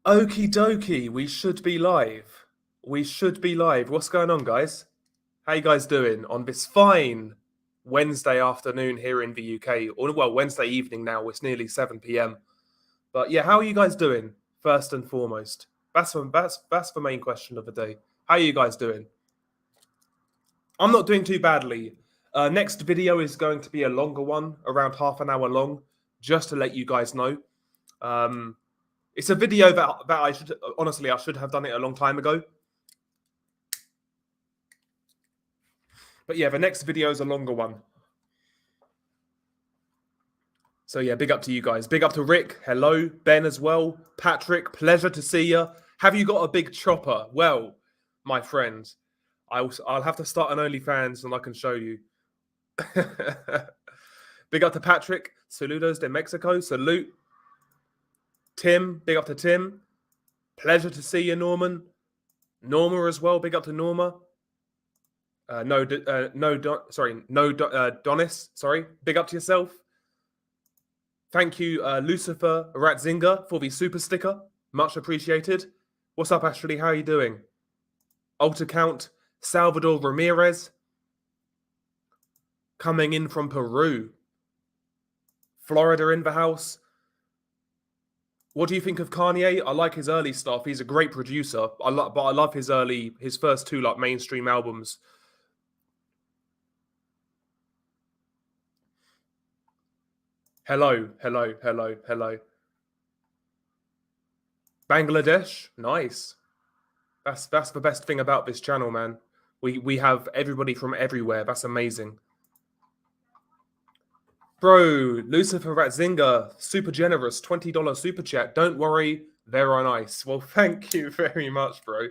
Okie dokie, we should be live. We should be live. What's going on, guys? How you guys doing on this fine Wednesday afternoon here in the UK? Or well, Wednesday evening now. It's nearly 7 p.m. But yeah, how are you guys doing? First and foremost, that's the main question of the day. How are you guys doing? I'm not doing too badly. Next video is going to be a longer one, around half an hour long, just to let you guys know. It's a video that I should honestly I should have done it a long time ago. But yeah, the next video is a longer one. So yeah, big up to you guys. Big up to Rick. Hello, Ben as well. Patrick, pleasure to see you. Have you got a big chopper? Well, my friend, I'll have to start an OnlyFans and I can show you. Big up to Patrick. Saludos de Mexico. Salute. Tim, big up to Tim. Pleasure to see you, Norman. Norma as well. Big up to Norma. Donis. Sorry. Big up to yourself. Thank you, Lucifer Ratzinger, for the super sticker. Much appreciated. What's up, Ashley? How are you doing? Alt account Salvador Ramirez. Coming in from Peru. Florida in the house. What do you think of Kanye? I like his early stuff. He's a great producer. But I love his first two mainstream albums. Hello. Bangladesh, nice. That's the best thing about this channel, man. We have everybody from everywhere. That's amazing. Bro, Lucifer Ratzinger, super generous, $20 super chat. Don't worry, they're on ice. Well, thank you very much, bro.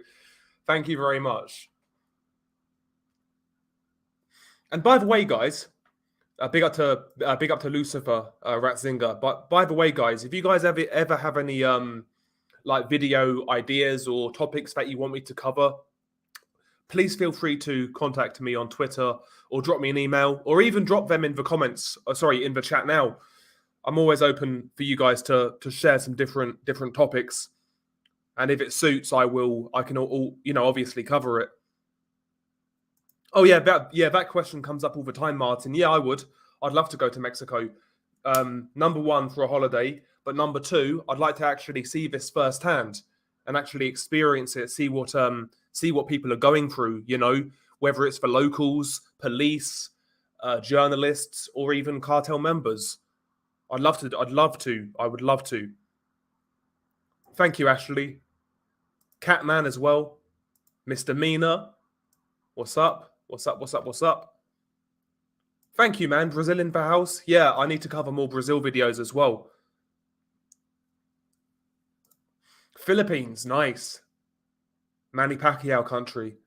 Thank you very much. And by the way, guys, big up to Lucifer Ratzinger. But by the way, guys, if you guys ever have any video ideas or topics that you want me to cover, please feel free to contact me on Twitter or drop me an email or even drop them in the comments. In the chat now. I'm always open for you guys to share some different topics, and if it suits, I can obviously cover it. Oh yeah, that question comes up all the time, Martin. Yeah, I would. I'd love to go to Mexico. Number one, for a holiday, but number two, I'd like to actually see this firsthand and actually experience it. See what people are going through. Whether it's for locals, police, journalists, or even cartel members. I would love to. Thank you, Ashley. Catman as well. Mr. Mina. What's up? Thank you, man. Brazil in the house. Yeah, I need to cover more Brazil videos as well. Philippines, nice. Manny Pacquiao country.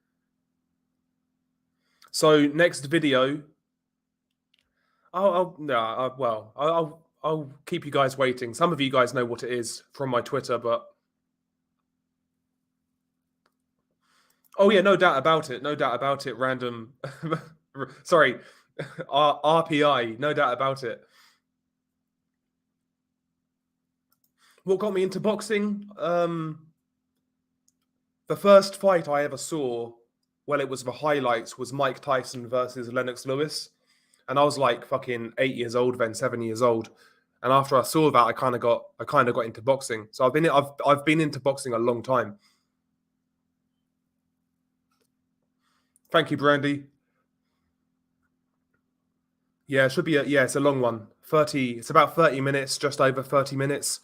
So next video. I'll keep you guys waiting. Some of you guys know what it is from my Twitter, but oh yeah, no doubt about it. Random, sorry, RPI, no doubt about it. What got me into boxing? The first fight I ever saw, well, it was the highlights, was Mike Tyson versus Lennox Lewis. And I was like fucking 8 years old then, 7 years old. And after I saw that, I kind of got into boxing. So I've been into boxing a long time. Thank you, Brandy. Yeah, it should be it's a long one. It's about 30 minutes, just over 30 minutes.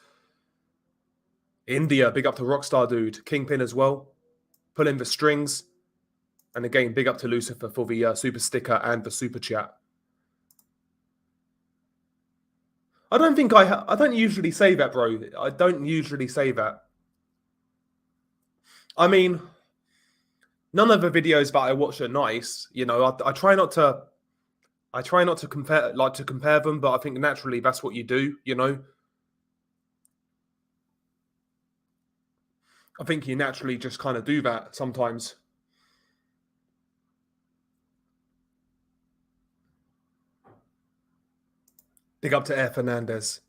India, big up to Rockstar Dude. Kingpin as well. Pull in the strings. And again, big up to Lucifer for the super sticker and the super chat. I don't usually say that, bro. I don't usually say that. I mean, none of the videos that I watch are nice. I try not to compare them, but I think naturally that's what you do, I think you naturally just kind of do that sometimes. Big up to Air Fernandez.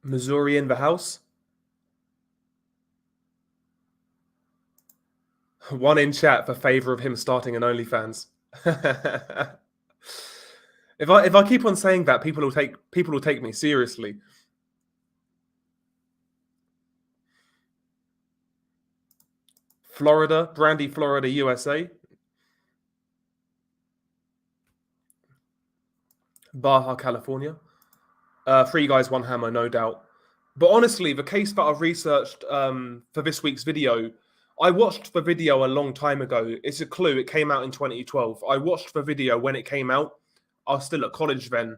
Missouri in the house. One in chat for favor of him starting an OnlyFans. If I keep on saying that, people will take me seriously. Florida, Brandy, Florida, USA. Baja, California. 3 guys, 1 hammer, no doubt. But honestly, the case that I've researched for this week's video, I watched the video a long time ago. It's a clue. It came out in 2012. I watched the video when it came out. I was still at college then.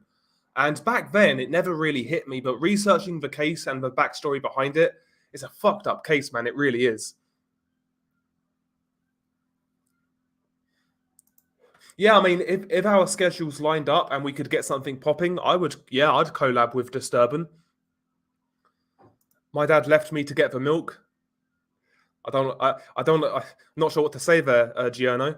And back then, it never really hit me. But researching the case and the backstory behind it, it's a fucked up case, man. It really is. Yeah, I mean, if our schedules lined up and we could get something popping, I'd collab with Disturbin. My dad left me to get the milk. I'm not sure what to say there, Giano.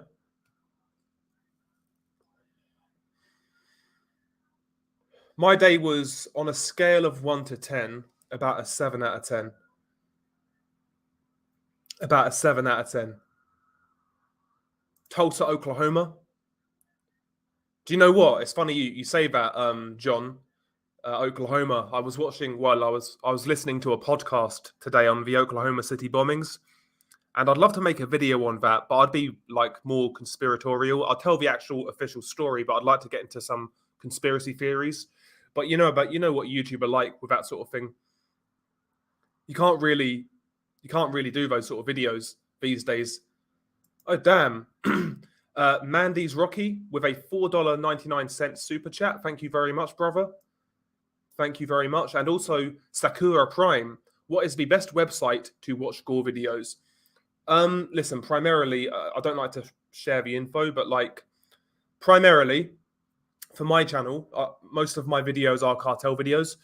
My day was on a scale of 1 to 10, about a 7 out of 10. About a 7 out of 10. Tulsa, Oklahoma. Do you know what? It's funny you say that, John. Oklahoma. I was listening to a podcast today on the Oklahoma City bombings, and I'd love to make a video on that, but I'd be like more conspiratorial. I'll tell the actual official story, but I'd like to get into some conspiracy theories. But you know what YouTube are like with that sort of thing. You can't really do those sort of videos these days. Oh damn. Mandy's Rocky with a $4.99 super chat. Thank you very much, brother. Thank you very much. And also Sakura Prime. What is the best website to watch gore videos? Listen, primarily, I don't like to share the info, but like primarily for my channel, most of my videos are cartel videos.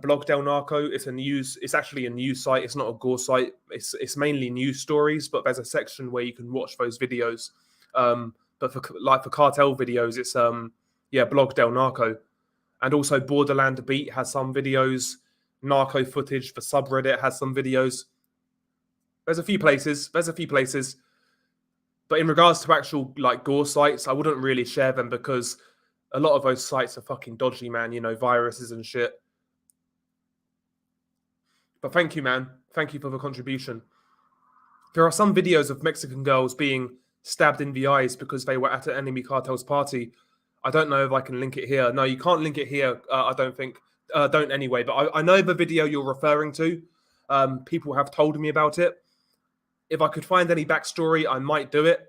Blog Del Narco, it's actually a news site. It's not a gore site. It's mainly news stories, but there's a section where you can watch those videos. But for cartel videos, it's Blog Del Narco. And also Borderland Beat has some videos. Narco footage for subreddit has some videos. There's a few places. But in regards to actual like gore sites, I wouldn't really share them because a lot of those sites are fucking dodgy, man. You know, viruses and shit. But thank you, man. Thank you for the contribution. There are some videos of Mexican girls being stabbed in the eyes because they were at an enemy cartel's party. I don't know if I can link it here. No, you can't link it here. I don't think. Don't anyway. But I know the video you're referring to. People have told me about it. If I could find any backstory, I might do it.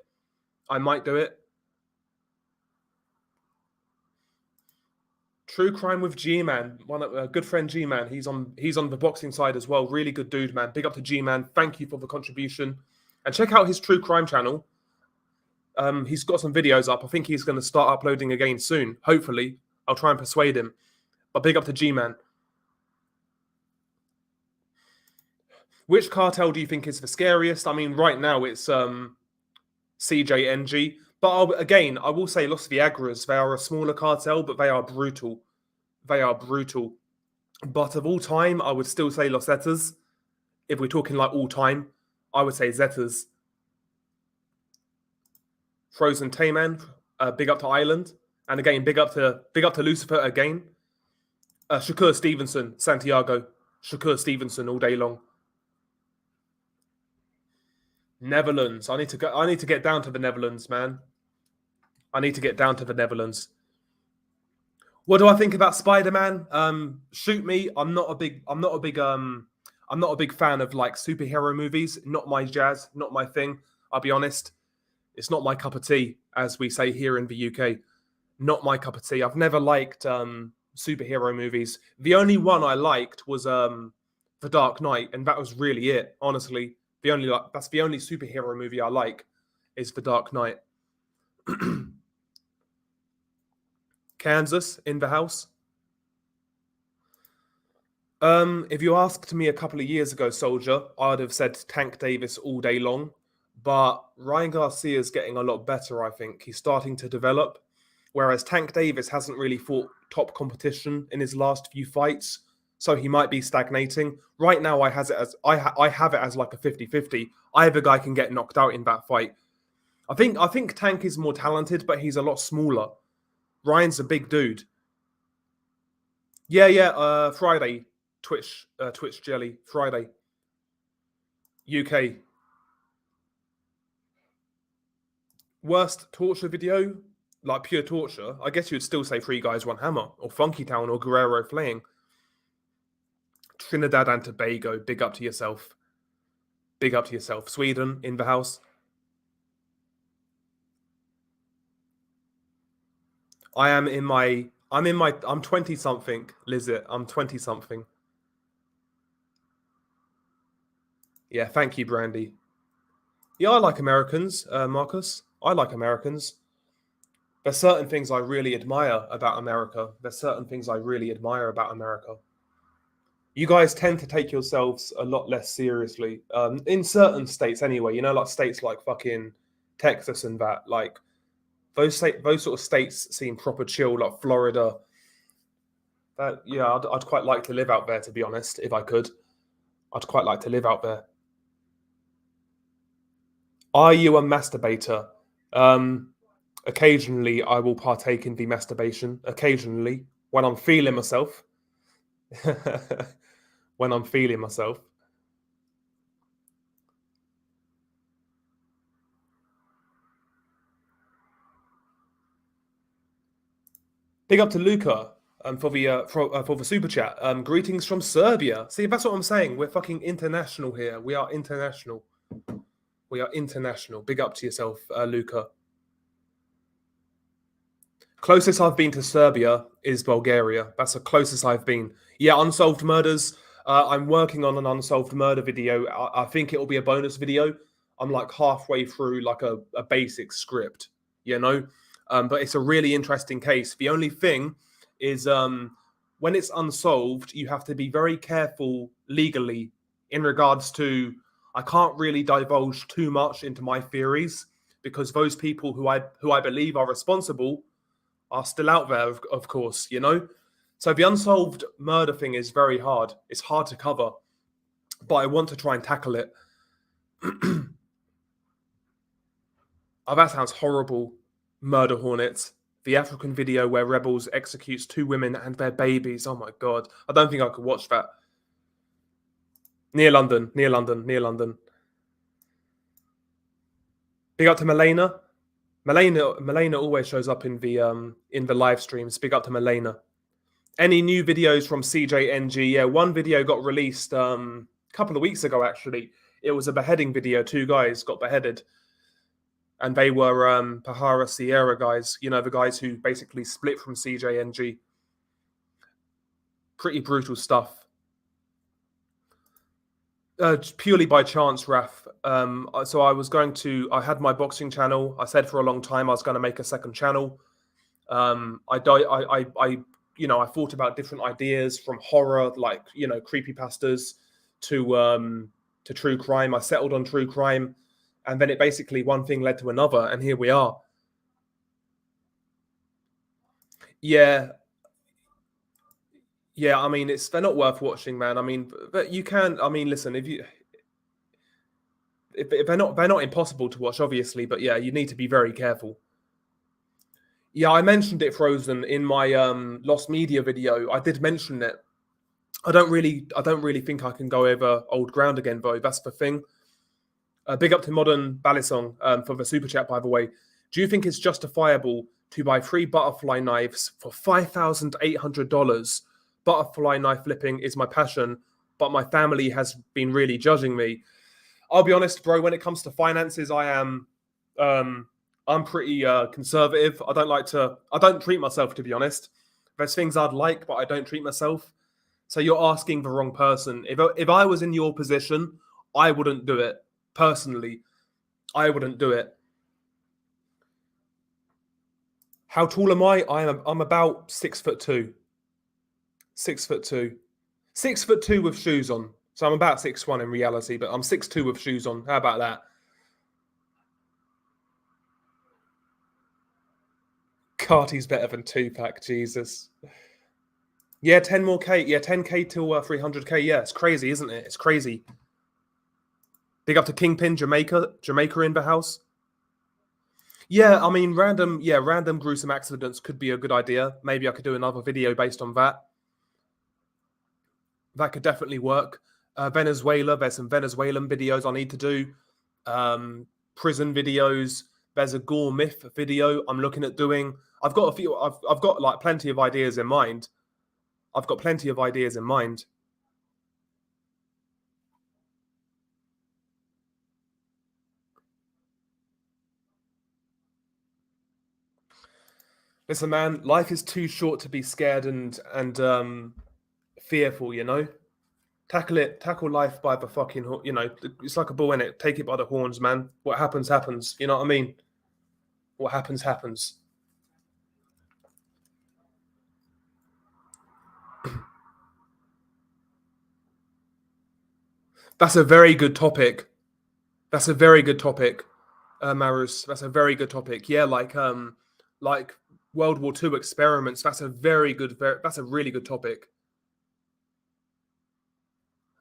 True Crime with G-Man, a good friend G-Man. He's on the boxing side as well. Really good dude, man. Big up to G-Man. Thank you for the contribution. And check out his True Crime channel. He's got some videos up. I think he's going to start uploading again soon. Hopefully. I'll try and persuade him. But big up to G-Man. Which cartel do you think is the scariest? I mean, right now it's CJNG. But I will say Los Viagras. They are a smaller cartel, but they are brutal. But of all time, I would still say Los Zetas. If we're talking like all time, I would say Zetas. Frozen Tayman, big up to Island. And again, big up to Lucifer again. Shakur Stevenson, Santiago. Shakur Stevenson all day long. Netherlands. I need to get down to the Netherlands, man. I need to get down to the Netherlands. What do I think about Spider-Man? Shoot me. I'm not a big fan of like superhero movies. Not my jazz, not my thing. I'll be honest. It's not my cup of tea, as we say here in the UK. Not my cup of tea. I've never liked superhero movies. The only one I liked was The Dark Knight, and that was really it. Honestly, that's the only superhero movie I like is The Dark Knight. Kansas in the house. If you asked me a couple of years ago, Soldier, I'd have said Tank Davis all day long. But Ryan Garcia's getting a lot better, I think. He's starting to develop. Whereas Tank Davis hasn't really fought top competition in his last few fights. so he might be stagnating. Right now, I have it as like a 50-50. Either guy can get knocked out in that fight. I think Tank is more talented, but he's a lot smaller. Ryan's a big dude. Yeah. Friday, Twitch Jelly Friday, UK. Worst torture video, like pure torture. I guess you'd still say Three Guys One Hammer or Funky Town or Guerrero Flaying. Trinidad and Tobago, big up to yourself. Big up to yourself. Sweden in the house. I'm 20 something, Lizette. I'm 20 something. Yeah, thank you, Brandy. Yeah, I like Americans, Marcus. I like Americans. There's certain things I really admire about America. You guys tend to take yourselves a lot less seriously. In certain states anyway, like states like fucking Texas and that, like those sort of states seem proper chill, like Florida. I'd quite like to live out there, to be honest, if I could. I'd quite like to live out there. Are you a masturbator? Occasionally, I will partake in the masturbation. Occasionally, when I'm feeling myself. When I'm feeling myself. Big up to Luca for the super chat. Greetings from Serbia. See, that's what I'm saying. We're fucking international here. We are international. Big up to yourself, Luca. Closest I've been to Serbia is Bulgaria. That's the closest I've been. Yeah, unsolved murders. I'm working on an unsolved murder video. I think it'll be a bonus video. I'm like halfway through like a basic script, but it's a really interesting case. The only thing is when it's unsolved, you have to be very careful legally in regards to, I can't really divulge too much into my theories because those people who I believe are responsible are still out there, of course, So the unsolved murder thing is very hard. It's hard to cover, but I want to try and tackle it. Oh, that sounds horrible. Murder Hornets. The African video where rebels executes 2 women and their babies. Oh my God. I don't think I could watch that. Near London. Big up to Milena. Milena always shows up in the live streams. Big up to Milena. Any new videos from CJNG? Yeah, one video got released a couple of weeks ago, actually. It was a beheading video. 2 guys got beheaded. And they were Pahara Sierra guys, the guys who basically split from CJNG. Pretty brutal stuff. Purely by chance, Raf. So I had my boxing channel. I said for a long time I was going to make a second channel. I thought about different ideas from horror, like creepypastas, to true crime. I settled on true crime, and then it basically one thing led to another, and here we are. Yeah. I mean, they're not worth watching, man. I mean, but you can. I mean, listen, if they're not impossible to watch, obviously, but yeah, you need to be very careful. Yeah, I mentioned it, Frozen, in my Lost Media video. I did mention it. I don't really think I can go over old ground again, though. That's the thing. Big up to Modern Balisong for the super chat, by the way. Do you think it's justifiable to buy 3 butterfly knives for $5,800? Butterfly knife flipping is my passion, but my family has been really judging me. I'll be honest, bro. When it comes to finances, I'm pretty conservative. I don't treat myself, to be honest. There's things I'd like, but I don't treat myself. So you're asking the wrong person. If I was in your position, I wouldn't do it. Personally, I wouldn't do it. How tall am I? I'm about 6'2". 6'2". 6'2" with shoes on. So I'm about 6'1" in reality, but I'm 6'2" with shoes on. How about that? Carti's better than Tupac, Jesus. Yeah, 10 more K. Yeah, 10K till 300K. Yeah, it's crazy, isn't it? It's crazy. Big up to Kingpin, Jamaica in the house. Yeah, I mean, random gruesome accidents could be a good idea. Maybe I could do another video based on that. That could definitely work. Venezuela, there's some Venezuelan videos I need to do. Prison videos. There's a Gore Myth video I'm looking at doing. I've got a few. I've got like plenty of ideas in mind. I've got plenty of ideas in mind. Listen, man, life is too short to be scared and fearful. You know, tackle life by the fucking. You know, it's like a bull in it. Take it by the horns, man. What happens, happens. You know what I mean? What happens, happens. That's a very good topic. That's a very good topic, Marus. That's a very good topic. Yeah, like World War II experiments. That's a very good. That's a really good topic.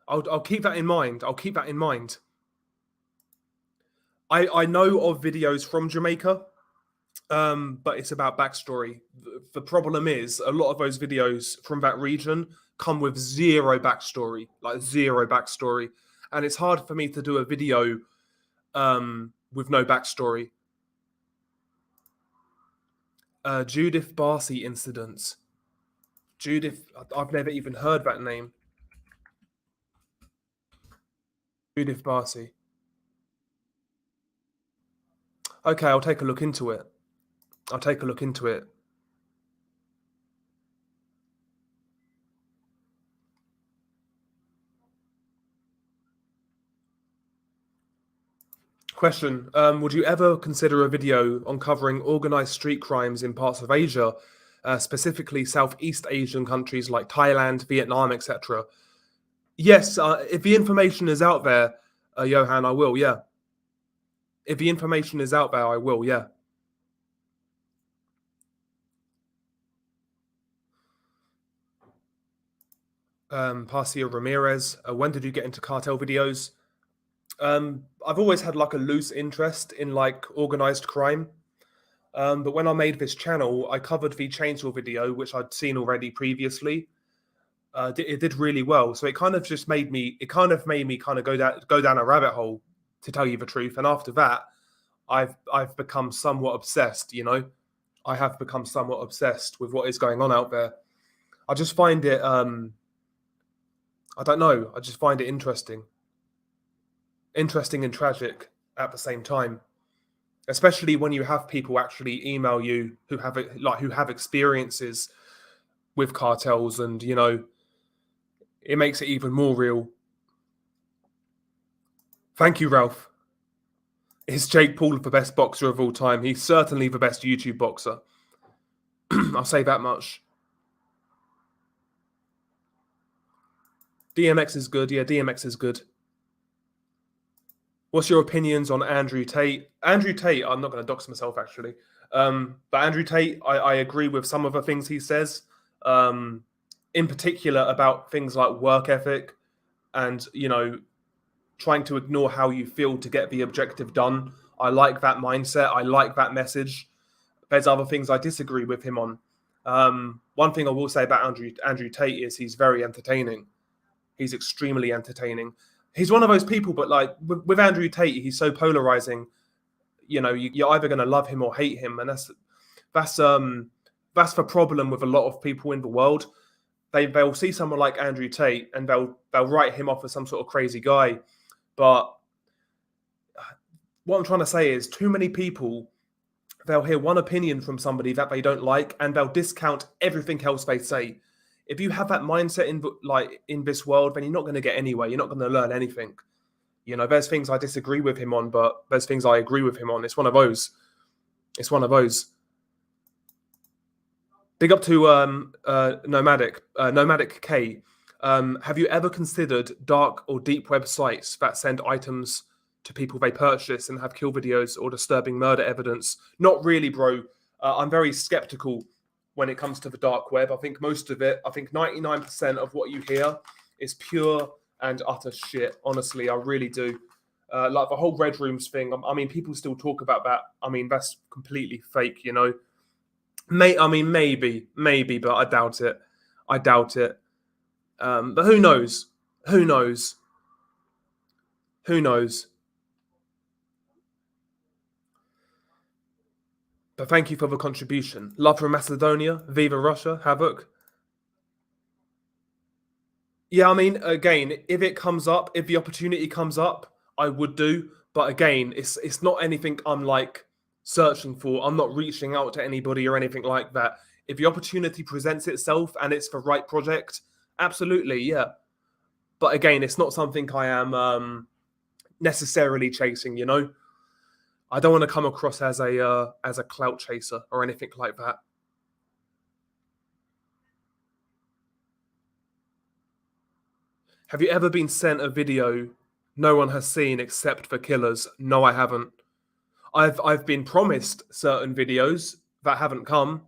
I'll keep that in mind. I'll keep that in mind. I know of videos from Jamaica, but it's about backstory. The problem is a lot of those videos from that region come with zero backstory, like zero backstory, and it's hard for me to do a video with no backstory. Judith Barcy incidents. Judith, I've never even heard that name. Judith Barcy. Okay, I'll take a look into it. I'll take a look into it. Question. Would you ever consider a video on covering organized street crimes in parts of Asia, specifically Southeast Asian countries like Thailand, Vietnam, etc.? Yes, if the information is out there, Johan, I will, yeah. If the information is out there, I will, yeah. Parcia Ramirez, when did you get into cartel videos? I've always had like a loose interest in like organized crime. But when I made this channel, I covered the chainsaw video, which I'd seen already previously. It did really well, so it kind of made me kind of go down a rabbit hole, to tell you the truth. And after that, I've become somewhat obsessed. You know, I have become somewhat obsessed with what is going on out there. I just find it. I don't know. I just find it interesting and tragic at the same time. Especially when you have people actually email you who have experiences with cartels, and you know, it makes it even more real. Thank you, Ralph. Is Jake Paul the best boxer of all time? He's certainly the best YouTube boxer. I'll say that much. DMX is good. Yeah, DMX is good. What's your opinions on Andrew Tate? Andrew Tate, I'm not going to dox myself actually. But Andrew Tate, I agree with some of the things he says. In particular about things like work ethic and, you know, trying to ignore how you feel to get the objective done. I like that mindset. I like that message. There's other things I disagree with him on. One thing I will say about Andrew Tate is he's very entertaining. He's extremely entertaining. He's one of those people, but like with Andrew Tate, he's so polarizing. You know, you're either going to love him or hate him, and that's the problem with a lot of people in the world. They'll see someone like Andrew Tate and they'll write him off as some sort of crazy guy. But what I'm trying to say is, too many people, they'll hear one opinion from somebody that they don't like, and they'll discount everything else they say. If you have that mindset in this world, then you're not going to get anywhere. You're not going to learn anything. You know, there's things I disagree with him on, but there's things I agree with him on. It's one of those. It's one of those. Big up to Nomadic K. Have you ever considered dark or deep websites that send items to people they purchase and have kill videos or disturbing murder evidence? Not really, bro. I'm very skeptical when it comes to the dark web. I think most of it, I think 99% of what you hear is pure and utter shit. Honestly, I really do. Like the whole Red Rooms thing. I mean, people still talk about that. I mean, that's completely fake, you know. Maybe, but I doubt it. I doubt it. But who knows? Who knows? Who knows? But thank you for the contribution. Love from Macedonia. Viva Russia. Havoc. Yeah, I mean, again, if it comes up, if the opportunity comes up, I would do. But again, it's not anything I'm like searching for. I'm not reaching out to anybody or anything like that. If the opportunity presents itself and it's the right project, absolutely, yeah. But again, it's not something I am necessarily chasing. You know, I don't want to come across as a clout chaser or anything like that. Have you ever been sent a video no one has seen except for killers? No, I haven't. I've been promised certain videos that haven't come,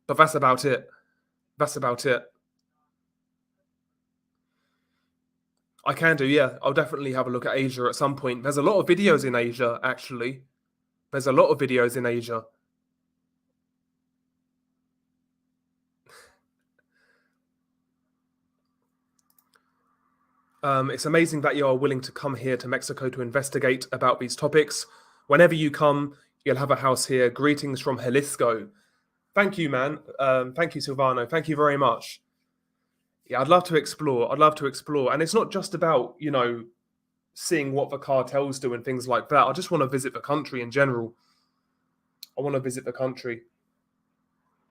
but that's about it. That's about it. I can do, yeah. I'll definitely have a look at Asia at some point. There's a lot of videos in Asia, actually. There's a lot of videos in Asia. It's amazing that you are willing to come here to Mexico to investigate about these topics. Whenever you come, you'll have a house here. Greetings from Jalisco. Thank you, man. Thank you, Silvano. Thank you very much. Yeah, I'd love to explore. I'd love to explore. And it's not just about, you know, seeing what the cartels do and things like that. I just want to visit the country in general. I want to visit the country.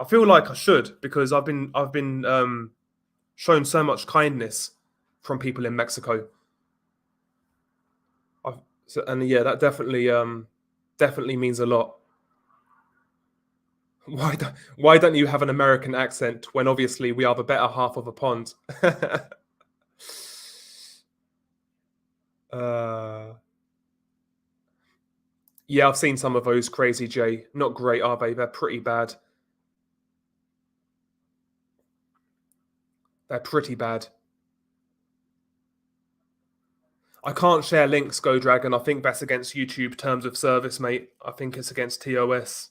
I feel like I should because I've been shown so much kindness from people in Mexico. And yeah, that definitely means a lot. Why don't you have an American accent when obviously we are the better half of a pond? Yeah, I've seen some of those, Crazy J. Not great, are they? They're pretty bad. They're pretty bad. I can't share links, Go Dragon. I think that's against YouTube terms of service, mate. I think it's against TOS.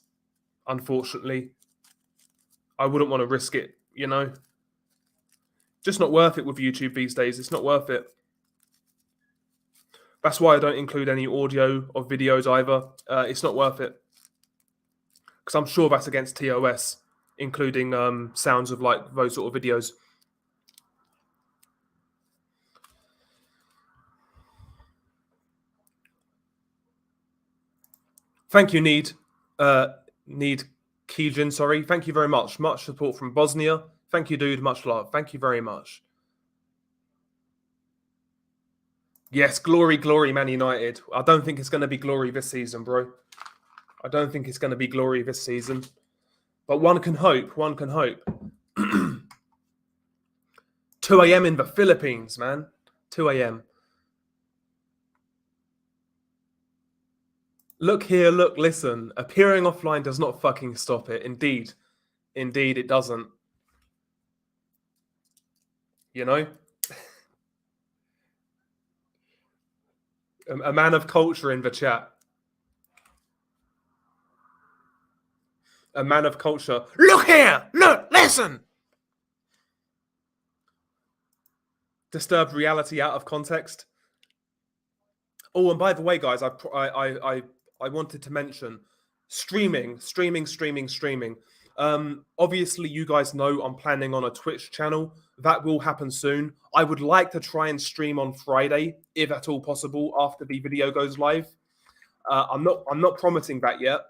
Unfortunately, I wouldn't want to risk it, you know? Just not worth it with YouTube these days. It's not worth it. That's why I don't include any audio or videos either. It's not worth it. Because I'm sure that's against TOS, including sounds of like those sort of videos. Thank you, Need Keegan, sorry. Thank you very much. Much support from Bosnia. Thank you, dude. Much love. Thank you very much. Yes, glory, Man United. I don't think it's going to be glory this season, bro. I don't think it's going to be glory this season. But one can hope. One can hope. 2 a.m. in the Philippines, man. 2 a.m. Look here, look, listen. Appearing offline does not fucking stop it. Indeed. Indeed, it doesn't. You know? A man of culture in the chat. A man of culture. Look here! Look! Listen! Disturbed reality out of context. Oh, and by the way, guys, I wanted to mention streaming. Obviously, you guys know I'm planning on a Twitch channel. That will happen soon. I would like to try and stream on Friday, if at all possible, after the video goes live. I'm not promising that yet,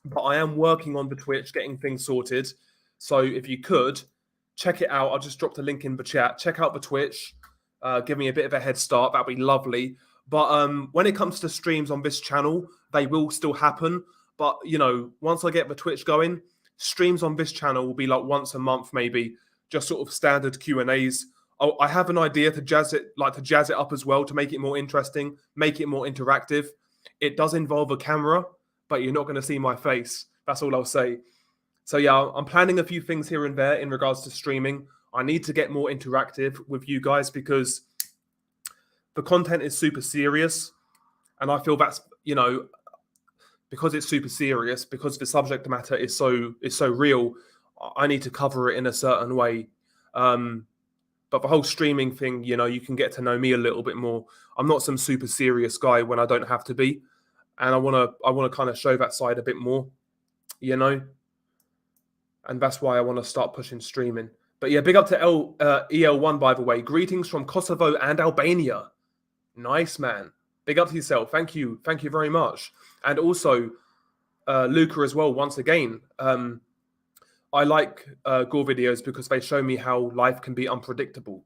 but I am working on the Twitch, getting things sorted. So if you could check it out, I just dropped a link in the chat. Check out the Twitch. Give me a bit of a head start. That'd be lovely. But when it comes to streams on this channel, they will still happen. But, you know, once I get the Twitch going, streams on this channel will be like once a month, maybe, just sort of standard Q&As. Oh, I have an idea to jazz it up as well, to make it more interesting, make it more interactive. It does involve a camera, but you're not going to see my face. That's all I'll say. So yeah, I'm planning a few things here and there in regards to streaming. I need to get more interactive with you guys because the content is super serious, and I feel that's because it's super serious, because the subject matter is so real. I need to cover it in a certain way. But the whole streaming thing, you can get to know me a little bit more. I'm not some super serious guy when I don't have to be, and I wanna kind of show that side a bit more, you know, and that's why I want to start pushing streaming. But yeah, big up to EL1 by the way. Greetings from Kosovo and Albania. Nice man. Big up to yourself. Thank you very much. And also, Luca as well. Once again, I like gore videos because they show me how life can be unpredictable.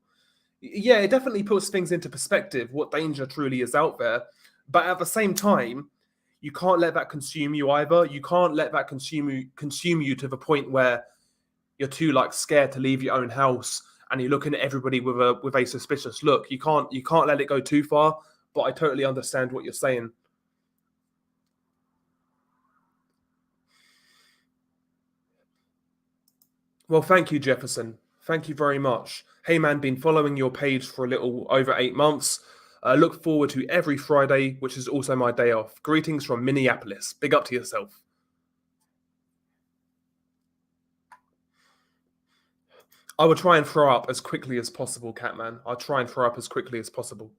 Yeah, it definitely puts things into perspective, what danger truly is out there. But at the same time, you can't let that consume you either. You can't let that consume you to the point where you're too scared to leave your own house and you're looking at everybody with a suspicious look. You can't let it go too far. But I totally understand what you're saying. Well, thank you, Jefferson. Thank you very much. Hey, man, been following your page for a little over 8 months. Look forward to every Friday, which is also my day off. Greetings from Minneapolis. Big up to yourself. I would try and throw up as quickly as possible, Catman. I'll try and throw up as quickly as possible.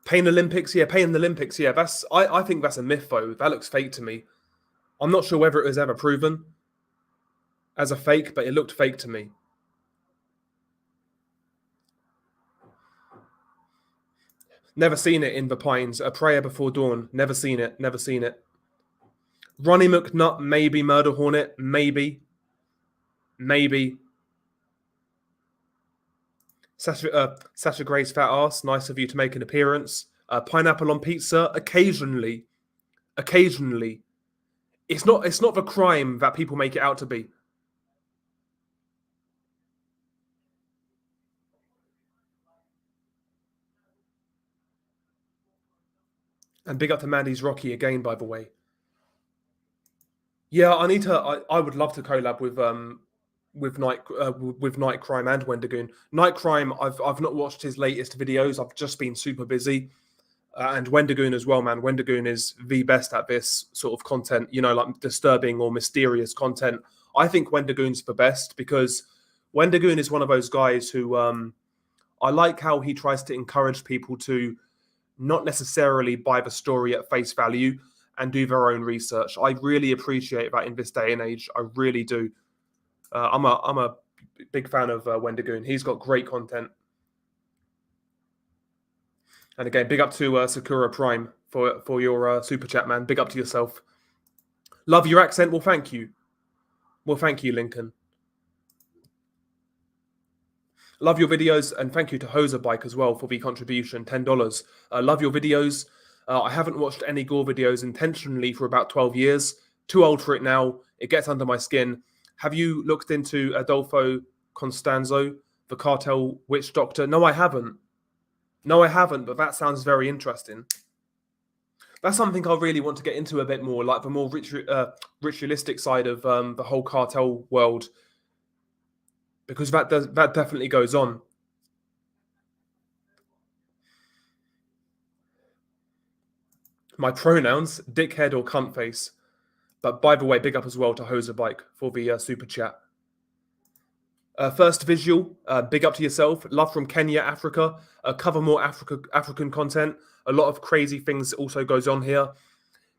Pain Olympics, yeah, Pain Olympics, yeah. I think that's a myth though. That looks fake to me. I'm not sure whether it was ever proven as a fake, but it looked fake to me. Never seen it in the Pines. A Prayer Before Dawn. Never seen it. Never seen it. Ronnie McNutt, maybe. Murder Hornet, maybe. Maybe. Sasha Gray's fat ass. Nice of you to make an appearance. Pineapple on pizza, occasionally. Occasionally. It's not the crime that people make it out to be. And big up to Mandy's Rocky again, by the way. Yeah, I need to. I would love to collab with Night Crime and Wendigoon. Night Crime, I've not watched his latest videos. I've just been super busy, and Wendigoon as well, man. Wendigoon is the best at this sort of content. Like disturbing or mysterious content. I think Wendigoon's the best because Wendigoon is one of those guys who I like how he tries to encourage people to not necessarily buy the story at face value and do their own research. I really appreciate that in this day and age. I really do. I'm a big fan of Wendigoon. He's got great content. And again, big up to Sakura Prime for your super chat, man. Big up to yourself. Love your accent. Well, thank you. Well, thank you, Lincoln. Love your videos, and thank you to Hoser Bike as well for the contribution, $10. Love your videos. I haven't watched any gore videos intentionally for about 12 years. Too old for it now. It gets under my skin. Have you looked into Adolfo Constanzo, the cartel witch doctor? No, I haven't. No, I haven't, but that sounds very interesting. That's something I really want to get into a bit more, like the more ritualistic side of the whole cartel world, because that definitely goes on. My pronouns, dickhead or cunt face. But by the way, big up as well to Hoser Bike for the super chat. First visual, big up to yourself. Love from Kenya, Africa. Cover more African content. A lot of crazy things also goes on here.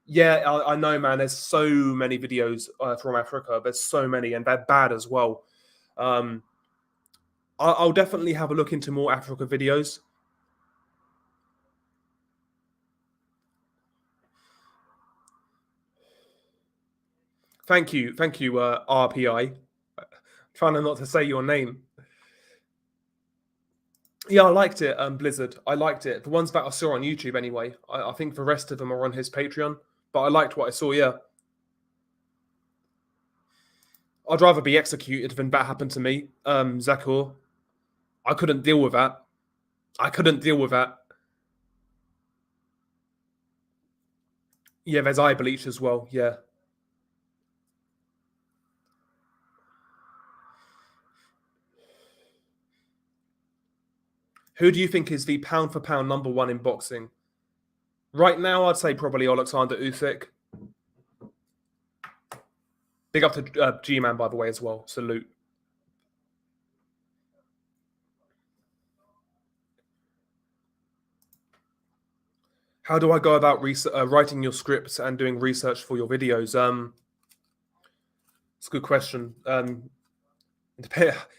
Yeah, I know, man. There's so many videos from Africa. There's so many, and they're bad as well. I'll definitely have a look into more Africa videos. Thank you, RPI. Trying not to say your name. Yeah, I liked it, Blizzard. I liked it. The ones that I saw on YouTube, anyway. I think the rest of them are on his Patreon, but I liked what I saw. Yeah, I'd rather be executed than that happen to me, Zakur. I couldn't deal with that. I couldn't deal with that. Yeah, there's eye bleach as well. Yeah. Who do you think is the pound for pound number one in boxing? Right now, I'd say probably Alexander Usyk. Big up to G-Man, by the way, as well. Salute. How do I go about writing your scripts and doing research for your videos? It's a good question.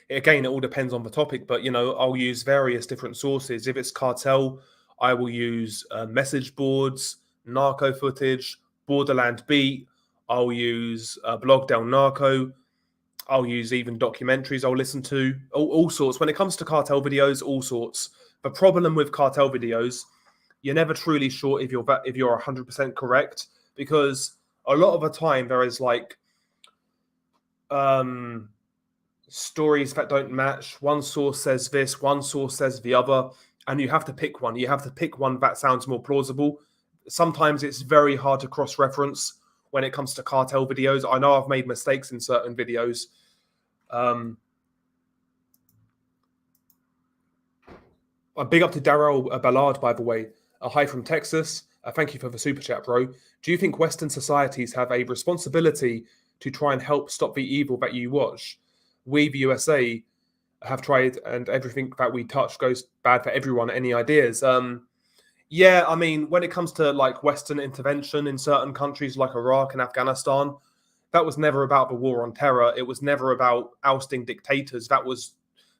Again, it all depends on the topic, but I'll use various different sources. If it's cartel, I will use message boards, narco footage, Borderland Beat. I'll use Blog Del Narco. I'll use even documentaries I'll listen to, all sorts. When it comes to cartel videos, all sorts. The problem with cartel videos, you're never truly sure if you're 100% correct, because a lot of the time there is like stories that don't match. One source says this, one source says the other, and you have to pick one. You have to pick one that sounds more plausible. Sometimes it's very hard to cross-reference when it comes to cartel videos. I know I've made mistakes in certain videos. A big up to Daryl Ballard, by the way. Hi from Texas. Thank you for the super chat, bro. Do you think Western societies have a responsibility to try and help stop the evil that you watch? We, the USA, have tried, and everything that we touch goes bad for everyone. Any ideas? Yeah, I mean, when it comes to like Western intervention in certain countries like Iraq and Afghanistan, that was never about the war on terror. It was never about ousting dictators. That was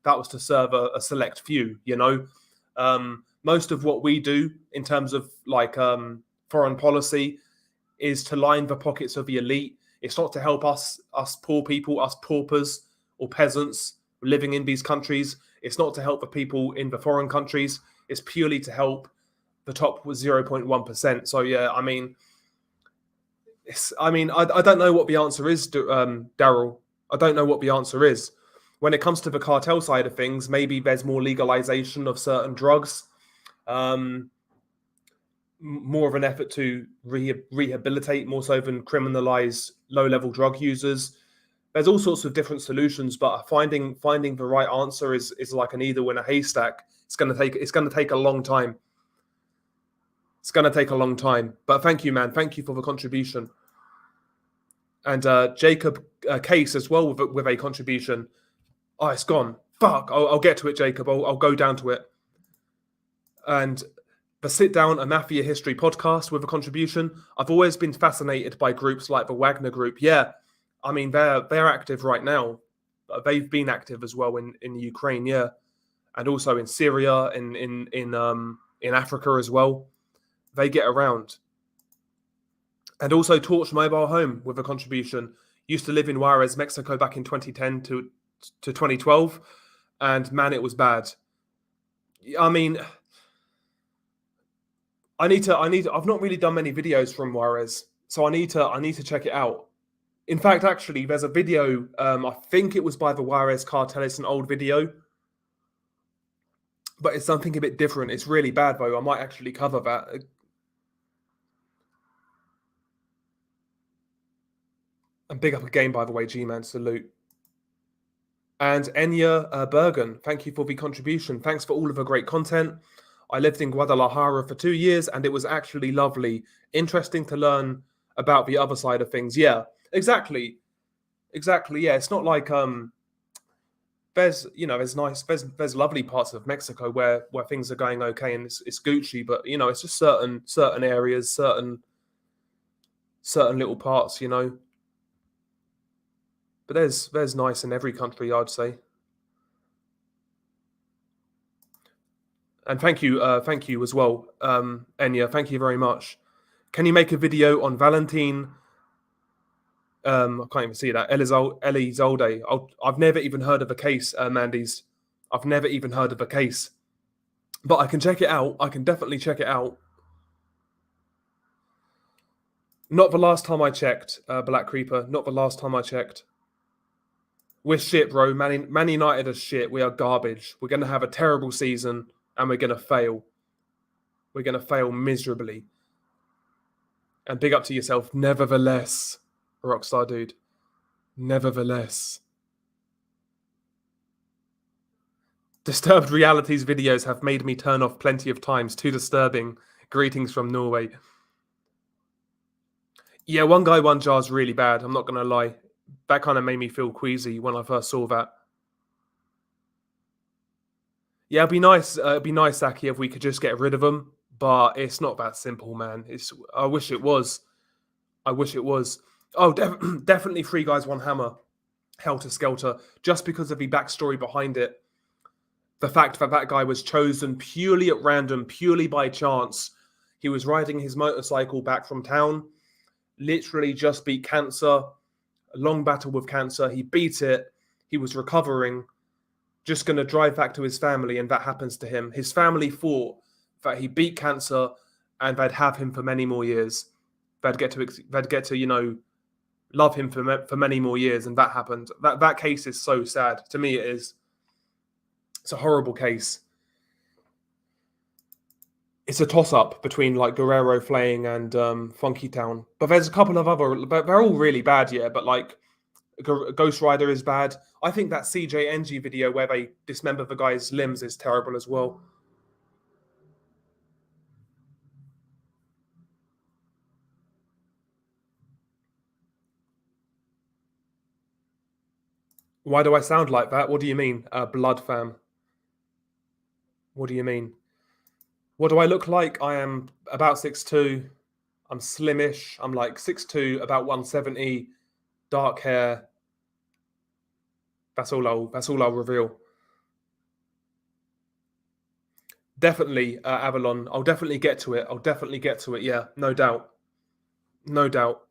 to serve a select few. Most of what we do in terms of like foreign policy is to line the pockets of the elite. It's not to help us poor people, us paupers or peasants living in these countries. It's not to help the people in the foreign countries. It's purely to help the top 0.1%. So yeah, I mean, I don't know what the answer is, Daryl. I don't know what the answer is. When it comes to the cartel side of things, maybe there's more legalization of certain drugs, more of an effort to rehabilitate more so than criminalize low-level drug users. There's all sorts of different solutions, but finding the right answer is like a needle in a haystack. It's going to take a long time. It's going to take a long time. But thank you, man. Thank you for the contribution. And Jacob Case as well with a contribution. Oh, it's gone. Fuck. I'll get to it, Jacob. I'll go down to it. And the Sit Down, a Mafia History podcast with a contribution. I've always been fascinated by groups like the Wagner Group. Yeah, I mean, they're active right now. They've been active as well in Ukraine, yeah. And also in Syria, in Africa as well. They get around. And also Torch Mobile Home with a contribution. Used to live in Juarez, Mexico back in 2010 to 2012. And man, it was bad. I mean, I've not really done many videos from Juarez, so I need to check it out. In fact, actually, there's a video, I think it was by the Juarez cartel. It's an old video, but it's something a bit different. It's really bad, though. I might actually cover that. And big up again, by the way, G-Man, salute. And Enya Bergen, thank you for the contribution. Thanks for all of the great content. I lived in Guadalajara for 2 years, and it was actually lovely. Interesting to learn about the other side of things. Yeah, exactly. Yeah, it's not like there's there's lovely parts of Mexico where things are going okay and it's Gucci, but it's just certain areas, certain little parts, But there's nice in every country, I'd say. And thank you as well, Enya. Thank you very much. Can you make a video on Valentine? I can't even see that. Elizalde. I've never even heard of a case, Mandy's. I've never even heard of a case. But I can check it out. I can definitely check it out. Not the last time I checked, Black Creeper. Not the last time I checked. We're shit, bro. Man United are shit. We are garbage. We're going to have a terrible season and we're going to fail. We're going to fail miserably. And big up to yourself. Nevertheless, Rockstar dude. Nevertheless. Disturbed Realities videos have made me turn off plenty of times. Too disturbing. Greetings from Norway. Yeah, One Guy, One Jar's really bad. I'm not going to lie. That kind of made me feel queasy when I first saw that. Yeah, it'd be nice, Saki, if we could just get rid of them. But it's not that simple, man. I wish it was. I wish it was. Oh, definitely Three Guys, One Hammer. Helter Skelter. Just because of the backstory behind it. The fact that that guy was chosen purely at random, purely by chance. He was riding his motorcycle back from town. Literally just beat cancer. A long battle with cancer. He beat it. He was recovering. Just going to drive back to his family, and that happens to him. His family thought that he beat cancer and they'd have him for many more years. They'd get to love him for many more years, and that happened. That case is so sad. To me, it is. It's a horrible case. It's a toss-up between like Guerrero Flaying and Funky Town. But there's a couple of other... But they're all really bad, yeah. But like Ghost Rider is bad. I think that CJNG video where they dismember the guy's limbs is terrible as well. Why do I sound like that? What do you mean, blood fam? What do you mean? What do I look like? I am about 6'2". I'm slimish. I'm like 6'2", about 170, dark hair. That's all I'll reveal. Definitely, Avalon. I'll definitely get to it. Yeah, no doubt. No doubt.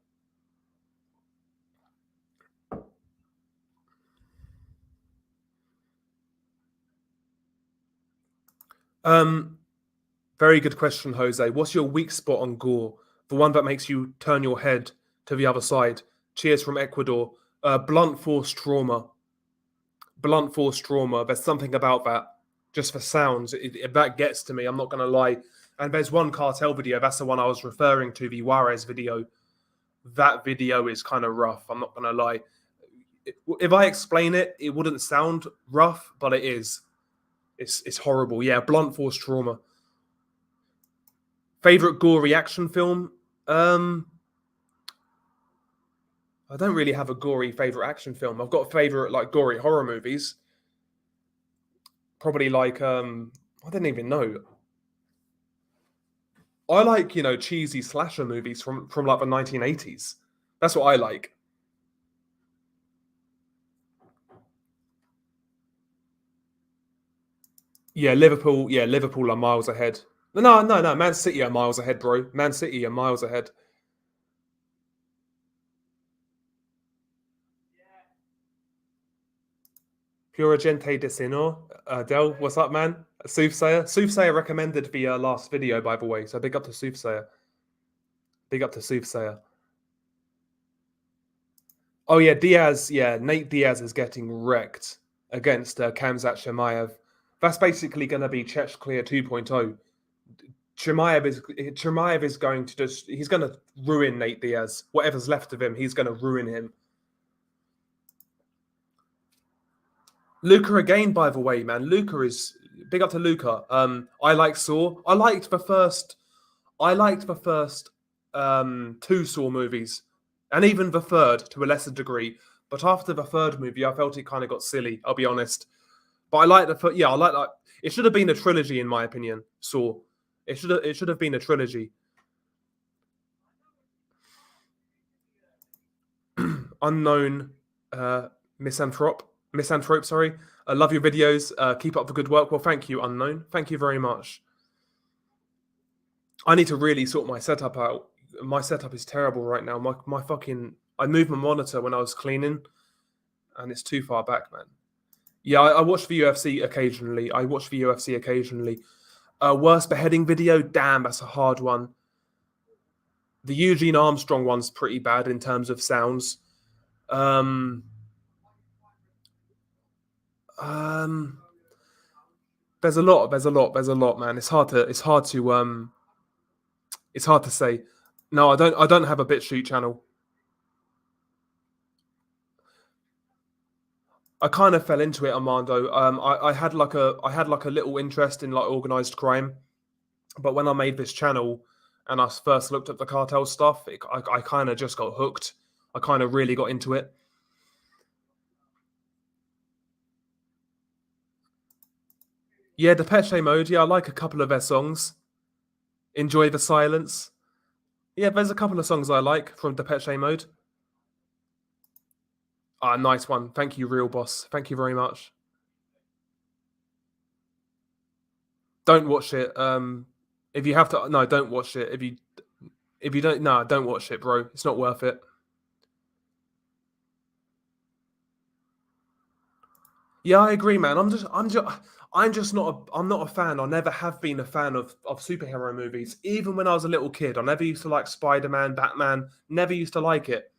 Very good question, Jose. What's your weak spot on gore? The one that makes you turn your head to the other side. Cheers from Ecuador. Blunt force trauma. Blunt force trauma. There's something about that. Just for sounds, if that gets to me, I'm not going to lie. And there's one cartel video. That's the one I was referring to, the Juarez video. That video is kind of rough. I'm not going to lie. If I explain it, it wouldn't sound rough, but it is. It's horrible. Yeah, blunt force trauma. Favorite gory action film? I don't really have a gory favorite action film. I've got favorite like gory horror movies. Probably like I don't even know. I like, cheesy slasher movies from like the 1980s. That's what I like. Yeah, Liverpool are miles ahead. No, Man City are miles ahead, bro. Man City are miles ahead. Pura Gente de Sinor. Del, what's up, man? Soothsayer. Soothsayer recommended the last video, by the way. So big up to Soothsayer. Big up to Soothsayer. Oh, yeah, Diaz. Yeah, Nate Diaz is getting wrecked against Khamzat Chimaev. That's basically going to be Chechnya 2.0. Chimaev is going to he's going to ruin Nate Diaz. Whatever's left of him, he's going to ruin him. Luca again, by the way, man. Luca is big up to Luca. I like Saw. I liked the first two Saw movies, and even the third to a lesser degree. But after the third movie, I felt it kind of got silly. I'll be honest. But I like I like that. It should have been a trilogy, in my opinion. Saw. It should have been a trilogy. Unknown misanthrope. Sorry. I love your videos. Keep up the good work. Well, thank you, Unknown. Thank you very much. I need to really sort my setup out. My setup is terrible right now. I moved my monitor when I was cleaning, and it's too far back, man. Yeah, I watch the UFC occasionally. Worst beheading video? Damn, that's a hard one. The Eugene Armstrong one's pretty bad in terms of sounds. Um, there's a lot. There's a lot, man. It's hard to say. No, I don't have a BitChute channel. I kind of fell into it, Armando. I had like a little interest in like organized crime, but when I made this channel and I first looked at the cartel stuff, I kind of just got hooked. I kind of really got into it. Yeah, Depeche Mode. Yeah, I like a couple of their songs. Enjoy the Silence. Yeah, there's a couple of songs I like from Depeche Mode. Ah, nice one. Thank you, Real Boss. Thank you very much. Don't watch it. If you have to, no, don't watch it. If you don't, no, don't watch it, bro. It's not worth it. Yeah, I agree, man. I'm not a fan. I never have been a fan of superhero movies. Even when I was a little kid, I never used to like Spider-Man, Batman. Never used to like it.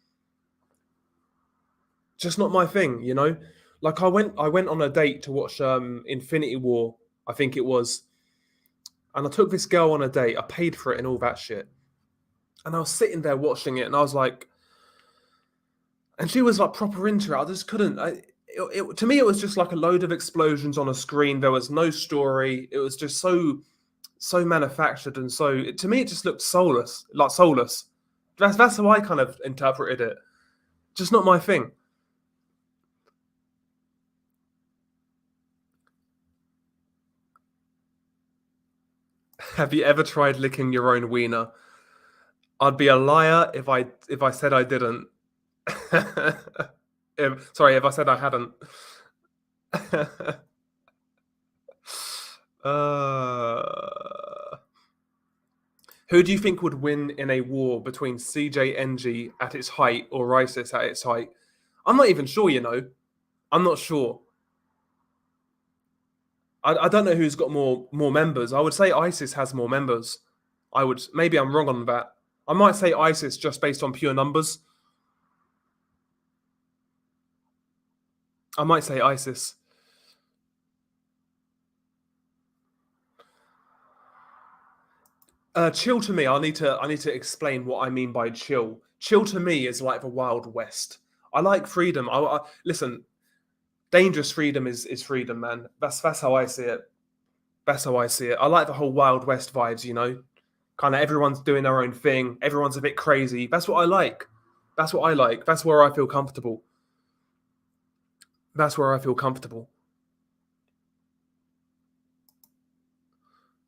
Just not my thing, you know. Like I went on a date to watch Infinity War, I think it was, and I took this girl on a date. I paid for it and all that shit. And I was sitting there watching it, and I was like, and she was like proper into it. I just couldn't. To me, it was just like a load of explosions on a screen. There was no story. It was just so manufactured, and so to me, it just looked soulless, like soulless. That's how I kind of interpreted it. Just not my thing. Have you ever tried licking your own wiener? I'd be a liar if I said I didn't. Sorry, if I said I hadn't. uh, who do you think would win in a war between CJNG at its height or ISIS at its height? I'm not even sure, you know. I'm not sure. I don't know who's got more members. I would say ISIS has more members. I would maybe I'm wrong on that. I might say ISIS just based on pure numbers. I might say ISIS. Chill to me. I need to explain what I mean by chill. Chill to me is like the Wild West. I like freedom. Listen. Dangerous freedom is freedom, man. That's how I see it. That's how I see it. I like the whole Wild West vibes. You know, kind of everyone's doing their own thing. Everyone's a bit crazy. That's what I like. That's what I like. That's where I feel comfortable. That's where I feel comfortable.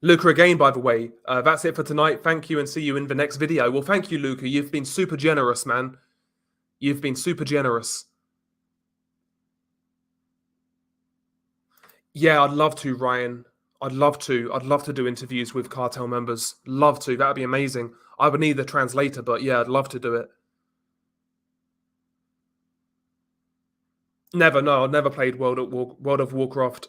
Luca, again, by the way, that's it for tonight. Thank you and see you in the next video. Well, thank you, Luca. You've been super generous, man. You've been super generous. Yeah, I'd love to, Ryan. I'd love to. I'd love to do interviews with cartel members. Love to. That'd be amazing. I would need the translator, but yeah, I'd love to do it. Never, no, I've never played World of Warcraft.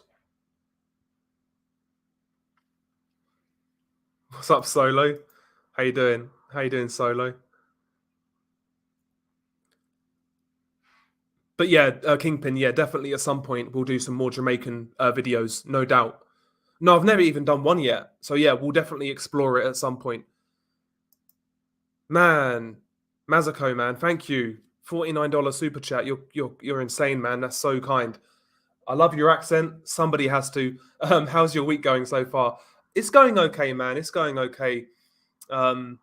What's up, Solo? How you doing? How you doing, Solo? But yeah, Kingpin, yeah, definitely at some point we'll do some more Jamaican videos, no doubt. No, I've never even done one yet. So yeah, we'll definitely explore it at some point. Man, Mazako, man, thank you. $49 super chat. You're insane, man. That's so kind. I love your accent. Somebody has to. How's your week going so far? It's going okay, man. It's going okay. Um,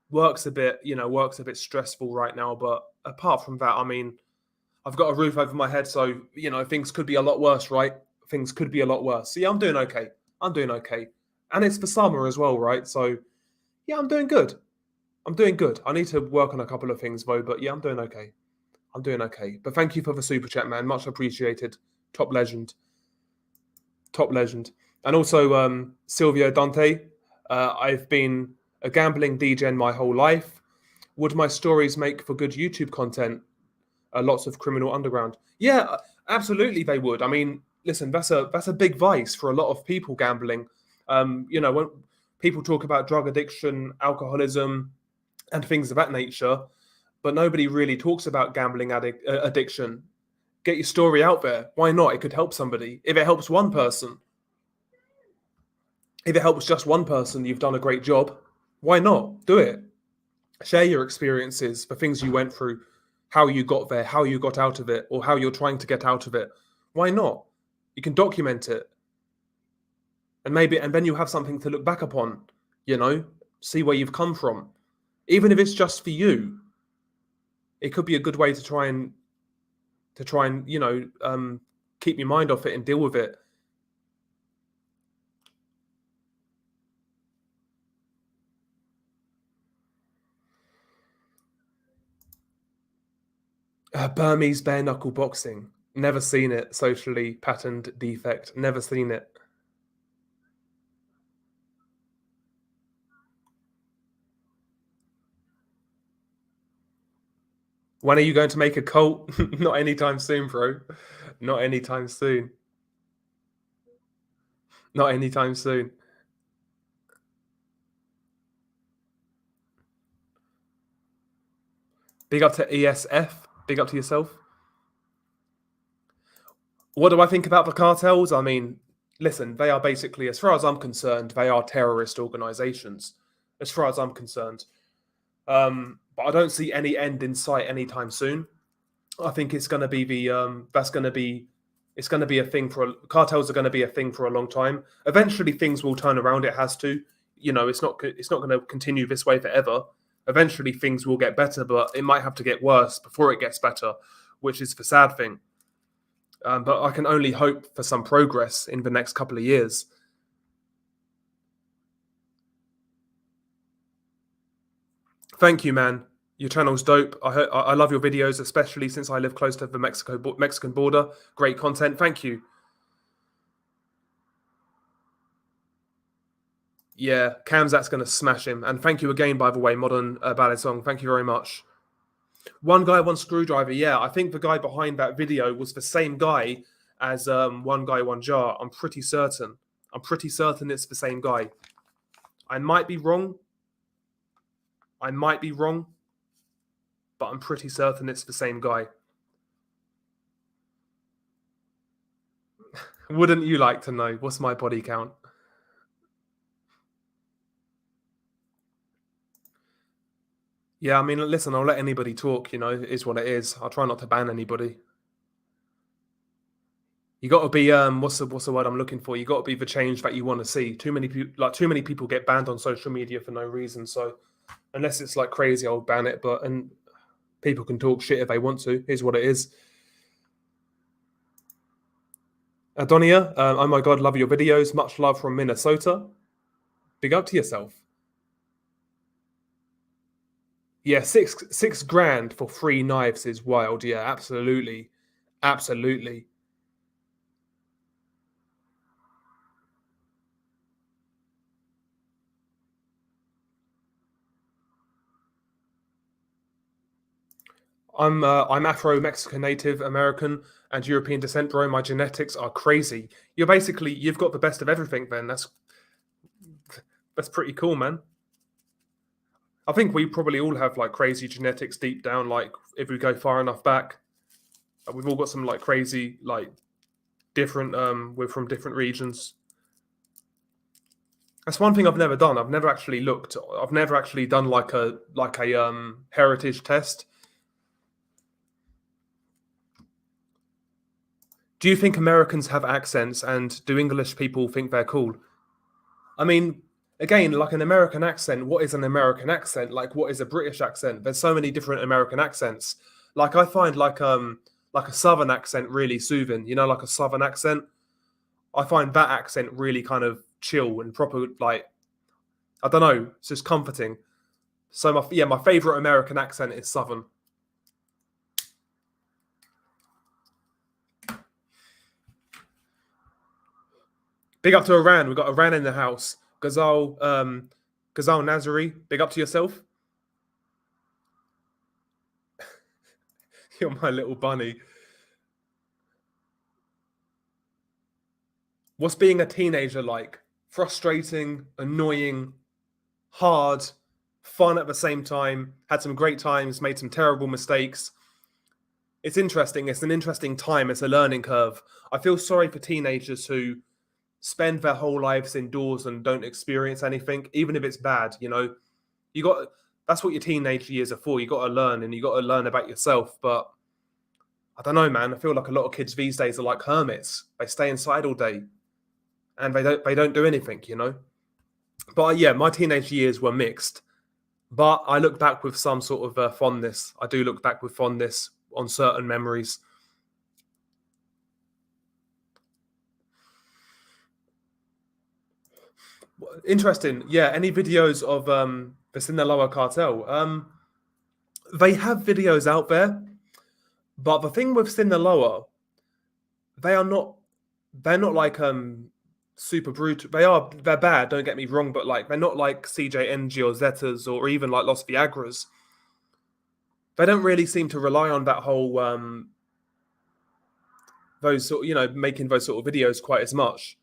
work's a bit stressful right now, but apart from that, I mean, I've got a roof over my head, so things could be a lot worse, right? Things could be a lot worse. So yeah, I'm doing okay. I'm doing okay, and it's for summer as well, right? So yeah, I'm doing good. I'm doing good. I need to work on a couple of things though, but yeah, I'm doing okay. I'm doing okay. But thank you for the super chat, man. Much appreciated. Top legend. Top legend. And also, Silvio Dante. I've been a gambling DJ my whole life. Would my stories make for good YouTube content? Lots of criminal underground. Yeah, absolutely they would. I mean, listen, that's a big vice for a lot of people gambling. When people talk about drug addiction, alcoholism, and things of that nature, but nobody really talks about gambling addiction. Get your story out there. Why not? It could help somebody. If it helps one person, if it helps just one person, you've done a great job. Why not? Do it. Share your experiences, the things you went through, how you got there, how you got out of it, or how you're trying to get out of it. Why not? You can document it. And then you have something to look back upon, see where you've come from. Even if it's just for you, it could be a good way to try and keep your mind off it and deal with it. Burmese bare knuckle boxing. Never seen it. Socially patterned defect. Never seen it. When are you going to make a cult? Not anytime soon, bro. Not anytime soon. Not anytime soon. Big up to ESF. Big up to yourself. What do I think about the cartels? I mean, listen, they are basically, as far as I'm concerned, they are terrorist organizations, as far as I'm concerned. But I don't see any end in sight anytime soon. I think it's going to be it's going to be a thing cartels are going to be a thing for a long time. Eventually things will turn around. It has to, it's not going to continue this way forever. Eventually things will get better, but it might have to get worse before it gets better, which is the sad thing. But I can only hope for some progress in the next couple of years. Thank you, man. Your channel's dope. I love your videos, especially since I live close to the Mexican border. Great content. Thank you. Yeah, Kamzat's going to smash him. And thank you again, by the way, Modern Ballad Song. Thank you very much. One Guy, One Screwdriver. Yeah, I think the guy behind that video was the same guy as One Guy, One Jar. I'm pretty certain. It's the same guy. I might be wrong. But I'm pretty certain it's the same guy. Wouldn't you like to know? What's my body count? Yeah, I mean, listen, I'll let anybody talk, it is what it is. I'll try not to ban anybody. You got to be what's the word I'm looking for? You got to be the change that you want to see. Too many people get banned on social media for no reason. So unless it's like crazy, I'll ban it. And people can talk shit if they want to. Here's what it is. Adonia, oh my God, love your videos. Much love from Minnesota. Big up to yourself. Yeah, six grand for 3 knives is wild. Yeah, absolutely. Absolutely. I'm Afro-Mexican, Native American, and European descent, bro. My genetics are crazy. You've got the best of everything. Then that's pretty cool, man. I think we probably all have like crazy genetics deep down. Like if we go far enough back, we've all got some like crazy, like different. We're from different regions. That's one thing I've never done. I've never actually looked. I've never actually done like a heritage test. Do you think Americans have accents, and do English people think they're cool? I mean, again, like an American accent, what is an American accent? Like, what is a British accent? There's so many different American accents. Like, I find like a Southern accent really soothing. Like a Southern accent. I find that accent really kind of chill and proper. Like, I don't know, it's just comforting. So my favorite American accent is Southern. Big up to Iran. We've got Iran in the house. Ghazal Nazari. Big up to yourself. You're my little bunny. What's being a teenager like? Frustrating, annoying, hard, fun at the same time. Had some great times, made some terrible mistakes. It's interesting. It's an interesting time. It's a learning curve. I feel sorry for teenagers who spend their whole lives indoors and don't experience anything, even if it's bad. You know, you got that's what your teenage years are for. You got to learn, and you got to learn about yourself. But I don't know, man. I feel like a lot of kids these days are like hermits. They stay inside all day, and they don't do anything. You know. But yeah, my teenage years were mixed. But I look back with some sort of fondness. I do look back with fondness on certain memories. Interesting. Yeah. Any videos of the Sinaloa cartel? They have videos out there, but the thing with Sinaloa, they are not. They're not like super brutal. They're bad. Don't get me wrong, but like they're not like CJNG or Zetas or even like Los Viagras. They don't really seem to rely on that whole those sort, making those sort of videos quite as much.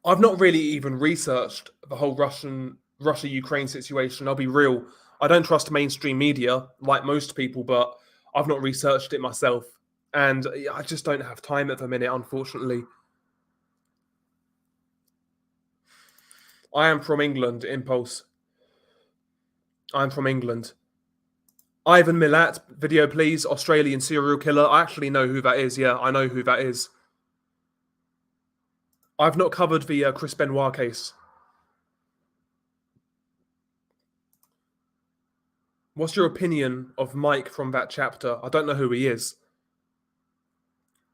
I've not really even researched the whole Russia Ukraine situation. I'll be real. I don't trust mainstream media like most people, but I've not researched it myself, and I just don't have time at the minute, unfortunately. I am from England, Impulse. I'm from England. Ivan Milat, video please. Australian serial killer. I actually know who that is. Yeah, I know who that is. I've not covered the Chris Benoit case. What's your opinion of Mike from that chapter? I don't know who he is.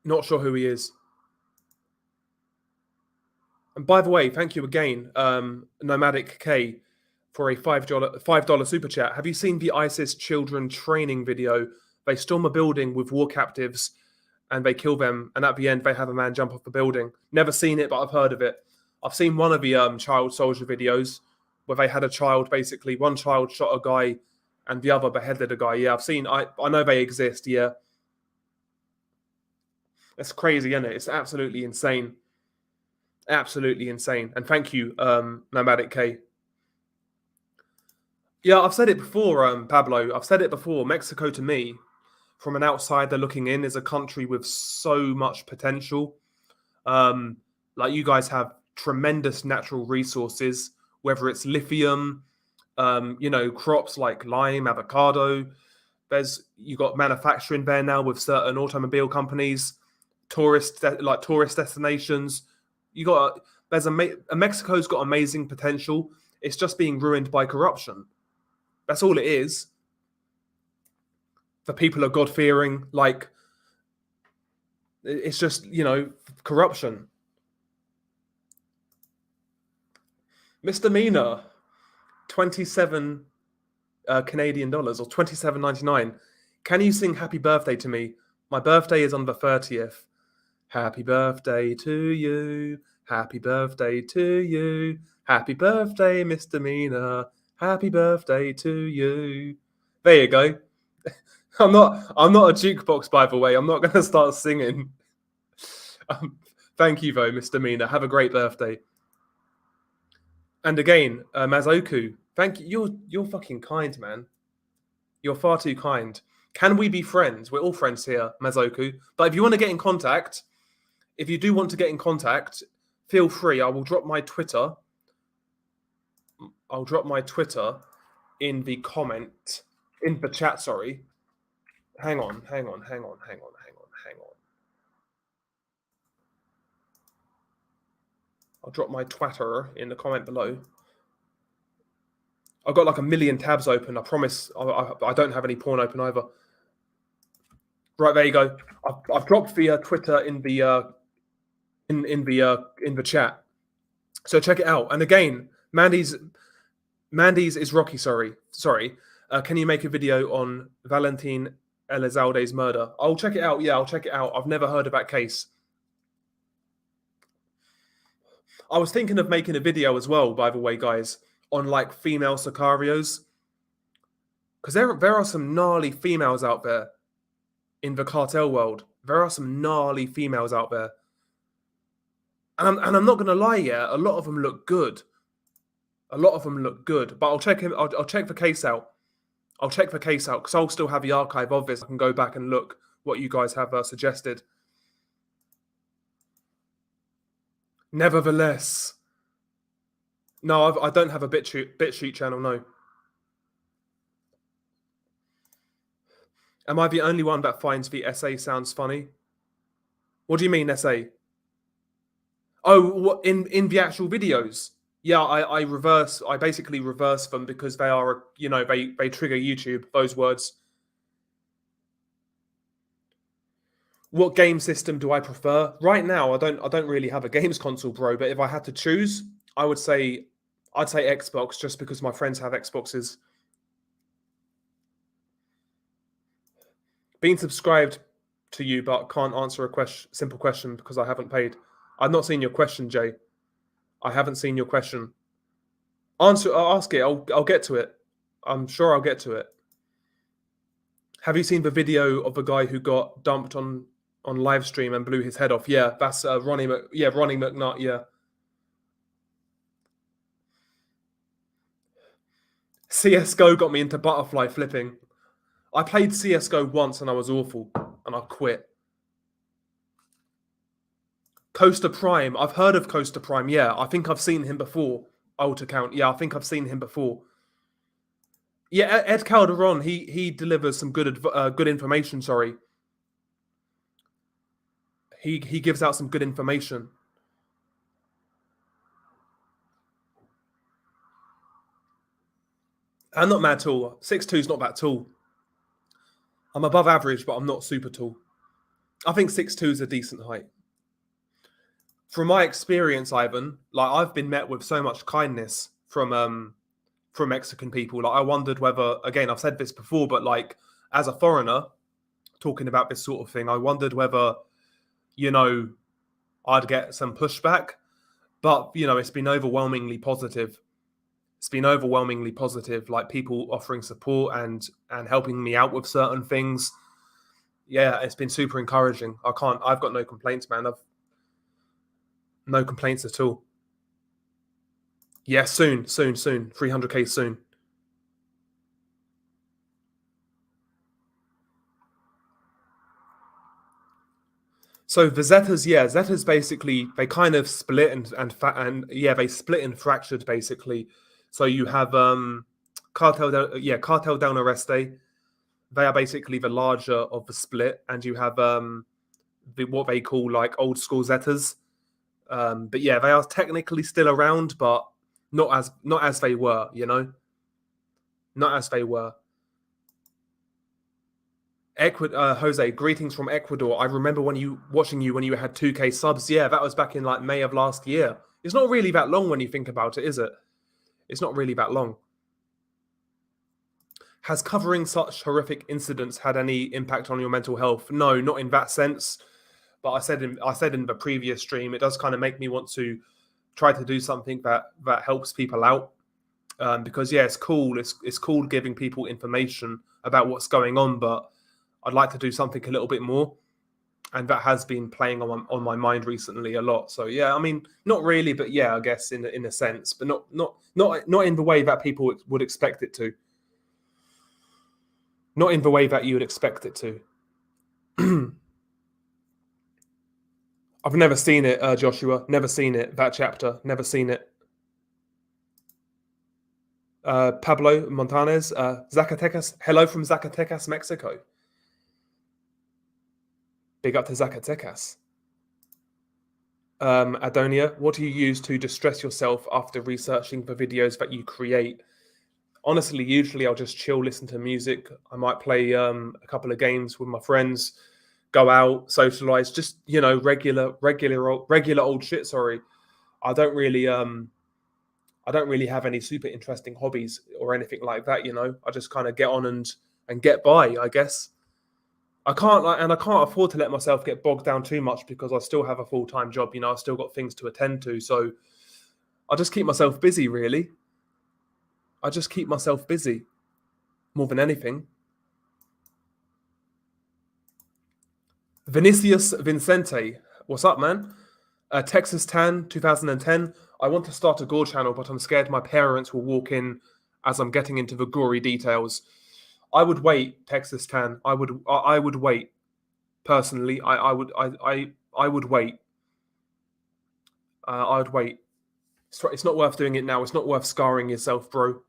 Not sure who he is. And by the way, thank you again, Nomadic K, for a $5 super chat. Have you seen the ISIS children training video? They storm a building with war captives and they kill them, and at the end they have a man jump off the building. Never seen it, but I've heard of it. I've seen one of the child soldier videos where they had a child, basically one child shot a guy and the other beheaded a guy. Yeah, I've seen. I know they exist. Yeah, it's crazy, isn't it? It's absolutely insane. Absolutely insane. And thank you, Nomadic K. Yeah, I've said it before, Pablo. I've said it before. Mexico, to me, from an outsider looking in, is a country with so much potential. Like you guys have tremendous natural resources, whether it's lithium, crops like lime, avocado. You got manufacturing there now with certain automobile companies, tourist destinations. Mexico's got amazing potential. It's just being ruined by corruption. That's all it is. The people are God fearing. Like it's just corruption. Misdemeanor, 27 Canadian dollars or $27.99. Can you sing Happy Birthday to me? My birthday is on the 30th. Happy birthday to you. Happy birthday to you. Happy birthday, Misdemeanor. Happy birthday to you. There you go. I'm not a jukebox, by the way. I'm not going to start singing. Thank you, though, Misdemeanor. Have a great birthday. And again, Mazoku, thank you. You're fucking kind, man. You're far too kind. Can we be friends? We're all friends here, Mazoku. But if you want to get in contact, if you do want to get in contact, feel free. I will drop my Twitter. I'll drop my Twitter in the comment, in the chat, sorry. Hang on. I'll drop my Twitter in the comment below. I've got like a million tabs open. I promise I don't have any porn open either. Right, there you go. I've dropped the Twitter in the chat. So check it out. And again, Mandy's is Rocky. Sorry. Can you make a video on Valentin Elizalde's murder? I'll check it out. Yeah, I'll check it out. I've never heard of that case. I was thinking of making a video as well, by the way, guys, on like female sicarios, because there are some gnarly females out there in the cartel world. There are some gnarly females out there. And I'm not gonna lie, yeah, a lot of them look good. A lot of them look good, but I'll check him. I'll check the case out. I'll check the case out because I'll still have the archive of this. I can go back and look what you guys have suggested. Nevertheless, no, I don't have a BitChute channel. No. Am I the only one that finds the essay sounds funny? What do you mean essay? Oh, what, in the actual videos? Yeah, I basically reverse them because they are, you know, they trigger YouTube, those words. What game system do I prefer? Right now, I don't really have a games console, bro, but if I had to choose, I'd say Xbox just because my friends have Xboxes. Being subscribed to you, but can't answer a simple question because I haven't paid. I've not seen your question, Jay. I haven't seen your question. Ask it. I'll get to it. I'm sure I'll get to it. Have you seen the video of the guy who got dumped on live stream and blew his head off? Yeah, that's Ronnie McNutt. Yeah. CS:GO got me into butterfly flipping. I played CS:GO once and I was awful, and I quit. Coaster Prime. I've heard of Coaster Prime. Yeah, I think I've seen him before. Alt account. Yeah, I think I've seen him before. Yeah, Ed Calderon. He delivers some good information. Sorry. He gives out some good information. I'm not mad tall. 6'2" is not that tall. I'm above average, but I'm not super tall. I think 6'2" is a decent height. From my experience, Ivan, like I've been met with so much kindness from Mexican people. Like I wondered whether, again, I've said this before, but like as a foreigner talking about this sort of thing, I wondered whether, you know, I'd get some pushback. But, you know, it's been overwhelmingly positive. It's been overwhelmingly positive, like people offering support and helping me out with certain things. Yeah, it's been super encouraging. I've got no complaints, man. I've no complaints at all. Yeah, soon. 300K soon. So the Zetas, yeah, Zetas basically they kind of split and yeah, they split and fractured basically. So you have Cartel del Oeste. They are basically the larger of the split, and you have what they call like old school Zetas. But yeah, they are technically still around, but not as they were, you know, not as they were. Jose, greetings from Ecuador. I remember watching you when you had 2K subs. Yeah, that was back in like May of last year. It's not really that long when you think about it, is it? It's not really that long. Has covering such horrific incidents had any impact on your mental health? No, not in that sense. But I said in the previous stream, it does kind of make me want to try to do something that helps people out. Because yeah, it's cool. It's cool giving people information about what's going on, but I'd like to do something a little bit more, and that has been playing on my mind recently a lot. So yeah, I mean, not really, but yeah, I guess in a sense, but not in the way that people would expect it to. Not in the way that you would expect it to. I've never seen it, Joshua. Never seen it. That chapter. Never seen it. Pablo Montanez, Zacatecas. Hello from Zacatecas, Mexico. Big up to Zacatecas. Adonia, what do you use to distress yourself after researching the videos that you create? Honestly, usually I'll just chill, listen to music. I might play a couple of games with my friends, go out, socialize, just, you know, regular old shit. Sorry, I don't really have any super interesting hobbies or anything like that. You know, I just kind of get on and get by, I guess. I can't afford to let myself get bogged down too much because I still have a full-time job. You know, I've still got things to attend to, so I just keep myself busy. Really, I just keep myself busy more than anything. Vinicius Vincente, what's up, man? Texas Tan 2010. I want to start a gore channel, but I'm scared my parents will walk in as I'm getting into the gory details. I would wait, Texas Tan. I would wait. Personally, I would wait. I would wait. It's not worth doing it now. It's not worth scarring yourself, bro.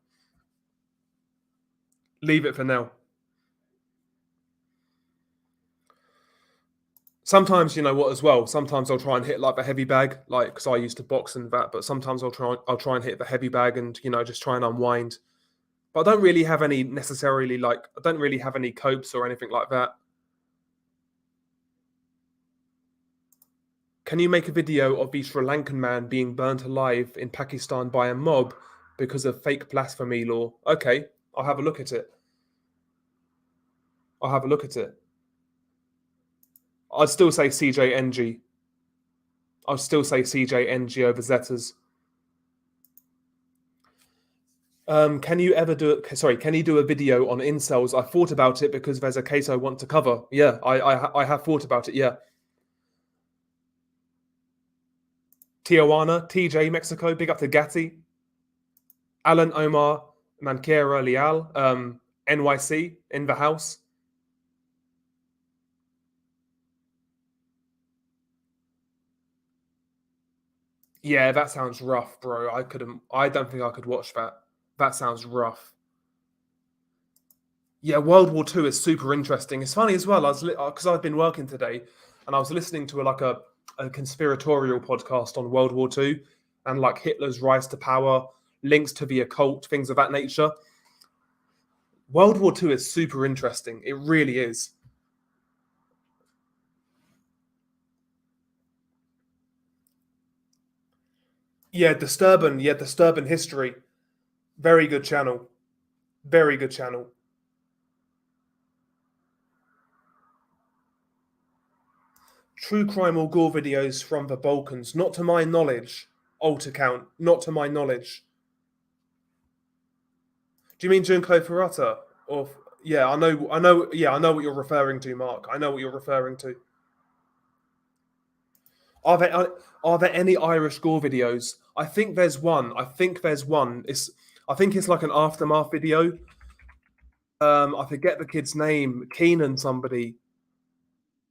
Leave it for now. Sometimes, you know what, as well. Sometimes I'll try and hit like the heavy bag, like because I used to box and that. But sometimes I'll try and hit the heavy bag and just try and unwind. But I don't really have any necessarily I don't really have any copes or anything like that. Can you make a video of the Sri Lankan man being burnt alive in Pakistan by a mob because of fake blasphemy law? Okay, I'll have a look at it. I'll have a look at it. I'd still say CJNG. I'd still say CJNG over Zetas. Can you ever do it? Sorry, can you do a video on incels? I thought about it because there's a case I want to cover. Yeah, I have thought about it. Yeah. Tijuana, TJ, Mexico. Big up to Gatti. Alan Omar Manquera Leal, NYC in the house. Yeah, that sounds rough, bro. I don't think I could watch that. That sounds rough. Yeah, World War II is super interesting. It's funny as well. I was because I've been working today, and I was listening to a conspiratorial podcast on World War II and like Hitler's rise to power, links to the occult, things of that nature. World War II is super interesting. It really is. Yeah, Disturbing. Yeah, Disturbing History. Very good channel. Very good channel. True crime or gore videos from the Balkans, not to my knowledge. Alt account, not to my knowledge. Do you mean Junko Ferrata? Or yeah, I know. Yeah, I know what you're referring to, Mark. I know what you're referring to. Are there any Irish gore videos? I think there's one. I think it's like an aftermath video. I forget the kid's name. Keenan somebody.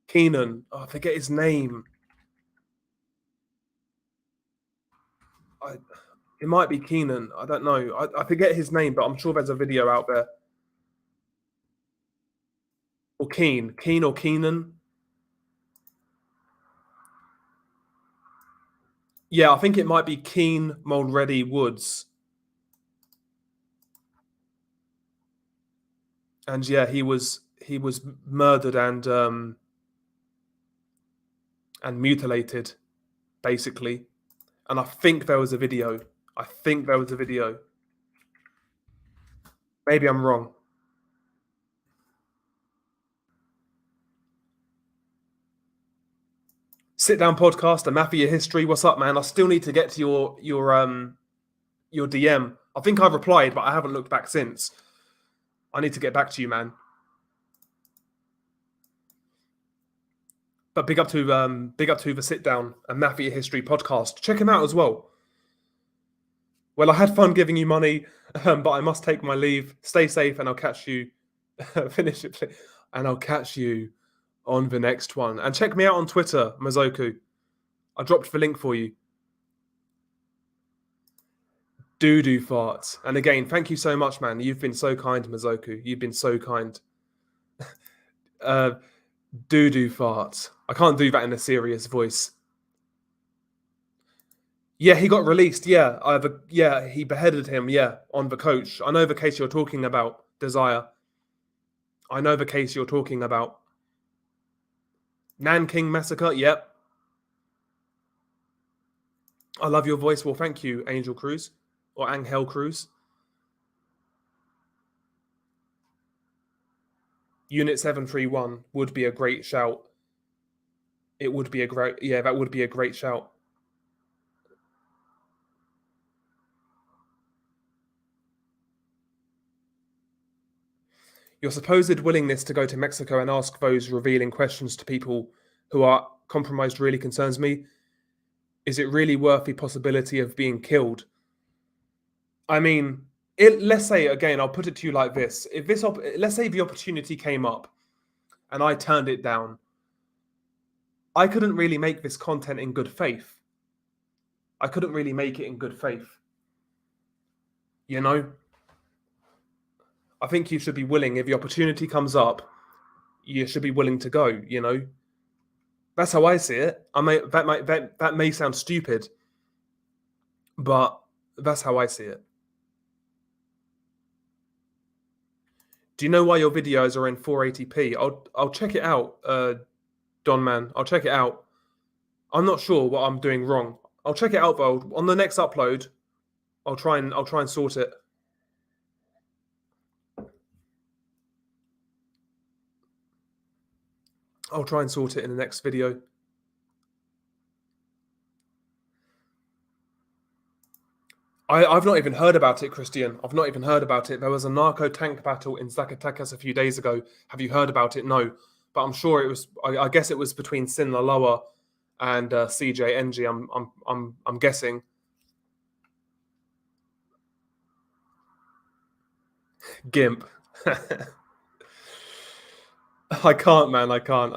Keenan. Oh, I forget his name. It might be Keenan. I don't know. I forget his name, but I'm sure there's a video out there. Or Keen or Keenan. Yeah, I think it might be Keen Mulready Woods. And yeah, he was murdered and mutilated, basically. And I think there was a video. Maybe I'm wrong. Sit Down Podcast, a Mafia History. What's up, man? I still need to get to your DM. I think I've replied, but I haven't looked back since. I need to get back to you, man. But big up to the Sit Down, a Mafia History podcast. Check him out as well. Well, I had fun giving you money, but I must take my leave. Stay safe, and I'll catch you. Finish it, please. And I'll catch you on the next one. And check me out on Twitter, Mazoku. I dropped the link for you. Doo-doo farts. And again, thank you so much, man. You've been so kind, Mazoku. You've been so kind. Doo-doo farts. I can't do that in a serious voice. Yeah, he got released. Yeah, he beheaded him. Yeah, on the coach. I know the case you're talking about, Desire. I know the case you're talking about. Nanking Massacre. Yep. I love your voice. Well, thank you, Angel Cruz or Angel Cruz. Unit 731 would be a great shout. It would be that would be a great shout. Your supposed willingness to go to Mexico and ask those revealing questions to people who are compromised really concerns me. Is it really worth the possibility of being killed? I mean, let's say again, I'll put it to you like this: if let's say the opportunity came up, and I turned it down, I couldn't really make this content in good faith. I couldn't really make it in good faith. You know, I think you should be willing. If the opportunity comes up, you should be willing to go. You know, that's how I see it. That may sound stupid, but that's how I see it. Do you know why your videos are in 480p? I'll check it out, Don Man. I'll check it out. I'm not sure what I'm doing wrong. I'll check it out though. On the next upload, I'll try and sort it. I'll try and sort it in the next video. I've not even heard about it, Christian. I've not even heard about it. There was a narco tank battle in Zacatecas a few days ago. Have you heard about it? No. But I'm sure it was. I guess it was between Sinaloa and CJNG. I'm guessing. Gimp. I can't, man. I can't.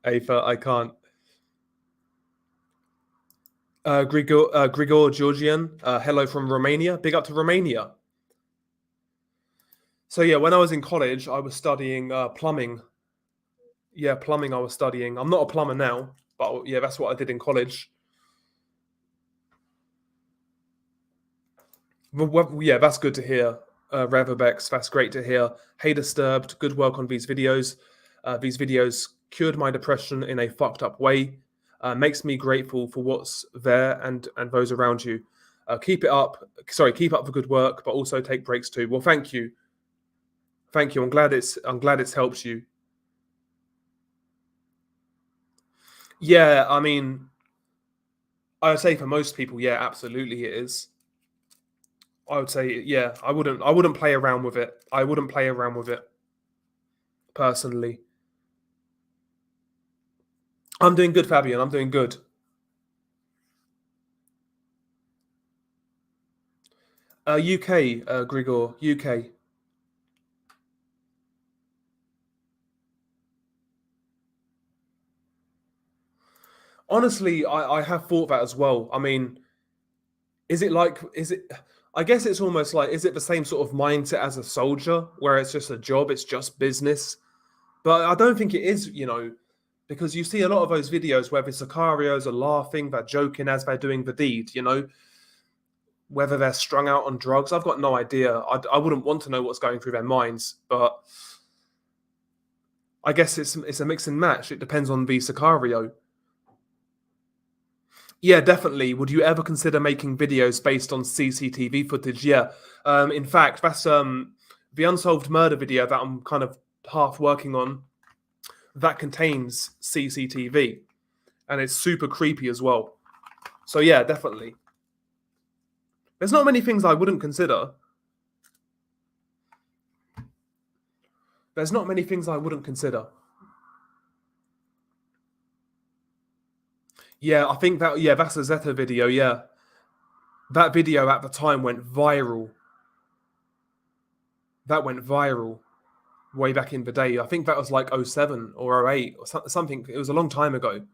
Aether, I can't. Grigor Georgian, hello from Romania. Big up to Romania. So yeah, when I was in college, I was studying plumbing. Yeah, plumbing I was studying. I'm not a plumber now, but yeah, that's what I did in college. Well, yeah, that's good to hear. Reverbex, that's great to hear. Hey Disturbed, good work on these videos. These videos cured my depression in a fucked up way. Makes me grateful for what's there and those around you. Keep it up. Sorry, keep up the good work, but also take breaks too. Well, thank you. Thank you. I'm glad it's helped you. Yeah, I mean, I would say for most people, yeah, absolutely it is. I would say, yeah, I wouldn't play around with it. I wouldn't play around with it personally. I'm doing good, Fabian. I'm doing good. UK, Grigor, UK. Honestly, I have thought that as well. I mean, is it? I guess it's almost like, is it the same sort of mindset as a soldier, where it's just a job, it's just business? But I don't think it is, because you see a lot of those videos where the Sicarios are laughing, they're joking as they're doing the deed, whether they're strung out on drugs. I've got no idea. I wouldn't want to know what's going through their minds, but I guess it's a mix and match. It depends on the Sicario. Yeah, definitely. Would you ever consider making videos based on CCTV footage? Yeah. In fact, that's the unsolved murder video that I'm kind of half working on. That contains CCTV, and it's super creepy as well. So yeah, definitely. There's not many things I wouldn't consider. There's not many things I wouldn't consider. Yeah, I think that, yeah, that's a Zeta video, yeah. That video at the time went viral. That went viral way back in the day. I think that was like 07 or 08 or something. It was a long time ago. It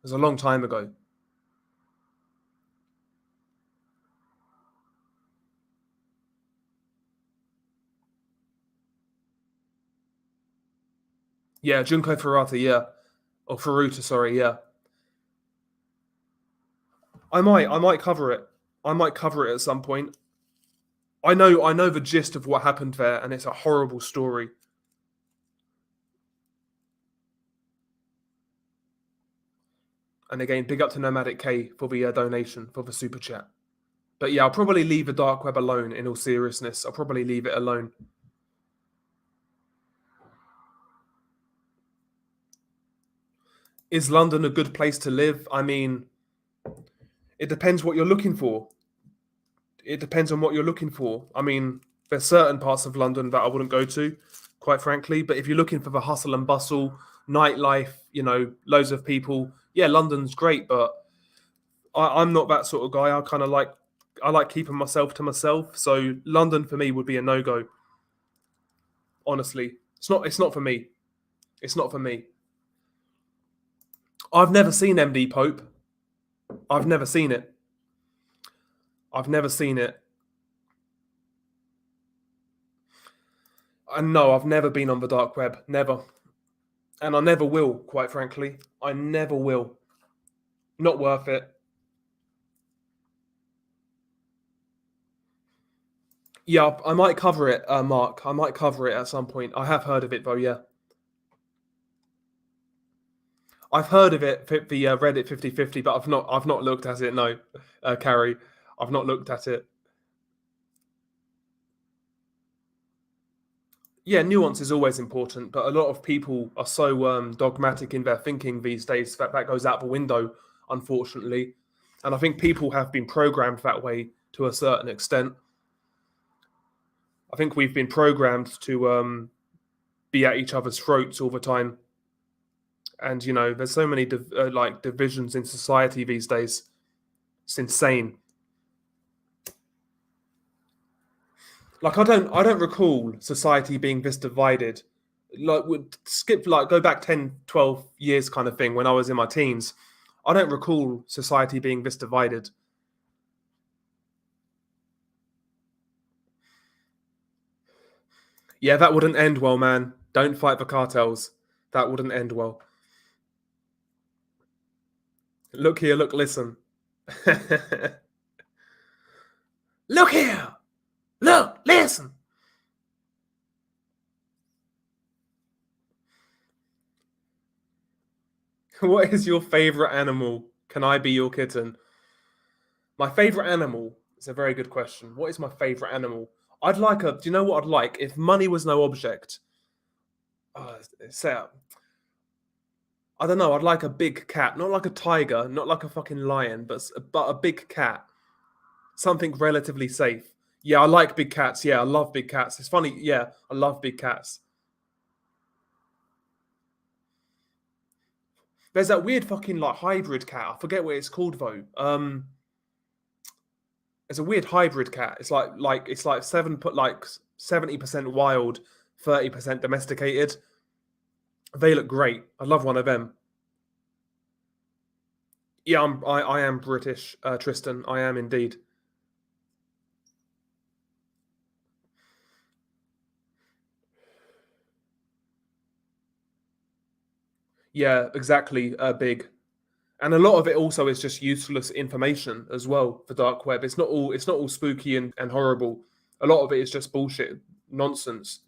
was a long time ago. Yeah, Junko Ferrata, yeah. Or Furuta, sorry, yeah. I might cover it. I might cover it at some point. I know the gist of what happened there, and it's a horrible story. And again, big up to Nomadic K for the donation, for the super chat. But yeah, I'll probably leave the dark web alone, in all seriousness. I'll probably leave it alone. Is London a good place to live? I mean, it depends what you're looking for. It depends on what you're looking for. I mean, there's certain parts of London that I wouldn't go to, quite frankly. But if you're looking for the hustle and bustle nightlife, you know, loads of people. Yeah, London's great, but I'm not that sort of guy. I like keeping myself to myself. So London for me would be a no go. Honestly, it's not for me. It's not for me. I've never seen MD Pope. I've never seen it. I've never seen it. And no, I've never been on the dark web. Never. And I never will, quite frankly. I never will. Not worth it. Yeah, I might cover it, Mark. I might cover it at some point. I have heard of it, though, yeah. I've heard of it, the Reddit 50/50, but I've not looked at it, no, Carrie. I've not looked at it. Yeah, nuance is always important, but a lot of people are so dogmatic in their thinking these days that goes out the window, unfortunately. And I think people have been programmed that way to a certain extent. I think we've been programmed to be at each other's throats all the time. And you know, there's so many like divisions in society these days. It's insane. Like I don't recall society being this divided. Like would skip like go back 10, 12 years kind of thing when I was in my teens. I don't recall society being this divided. Yeah, that wouldn't end well, man. Don't fight the cartels. That wouldn't end well. Look here, look, listen. Look here. Look, listen. What is your favorite animal? Can I be your kitten? My favorite animal is a very good question. What is my favorite animal? I'd like a. Do you know what I'd like if money was no object? Say, I don't know. I'd like a big cat, not like a tiger, not like a fucking lion, but a big cat, something relatively safe. Yeah, I like big cats. Yeah, I love big cats. It's funny. Yeah, I love big cats. There's that weird fucking like hybrid cat. I forget what it's called though. It's a weird hybrid cat. It's like 70% wild, 30% domesticated. They look great. I love one of them. Yeah, I am British, Tristan. I am indeed. Yeah, exactly. Big, and a lot of it also is just useless information as well. The dark web. It's not all spooky and horrible. A lot of it is just bullshit, nonsense.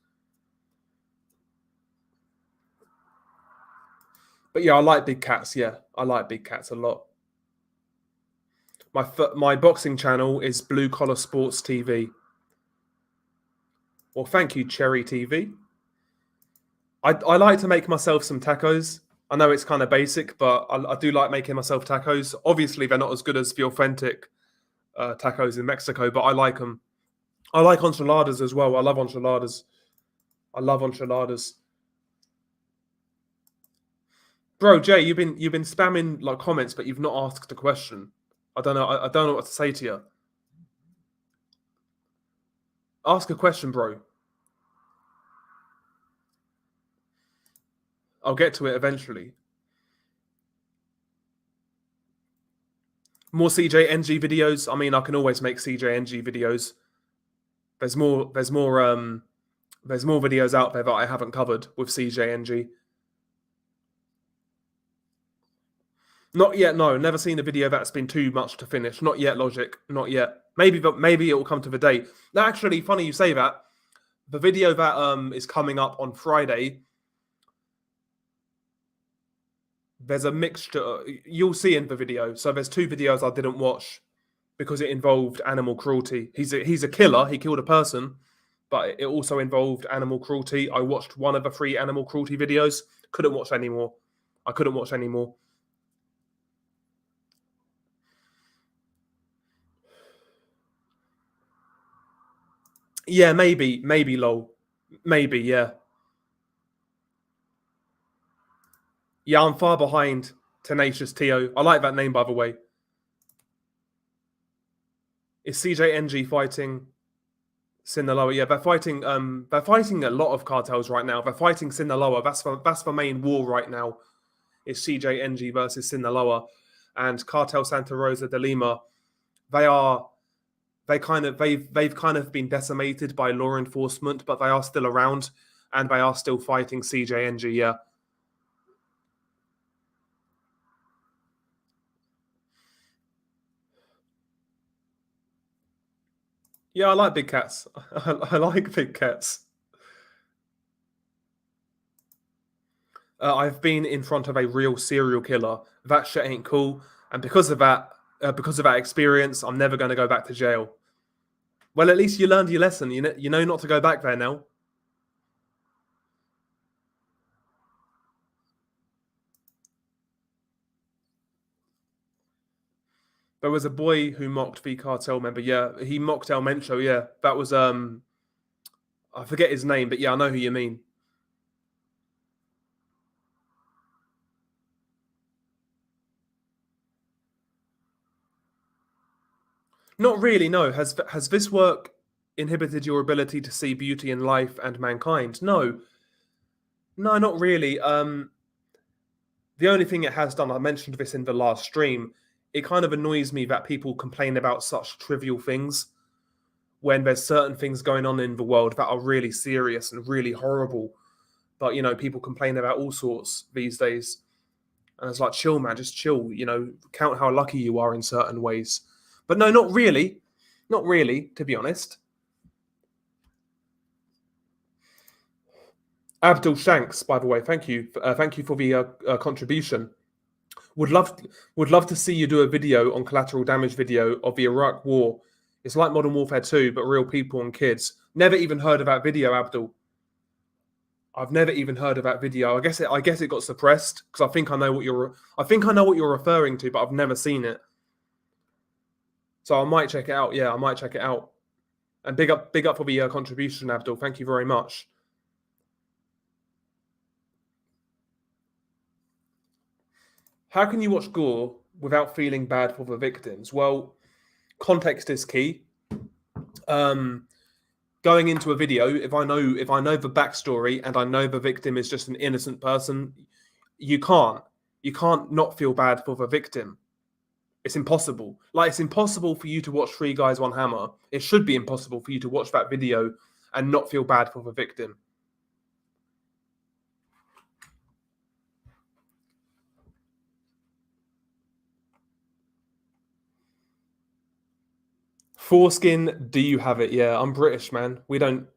But yeah, I like big cats. Yeah, I like big cats a lot. My boxing channel is Blue Collar Sports TV. Well, thank you, Cherry TV. I like to make myself some tacos. I know it's kind of basic, but I do like making myself tacos. Obviously, they're not as good as the authentic tacos in Mexico, but I like them. I like enchiladas as well. I love enchiladas. I love enchiladas. Bro, Jay, you've been spamming like comments, but you've not asked a question. I don't know. I don't know what to say to you. Ask a question, bro. I'll get to it eventually. More CJNG videos. I mean, I can always make CJNG videos. There's more. There's more videos out there that I haven't covered with CJNG. Not yet. No, never seen a video that's been too much to finish. Not yet. Logic. Not yet. Maybe, but maybe it will come to the day. Now, actually, funny you say that. The video that is coming up on Friday. There's a mixture. You'll see in the video. So there's two videos I didn't watch because it involved animal cruelty. He's a killer. He killed a person, but it also involved animal cruelty. I watched one of the three animal cruelty videos. Couldn't watch anymore. I couldn't watch anymore. Yeah, maybe, lol. Maybe, yeah. Yeah, I'm far behind Tenacious Tio. I like that name, by the way. Is CJNG fighting Sinaloa? Yeah, they're fighting a lot of cartels right now. They're fighting Sinaloa. That's the main war right now. Is CJNG versus Sinaloa, and Cartel Santa Rosa de Lima. They've kind of been decimated by law enforcement, but they are still around and they are still fighting CJNG. Yeah. Yeah, I like big cats. I like big cats. I've been in front of a real serial killer. That shit ain't cool, and because of that experience, I'm never going to go back to jail. Well, at least you learned your lesson. You know not to go back there now. There was a boy who mocked the cartel member. Yeah, he mocked El Mencho. Yeah, that was I forget his name, but yeah, I know who you mean. Not really. No. Has this work inhibited your ability to see beauty in life and mankind? No. No, not really. The only thing it has done, I mentioned this in the last stream, it kind of annoys me that people complain about such trivial things when there's certain things going on in the world that are really serious and really horrible. But people complain about all sorts these days. And it's like, chill, man, just chill, count how lucky you are in certain ways. But no, not really. Not really, to be honest. Abdul Shanks, by the way, thank you for the contribution. Would love to see you do a video on collateral damage video of the Iraq War. It's like Modern Warfare 2, but real people and kids. Never even heard of that video, Abdul. I've never even heard of that video. I guess it got suppressed because I think I know what you're referring to, but I've never seen it. So I might check it out. Yeah, I might check it out. And big up for the contribution, Abdul. Thank you very much. How can you watch gore without feeling bad for the victims? Well, context is key. Going into a video, if I know the backstory and I know the victim is just an innocent person, you can't not feel bad for the victim. It's impossible. Like, it's impossible for you to watch Three Guys One Hammer. It should be impossible for you to watch that video and not feel bad for the victim. Foreskin, do you have it? Yeah, I'm British, man. We don't,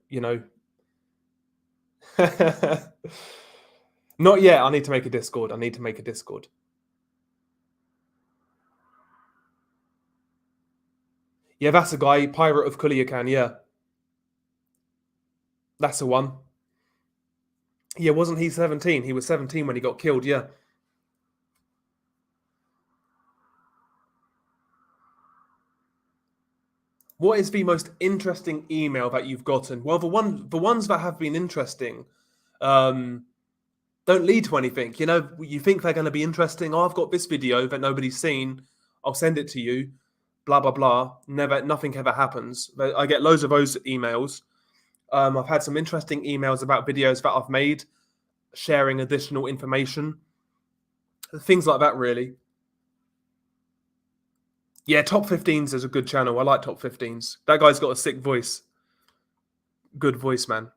Not yet. I need to make a Discord. Yeah, that's a guy, Pirate of Culiacan, yeah. That's the one. Yeah, wasn't he 17? He was 17 when he got killed, yeah. What is the most interesting email that you've gotten? Well, the ones that have been interesting don't lead to anything. You think they're going to be interesting. Oh, I've got this video that nobody's seen. I'll send it to you. Blah blah blah. Nothing ever happens. I get loads of those emails. I've had some interesting emails about videos that I've made, sharing additional information, things like that. Really. Yeah, Top 15s is a good channel. I like Top 15s. That guy's got a sick voice. Good voice, man.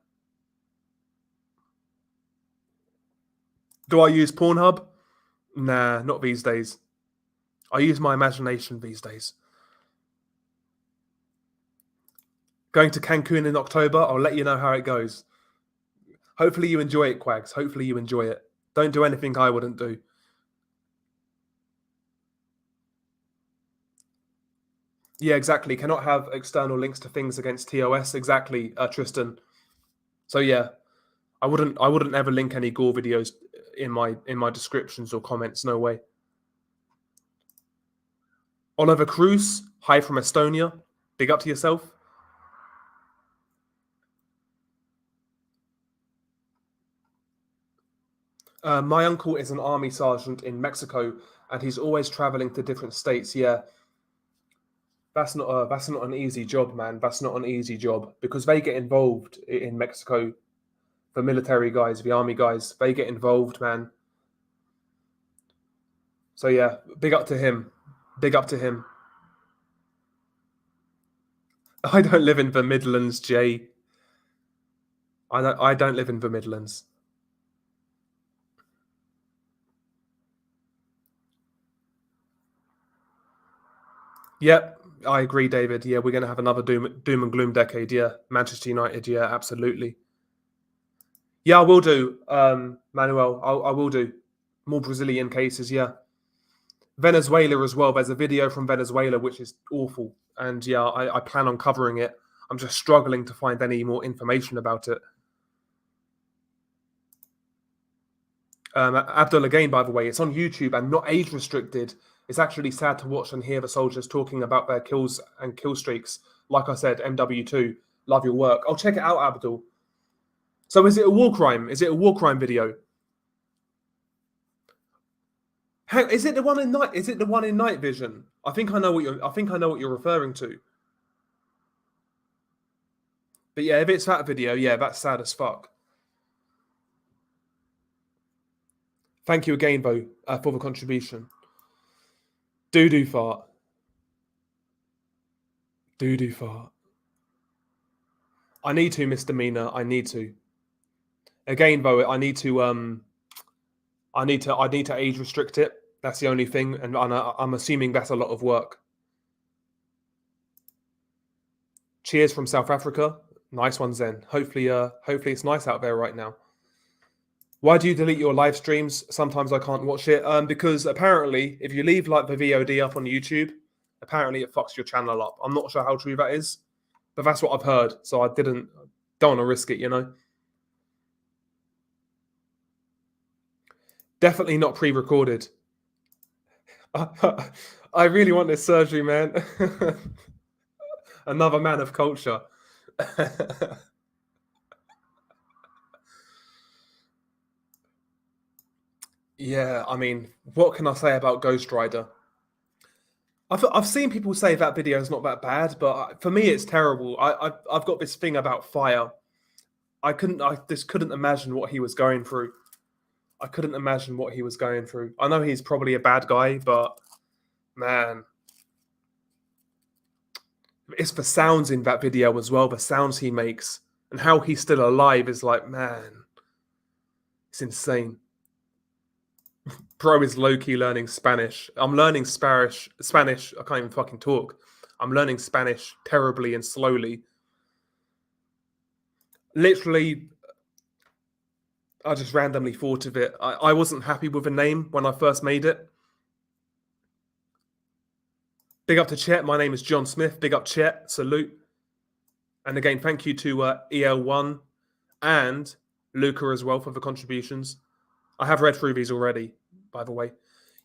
Do I use Pornhub? Nah, not these days. I use my imagination these days. Going to Cancun in October. I'll let you know how it goes. Hopefully you enjoy it, Quags. Hopefully you enjoy it. Don't do anything I wouldn't do. Yeah, exactly. Cannot have external links to things against TOS. Exactly, Tristan. So yeah, I wouldn't ever link any gore videos in my descriptions or comments. No way. Oliver Cruz, hi from Estonia. Big up to yourself. My uncle is an army sergeant in Mexico, and he's always traveling to different states. Yeah, that's not an easy job, man. That's not an easy job because they get involved in Mexico. The military guys, the army guys, they get involved, man. So yeah, big up to him. Big up to him. I don't live in the Midlands, Jay. I don't live in the Midlands. Yep, I agree, David. Yeah, we're going to have another doom and gloom decade. Yeah, Manchester United. Yeah, absolutely. Yeah, I will do, Manuel. I will do more Brazilian cases. Yeah, Venezuela as well. There's a video from Venezuela which is awful, and yeah, I plan on covering it. I'm just struggling to find any more information about it. Abdul, again, by the way, it's on YouTube and not age restricted. It's actually sad to watch and hear the soldiers talking about their kills and kill streaks. Like I said, MW2, love your work. I'll check it out, Abdul. So is it a war crime? Is it a war crime video? Is it the one in night? Is it the one in Night Vision? I think I know what you're referring to. But yeah, if it's that video, yeah, that's sad as fuck. Thank you again, though, for the contribution. Doo-doo fart. Doo-doo fart. I need to, Mr. Mina. I need to. Again, though, I need to age restrict it. That's the only thing, and I'm assuming that's a lot of work. Cheers from South Africa. Nice one, Zen. Hopefully it's nice out there right now. Why do you delete your live streams? Sometimes I can't watch it. Because apparently, if you leave like the VOD up on YouTube, apparently it fucks your channel up. I'm not sure how true that is, but that's what I've heard. So I don't want to risk it, you know. Definitely not pre-recorded. I really want this surgery, man. Another man of culture. Yeah, I mean, what can I say about Ghost Rider? I've seen people say that video is not that bad, but for me, it's terrible. I've got this thing about fire. I just couldn't imagine what he was going through. I couldn't imagine what he was going through. I know he's probably a bad guy, but man, it's the sounds in that video as well. The sounds he makes and how he's still alive is like, man, it's insane. Bro is low-key learning Spanish. I'm learning Spanish. I can't even fucking talk. I'm learning Spanish terribly and slowly. Literally, I just randomly thought of it. I wasn't happy with the name when I first made it. Big up to Chet. My name is John Smith. Big up Chet. Salute. And again, thank you to EL1 and Luca as well for the contributions. I have read through these already, by the way.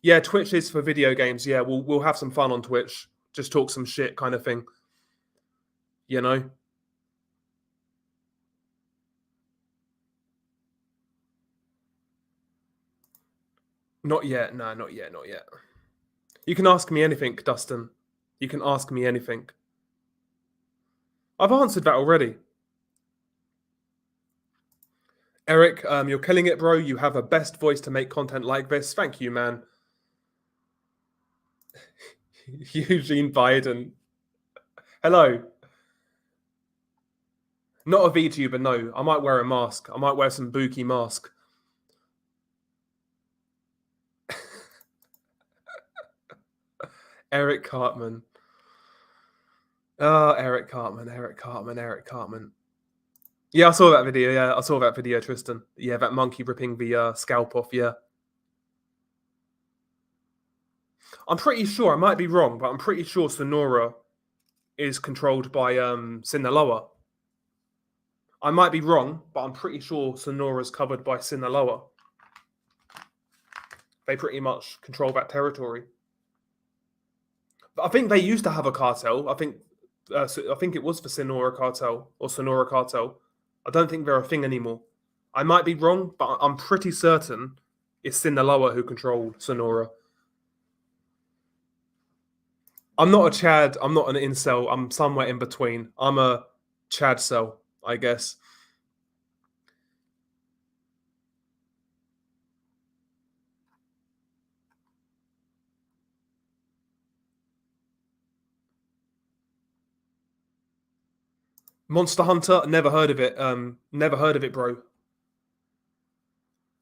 Yeah, Twitch is for video games. Yeah, we'll have some fun on Twitch. Just talk some shit kind of thing. You know? Not yet. No, not yet. Not yet. You can ask me anything, Dustin. You can ask me anything. I've answered that already. Eric, you're killing it, bro. You have a best voice to make content like this. Thank you, man. Eugene Biden. Hello. Not a VTuber, no. I might wear a mask. I might wear some Buki mask. Eric Cartman. Oh, Eric Cartman. Yeah, I saw that video. Yeah, I saw that video, Tristan. Yeah, that monkey ripping the scalp off. Yeah. I'm pretty sure, I might be wrong, but I'm pretty sure Sonora is controlled by Sinaloa. I might be wrong, but I'm pretty sure Sonora's covered by Sinaloa. They pretty much control that territory. But I think they used to have a cartel. I think it was the Sonora cartel or Sonora cartel. I don't think they're a thing anymore. I might be wrong, but I'm pretty certain It's Sinaloa who control Sonora. I'm not a Chad. I'm not an incel. I'm somewhere in between. I'm a Chad cell, I guess. Monster Hunter, never heard of it. Never heard of it, bro.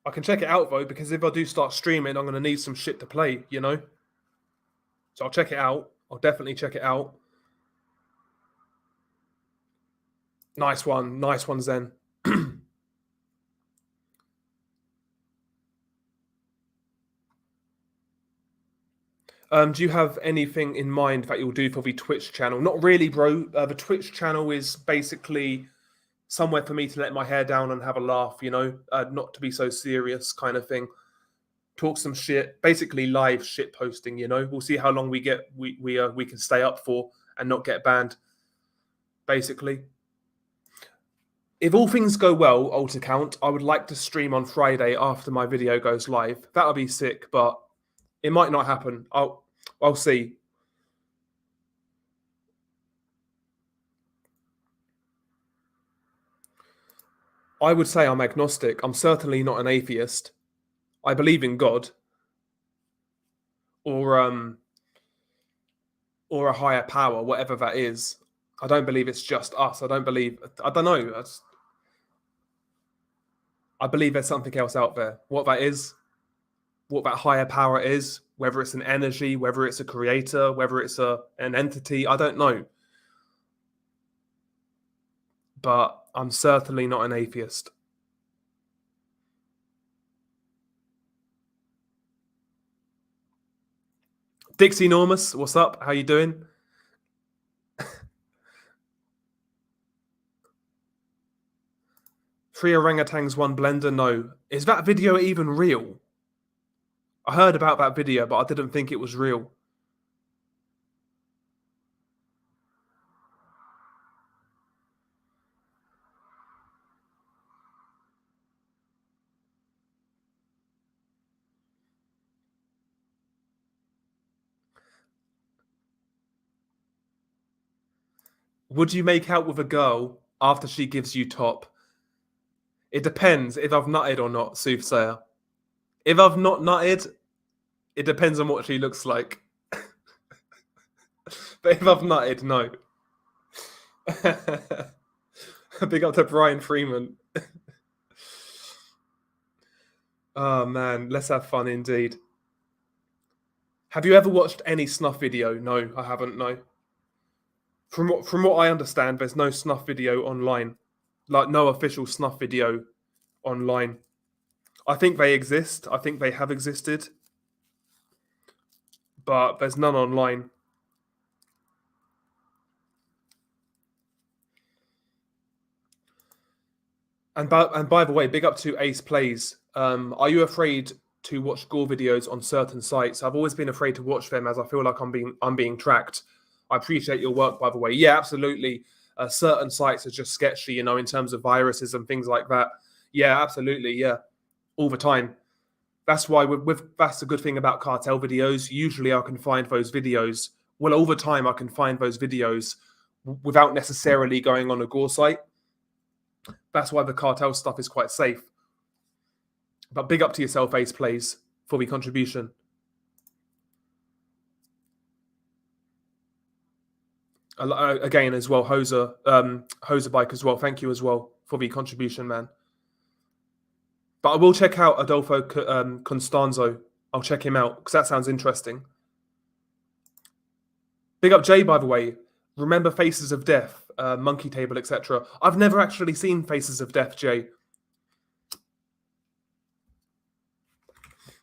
I can check it out though, because if I do start streaming, I'm gonna need some shit to play, you know? So I'll check it out. I'll definitely check it out. Nice one, Zen. Do you have anything in mind that you'll do for the Twitch channel? Not really, bro. The Twitch channel is basically somewhere for me to let my hair down and have a laugh, you know, not to be so serious kind of thing. Talk some shit, basically live shit posting, you know. We'll see how long we can stay up for and not get banned, basically. If all things go well, alt account, I would like to stream on Friday after my video goes live. That'll be sick, but it might not happen. I'll see. I would say I'm agnostic. I'm certainly not an atheist. I believe in God or a higher power, whatever that is. I don't believe it's just us. I don't know. I believe there's something else out there. What that is, what that higher power is, whether it's an energy, whether it's a creator, whether it's an entity, I don't know. But I'm certainly not an atheist. Dixie Enormous, what's up? How you doing? 3 orangutans, 1 blender. No. Is that video even real? I heard about that video, but I didn't think it was real. Would you make out with a girl after she gives you top? It depends if I've nutted or not, Soothsayer. If I've not nutted, it depends on what she looks like. But if I've nutted, no. Big up to Brian Freeman. Oh man, let's have fun indeed. Have you ever watched any snuff video? No, I haven't, no. From what I understand, there's no snuff video online. Like no official snuff video online. I think they exist. I think they have existed. But there's none online. And by the way, big up to Ace Plays. Are you afraid to watch gore videos on certain sites? I've always been afraid to watch them as I feel like I'm being tracked. I appreciate your work, by the way. Yeah, absolutely. Certain sites are just sketchy, you know, in terms of viruses and things like that. Yeah, absolutely. Yeah, all the time. That's why that's the good thing about cartel videos. Usually, I can find those videos. Well, all the time, I can find those videos without necessarily going on a gore site. That's why the cartel stuff is quite safe. But big up to yourself, Ace Plays, for the contribution. Again, as well, Hoser Bike as well. Thank you as well for the contribution, man. But I will check out Adolfo Constanzo. I'll check him out because that sounds interesting. Big up Jay, by the way. Remember Faces of Death, Monkey Table, etc. I've never actually seen Faces of Death, Jay.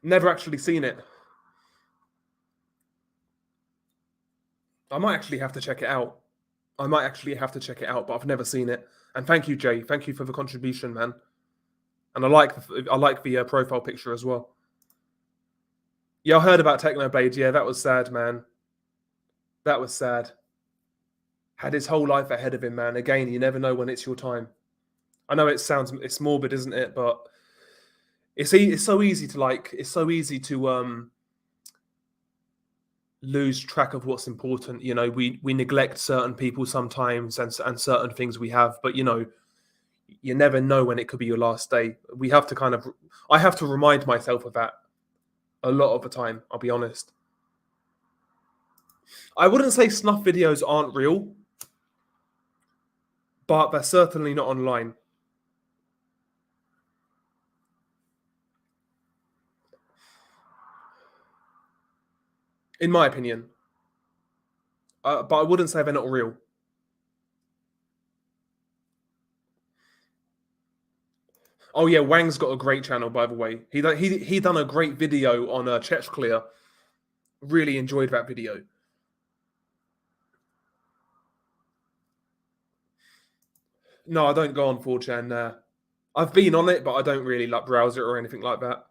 Never actually seen it. I might actually have to check it out. But I've never seen it. And thank you, Jay. Thank you for the contribution, man. And I like the profile picture as well. Yeah, I heard about Technoblade. Yeah, that was sad, man. That was sad. Had his whole life ahead of him, man. Again, you never know when it's your time. I know it's morbid, isn't it? But It's so easy to lose track of what's important. You know, we neglect certain people sometimes, and certain things we have, but you know, you never know when it could be your last day. We have to I have to remind myself of that a lot of the time, I'll be honest. I wouldn't say snuff videos aren't real, but they're certainly not online. In my opinion. But I wouldn't say they're not real. Oh yeah, Wang's got a great channel, by the way. He done a great video on Chechnya. Really enjoyed that video. No, I don't go on 4chan. I've been on it, but I don't really like browse it or anything like that.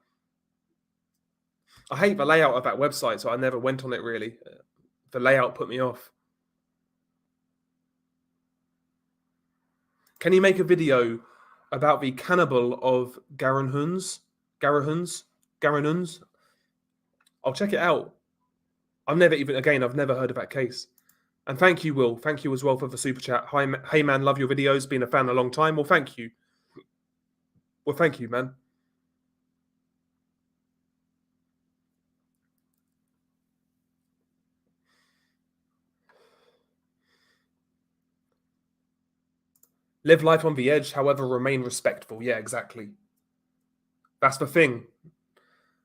I hate the layout of that website, so I never went on it really. The layout put me off. Can you make a video about the cannibal of Garanhuns? I'll check it out. I've never heard of that case. And thank you, Will. Thank you as well for the super chat. Hi, hey man, love your videos. Been a fan a long time. Well, thank you. Well, thank you, man. Live life on the edge, however, remain respectful. Yeah, exactly. That's the thing.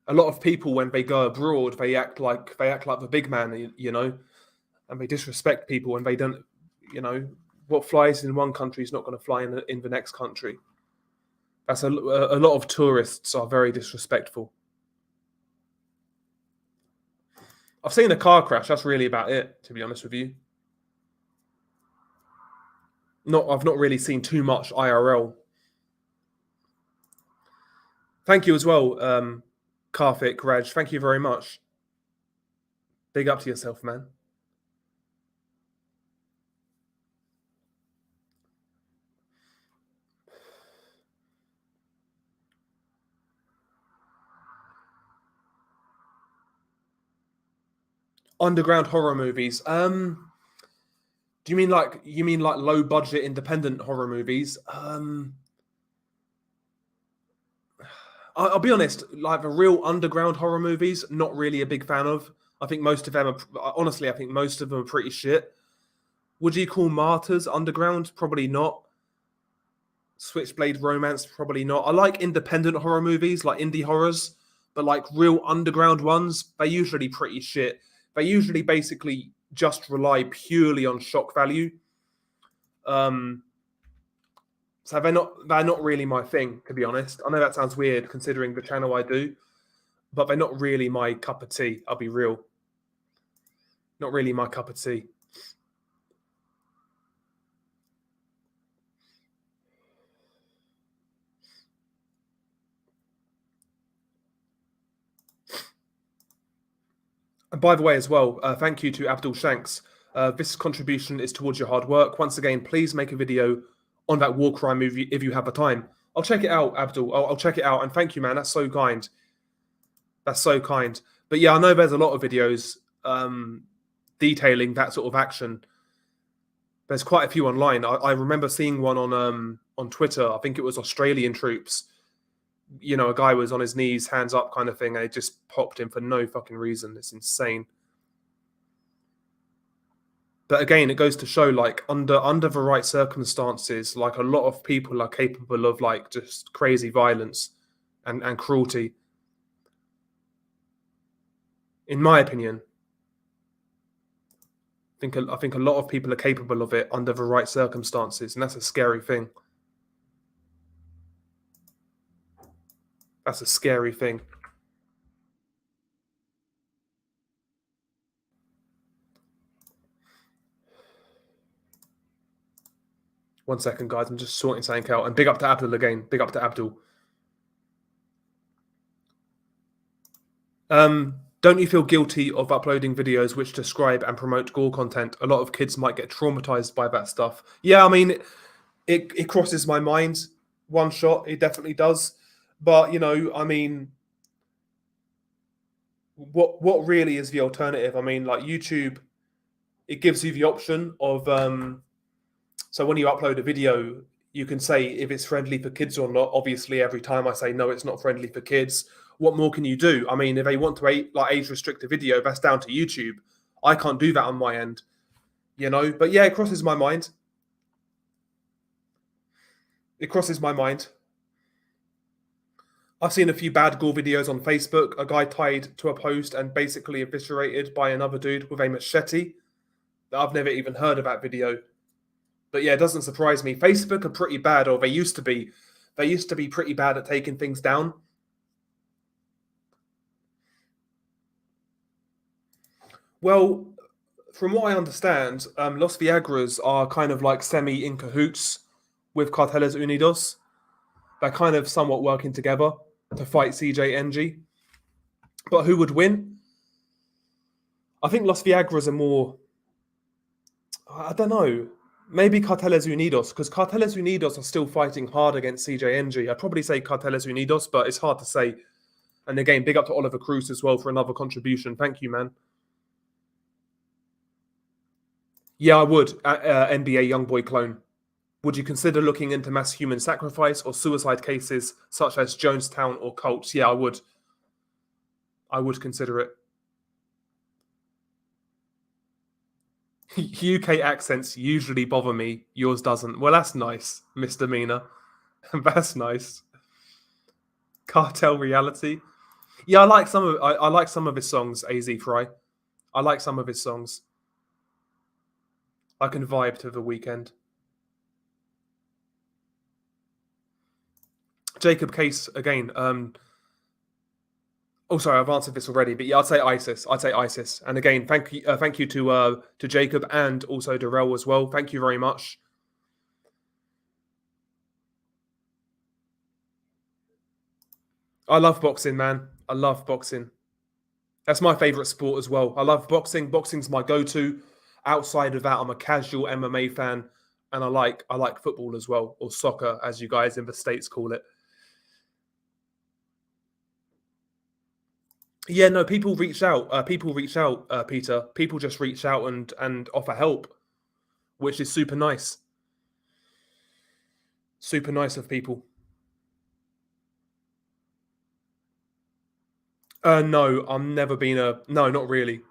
A lot of people, when they go abroad, they act like the big man, you know, and they disrespect people, and they don't, you know, what flies in one country is not going to fly in the next country. That's a lot of tourists are very disrespectful. I've seen a car crash. That's really about it, to be honest with you. I've not really seen too much IRL. Thank you as well, Karthik, Raj. Thank you very much. Big up to yourself, man. Underground horror movies. Do you mean like low budget independent horror movies? I'll be honest, like the real underground horror movies, not really a big fan of. I think most of them are pretty shit. Would you call Martyrs underground? Probably not. Switchblade Romance, probably not. I like independent horror movies, like indie horrors, but like real underground ones, they're usually pretty shit. They usually basically just rely purely on shock value. So they're not really my thing, to be honest. I know that sounds weird considering the channel I do, but they're not really my cup of tea. I'll be real. Not really my cup of tea. And by the way, as well, thank you to Abdul Shanks. This contribution is towards your hard work. Once again, please make a video on that war crime movie if you have the time. I'll check it out, Abdul. I'll check it out. And thank you, man. That's so kind. That's so kind. But yeah, I know there's a lot of videos detailing that sort of action. There's quite a few online. I remember seeing one on Twitter. I think it was Australian troops. You know, a guy was on his knees, hands up kind of thing, and it just popped him for no fucking reason. It's insane. But again, it goes to show, like, under the right circumstances, like, a lot of people are capable of, like, just crazy violence and cruelty. In my opinion, I think a lot of people are capable of it under the right circumstances, and that's a scary thing. That's a scary thing. One second, guys. I'm just sorting something out. And big up to Abdul again. Big up to Abdul. Don't you feel guilty of uploading videos which describe and promote gore content? A lot of kids might get traumatized by that stuff. Yeah, I mean, it crosses my mind. One shot, it definitely does. But I mean, what really is the alternative? I mean, like YouTube, it gives you the option of so when you upload a video, you can say if it's friendly for kids or not. Obviously, every time I say no, it's not friendly for kids. What more can you do? I mean, if they want to age restrict a video, that's down to YouTube. I can't do that on my end, But yeah, it crosses my mind. It crosses my mind. I've seen a few bad gore videos on Facebook. A guy tied to a post and basically eviscerated by another dude with a machete. I've never even heard of that video. But yeah, it doesn't surprise me. Facebook are pretty bad, or they used to be. They used to be pretty bad at taking things down. Well, from what I understand, Los Viagras are kind of like semi in cahoots with Carteles Unidos. They're kind of somewhat working together to fight CJNG. But who would win? I think Los Viagras are more. I don't know. Maybe Carteles Unidos, because Carteles Unidos are still fighting hard against CJNG. I'd probably say Carteles Unidos, but it's hard to say. And again, big up to Oliver Cruz as well for another contribution. Thank you, man. Yeah, I would. NBA Youngboy clone. Would you consider looking into mass human sacrifice or suicide cases such as Jonestown or cults? Yeah, I would. I would consider it. UK accents usually bother me. Yours doesn't. Well, that's nice, misdemeanor. That's nice. Cartel reality. Yeah, I like some of I like some of his songs. Az Fry. I like some of his songs. I can vibe to The Weekend. Jacob Case again. Oh, sorry, I've answered this already, but yeah, I'd say ISIS. I'd say ISIS. And again, thank you to Jacob and also Darrell as well. Thank you very much. I love boxing, man. I love boxing. That's my favorite sport as well. I love boxing. Boxing's my go-to. Outside of that, I'm a casual MMA fan, and I like football as well, or soccer, as you guys in the States call it. Yeah, no, people reach out. Peter. People just reach out and offer help, which is super nice. Super nice of people. No, I've never been a no, not really.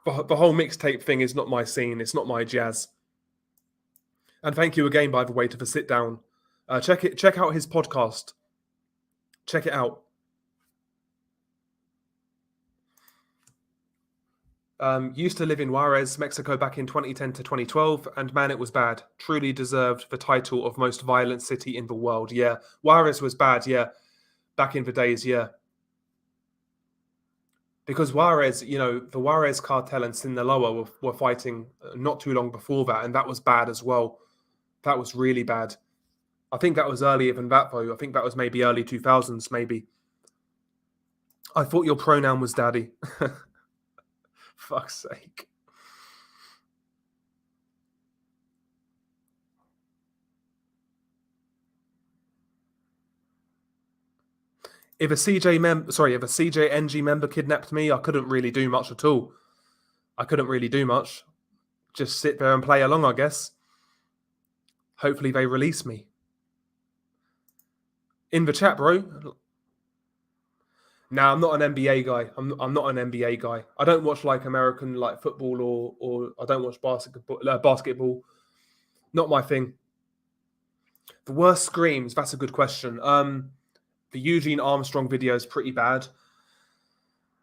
The whole mixtape thing is not my scene. It's not my jazz. And thank you again, by the way, to the sit down. Check out his podcast. Check it out. Used to live in Juarez, Mexico back in 2010 to 2012, and man, it was bad. Truly deserved the title of most violent city in the world. Yeah, Juarez was bad. Yeah, back in the days. Yeah, because Juarez, the Juarez cartel and Sinaloa were fighting not too long before that, and that was bad as well. That was really bad. I think that was earlier than that, though. I think that was maybe early 2000s, maybe. I thought your pronoun was daddy. Fuck's sake. If a CJNG member kidnapped me, I couldn't really do much at all. I couldn't really do much. Just sit there and play along, I guess. Hopefully they release me. In the chat, bro. Nah, I'm not an NBA guy. I'm not an NBA guy. I don't watch like American like football or I don't watch basketball. Not my thing. The worst screams. That's a good question. The Eugene Armstrong video is pretty bad.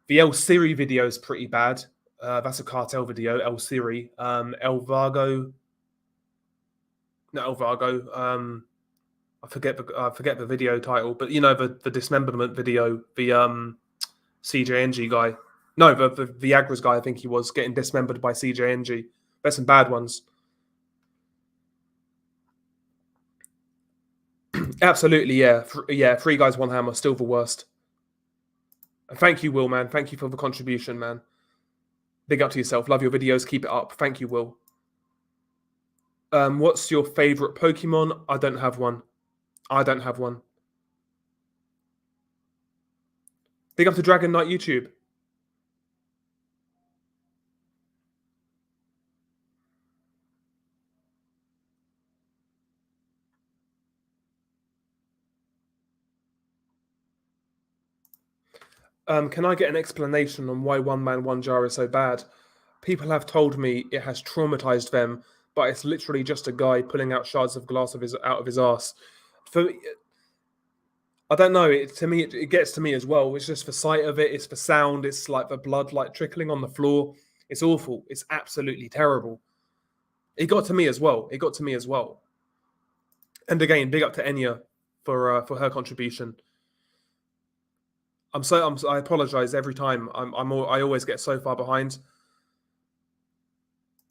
The El Siri video is pretty bad. That's a cartel video. El Siri. El Vargo. Not El Vargo. I forget the video title, but the dismemberment video, the CJNG guy. No, the Viagra's guy. I think he was getting dismembered by CJNG. There's some bad ones. Absolutely, yeah. Three guys, one hammer, still the worst. And thank you, Will, man. Thank you for the contribution, man. Big up to yourself. Love your videos. Keep it up. Thank you, Will. What's your favorite Pokemon? I don't have one. Big up to Dragon Knight YouTube. Can I get an explanation on why One Man One Jar is so bad? People have told me it has traumatized them, but it's literally just a guy pulling out shards of glass out of his ass. For me, I don't know. To me, it gets to me as well. It's just the sight of it. It's the sound. It's like the blood like trickling on the floor. It's awful. It's absolutely terrible. It got to me as well. It got to me as well. And again, big up to Enya for her contribution. I apologize every time. I always get so far behind,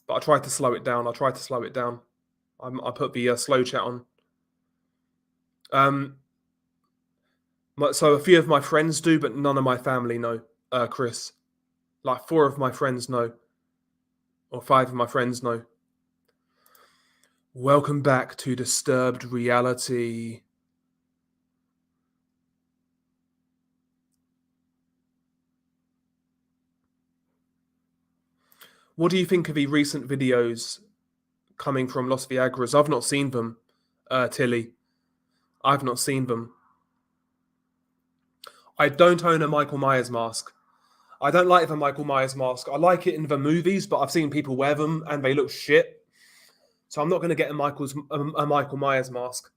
but I try to slow it down. I put the slow chat on. So a few of my friends do, but none of my family know. Chris, like 4 of my friends know, or 5 of my friends know. Welcome back to Disturbed Reality. What do you think of the recent videos coming from Los Viagras? I've not seen them, Tilly. I've not seen them. I don't own a Michael Myers mask. I don't like the Michael Myers mask. I like it in the movies, but I've seen people wear them and they look shit. So I'm not going to get a Michael Myers mask.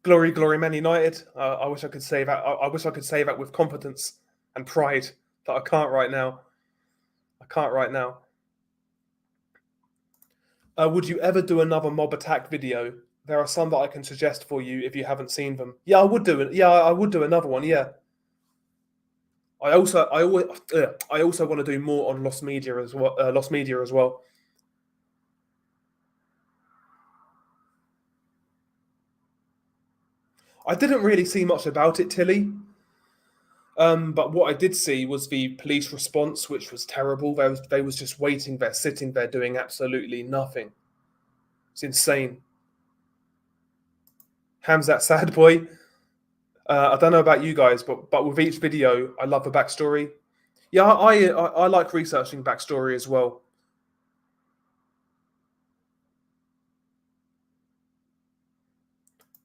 Glory, glory, Man United. I wish I could say that. I wish I could say that with confidence and pride, but I can't right now. Would you ever do another mob attack video? There are some that I can suggest for you if you haven't seen them. Yeah, I would do it. Yeah, I would do another one. Yeah. I also want to do more on Lost Media as well. I didn't really see much about it, Tilly. But what I did see was the police response, which was terrible. They was just waiting there, sitting there, doing absolutely nothing. It's insane. Hamzat sad boy. I don't know about you guys, but with each video, I love the backstory. Yeah, I like researching backstory as well.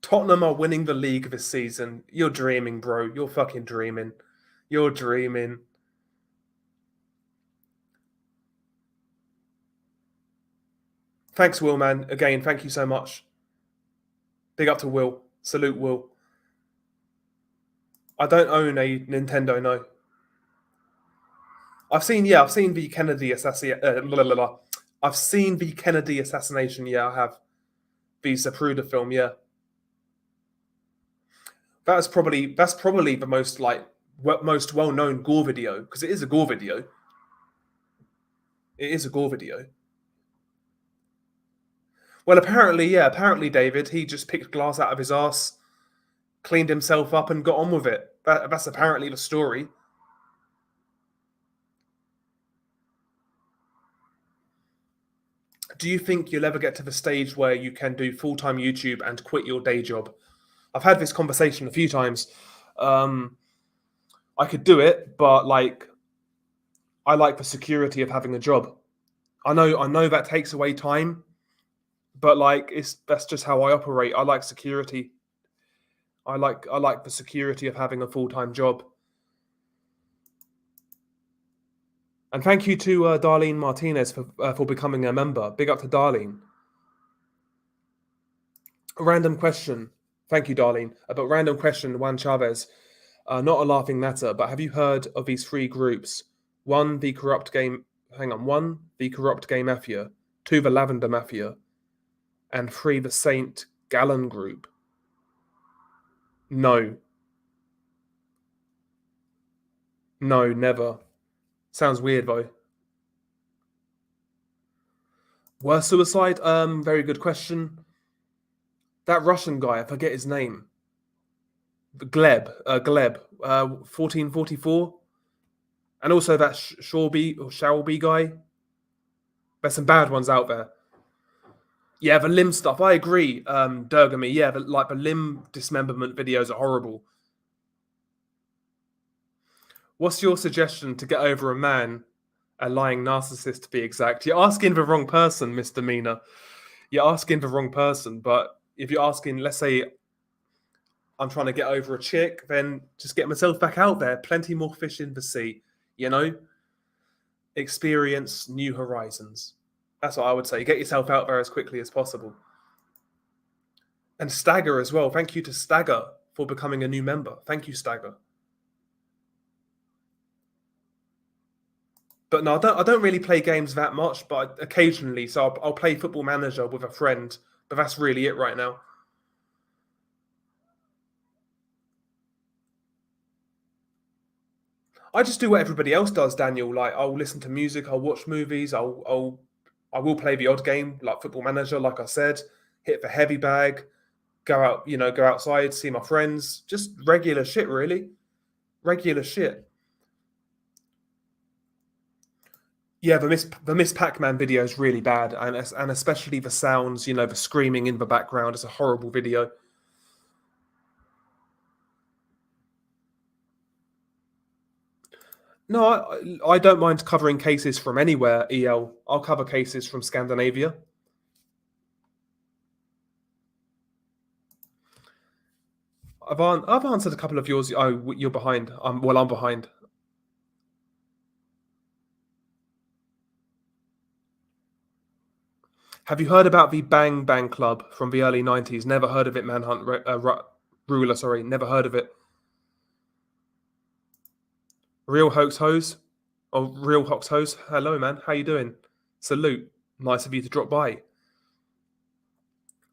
Tottenham are winning the league this season. You're dreaming, bro. You're fucking dreaming. You're dreaming. Thanks, Will, man. Again, thank you so much. Big up to Will. Salute, Will. I don't own a Nintendo, no. I've seen the Kennedy assassination. I've seen the Kennedy assassination. Yeah, I have. The Zapruder film. Yeah, that's probably the most most well known gore video because it is a gore video. It is a gore video. Well, apparently, David, he just picked glass out of his ass, cleaned himself up, and got on with it. That's apparently the story. Do you think you'll ever get to the stage where you can do full-time YouTube and quit your day job? I've had this conversation a few times. I could do it, but I like the security of having a job. I know that takes away time, but that's just how I operate. I like security. I like the security of having a full-time job. And thank you to Darlene Martinez for becoming a member. Big up to Darlene. A random question. Thank you, Darlene. But random question, Juan Chavez. Not a laughing matter, but have you heard of these 3 groups? 1, the corrupt game. Hang on. 1, the corrupt gay mafia. 2, the Lavender Mafia. And 3, the Saint Gallen group. No. No, never. Sounds weird though. Worst suicide? Very good question. That Russian guy, I forget his name. Gleb, 1444. And also that Shalby guy. There's some bad ones out there. Yeah, the limb stuff. I agree, Dergamy. Yeah, the limb dismemberment videos are horrible. What's your suggestion to get over a man, a lying narcissist to be exact? You're asking the wrong person, Mr. Mina. You're asking the wrong person. But if you're asking, let's say I'm trying to get over a chick, then just get myself back out there. Plenty more fish in the sea, you know? Experience new horizons. That's what I would say. Get yourself out there as quickly as possible. And Stagger as well. Thank you to Stagger for becoming a new member. Thank you, Stagger. But no, I don't really play games that much, but occasionally. So I'll play Football Manager with a friend, but that's really it right now. I just do what everybody else does, Daniel. Like I'll listen to music, I'll watch movies, I will play the odd game like Football Manager, like I said, hit the heavy bag, go out, go outside, see my friends, just regular shit, really, regular shit. Yeah, the Miss Pac-Man video is really bad, and especially the sounds, the screaming in the background. It's a horrible video. No, I don't mind covering cases from anywhere, EL. I'll cover cases from Scandinavia. I've answered a couple of yours. Oh, you're behind. I'm behind. Have you heard about the Bang Bang Club from the early 90s? Never heard of it, Manhunt Ruler, sorry. Never heard of it. Real Hoax Hose? Oh, Real Hoax Hose? Hello, man. How you doing? Salute. Nice of you to drop by.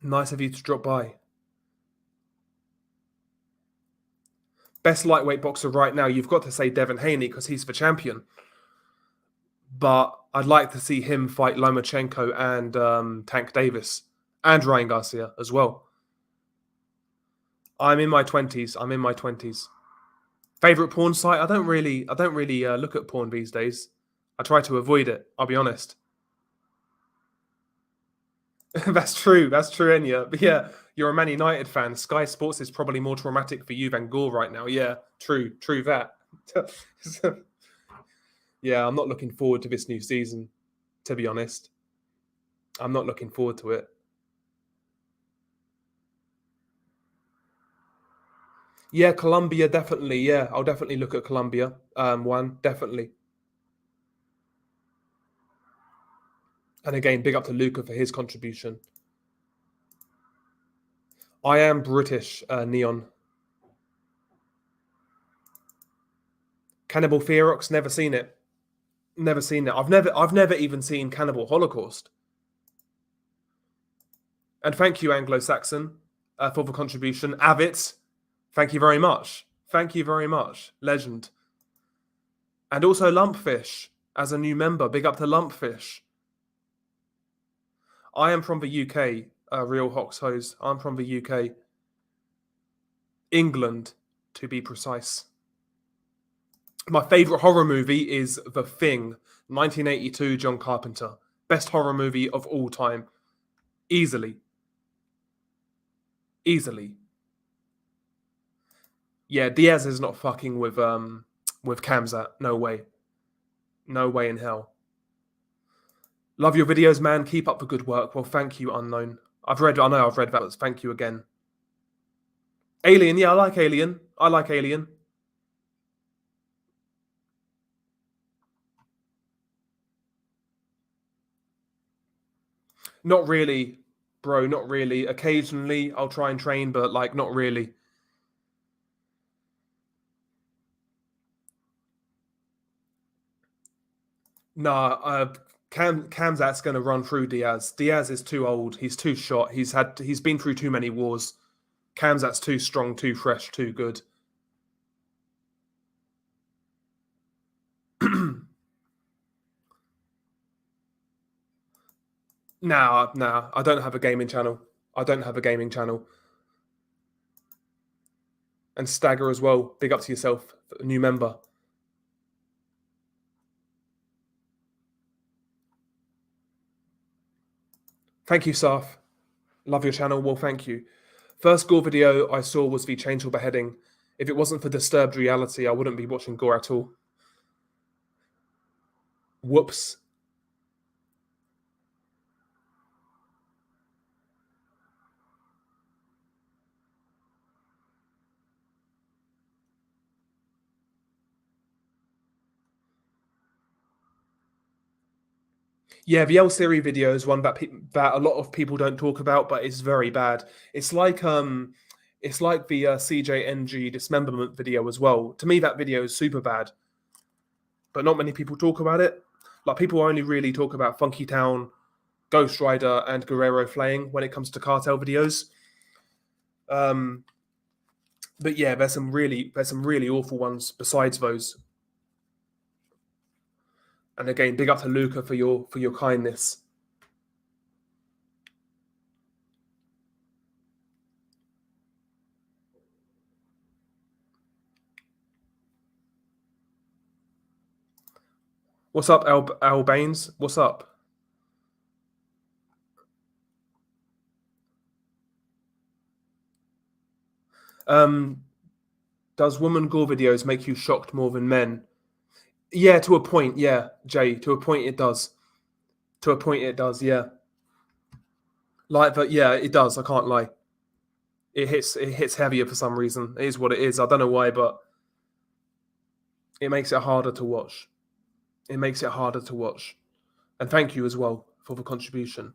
Nice of you to drop by. Best lightweight boxer right now, you've got to say Devin Haney because he's the champion. But I'd like to see him fight Lomachenko and Tank Davis and Ryan Garcia as well. I'm in my 20s. Favorite porn site? I don't really look at porn these days. I try to avoid it. I'll be honest. That's true, Enya. But yeah, you're a Man United fan. Sky Sports is probably more traumatic for you than Gore right now. Yeah, true that. Yeah, I'm not looking forward to this new season, to be honest. I'm not looking forward to it. Yeah, Colombia, definitely. Yeah, I'll definitely look at Colombia. One, definitely. And again, big up to Luca for his contribution. I am British, Neon. Cannibal Ferox, never seen it. Never seen it. I've never even seen Cannibal Holocaust. And thank you, Anglo-Saxon, for the contribution. Avit, thank you very much. Thank you very much. Legend. And also Lumpfish, as a new member. Big up to Lumpfish. I am from the UK, Real Hoxhose. I'm from the UK. England, to be precise. My favourite horror movie is The Thing, 1982, John Carpenter. Best horror movie of all time. Easily. Yeah, Diaz is not fucking with Kamzat. No way. No way in hell. Love your videos, man. Keep up the good work. Well, thank you, Unknown. I know I've read that. Thank you again. Alien, yeah, I like Alien. Not really, bro, not really. Occasionally I'll try and train, but like not really. Nah, Kamzat's gonna run through Diaz. Diaz is too old. He's too shot. He's been through too many wars. Kamzat's too strong, too fresh, too good. Nah, I don't have a gaming channel. And Stagger as well. Big up to yourself, a new member. Thank you, Saf. Love your channel. Well, thank you. First gore video I saw was the Chainsaw beheading. If it wasn't for disturbed reality, I wouldn't be watching gore at all. Whoops. Yeah, the El Siri video is one that that a lot of people don't talk about, but it's very bad. It's like the CJNG dismemberment video as well. To me, that video is super bad, but not many people talk about it. Like people only really talk about Funky Town, Ghost Rider, and Guerrero flaying when it comes to cartel videos. But yeah, there's some really awful ones besides those. And again, big up to Luca for your kindness. What's up, Al Baines? What's up? Does woman gore videos make you shocked more than men? Yeah, to a point. Yeah, Jay. To a point, it does. To a point, it does. Yeah. Like that. Yeah, it does. I can't lie. It hits heavier for some reason. It is what it is. I don't know why, but it makes it harder to watch. It makes it harder to watch. And thank you as well for the contribution.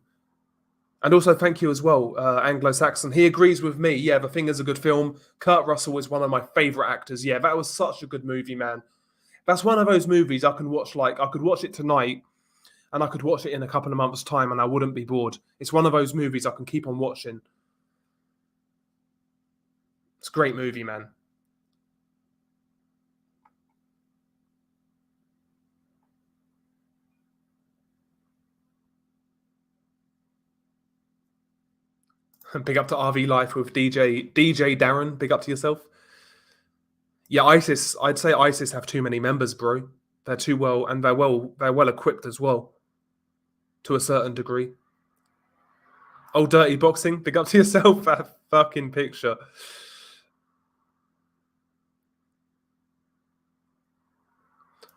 And also thank you as well, Anglo-Saxon. He agrees with me. Yeah, The Thing is a good film. Kurt Russell is one of my favorite actors. Yeah, that was such a good movie, man. That's one of those movies I can watch. Like I could watch it tonight, and I could watch it in a couple of months' time, and I wouldn't be bored. It's one of those movies I can keep on watching. It's a great movie, man. Big up to RV Life with DJ Darren. Big up to yourself. Yeah, ISIS. I'd say ISIS have too many members, bro. They're too well, and they're well equipped as well, to a certain degree. Oh, Dirty Boxing. Big up to yourself. That fucking picture.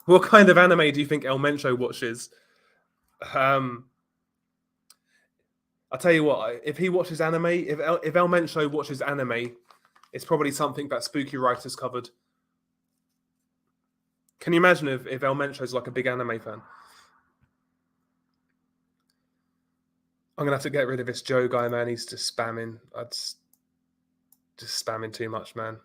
What kind of anime do you think El Mencho watches? I'll tell you what. If he watches anime, if El Mencho watches anime, it's probably something that Spooky Writers covered. Can you imagine if El Mencho's like a big anime fan? I'm gonna have to get rid of this Joe guy, man. He's just spamming. Just spamming too much, man.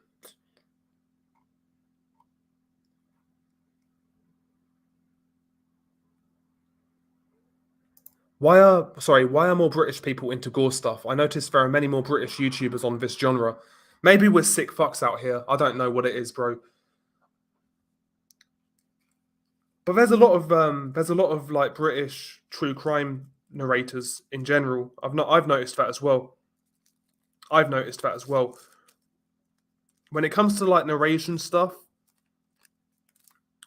Why are more British people into gore stuff? I noticed there are many more British YouTubers on this genre. Maybe we're sick fucks out here. I don't know what it is, bro. But there's a lot of like British true crime narrators in general. I've noticed that as well. I've noticed that as well. When it comes to like narration stuff,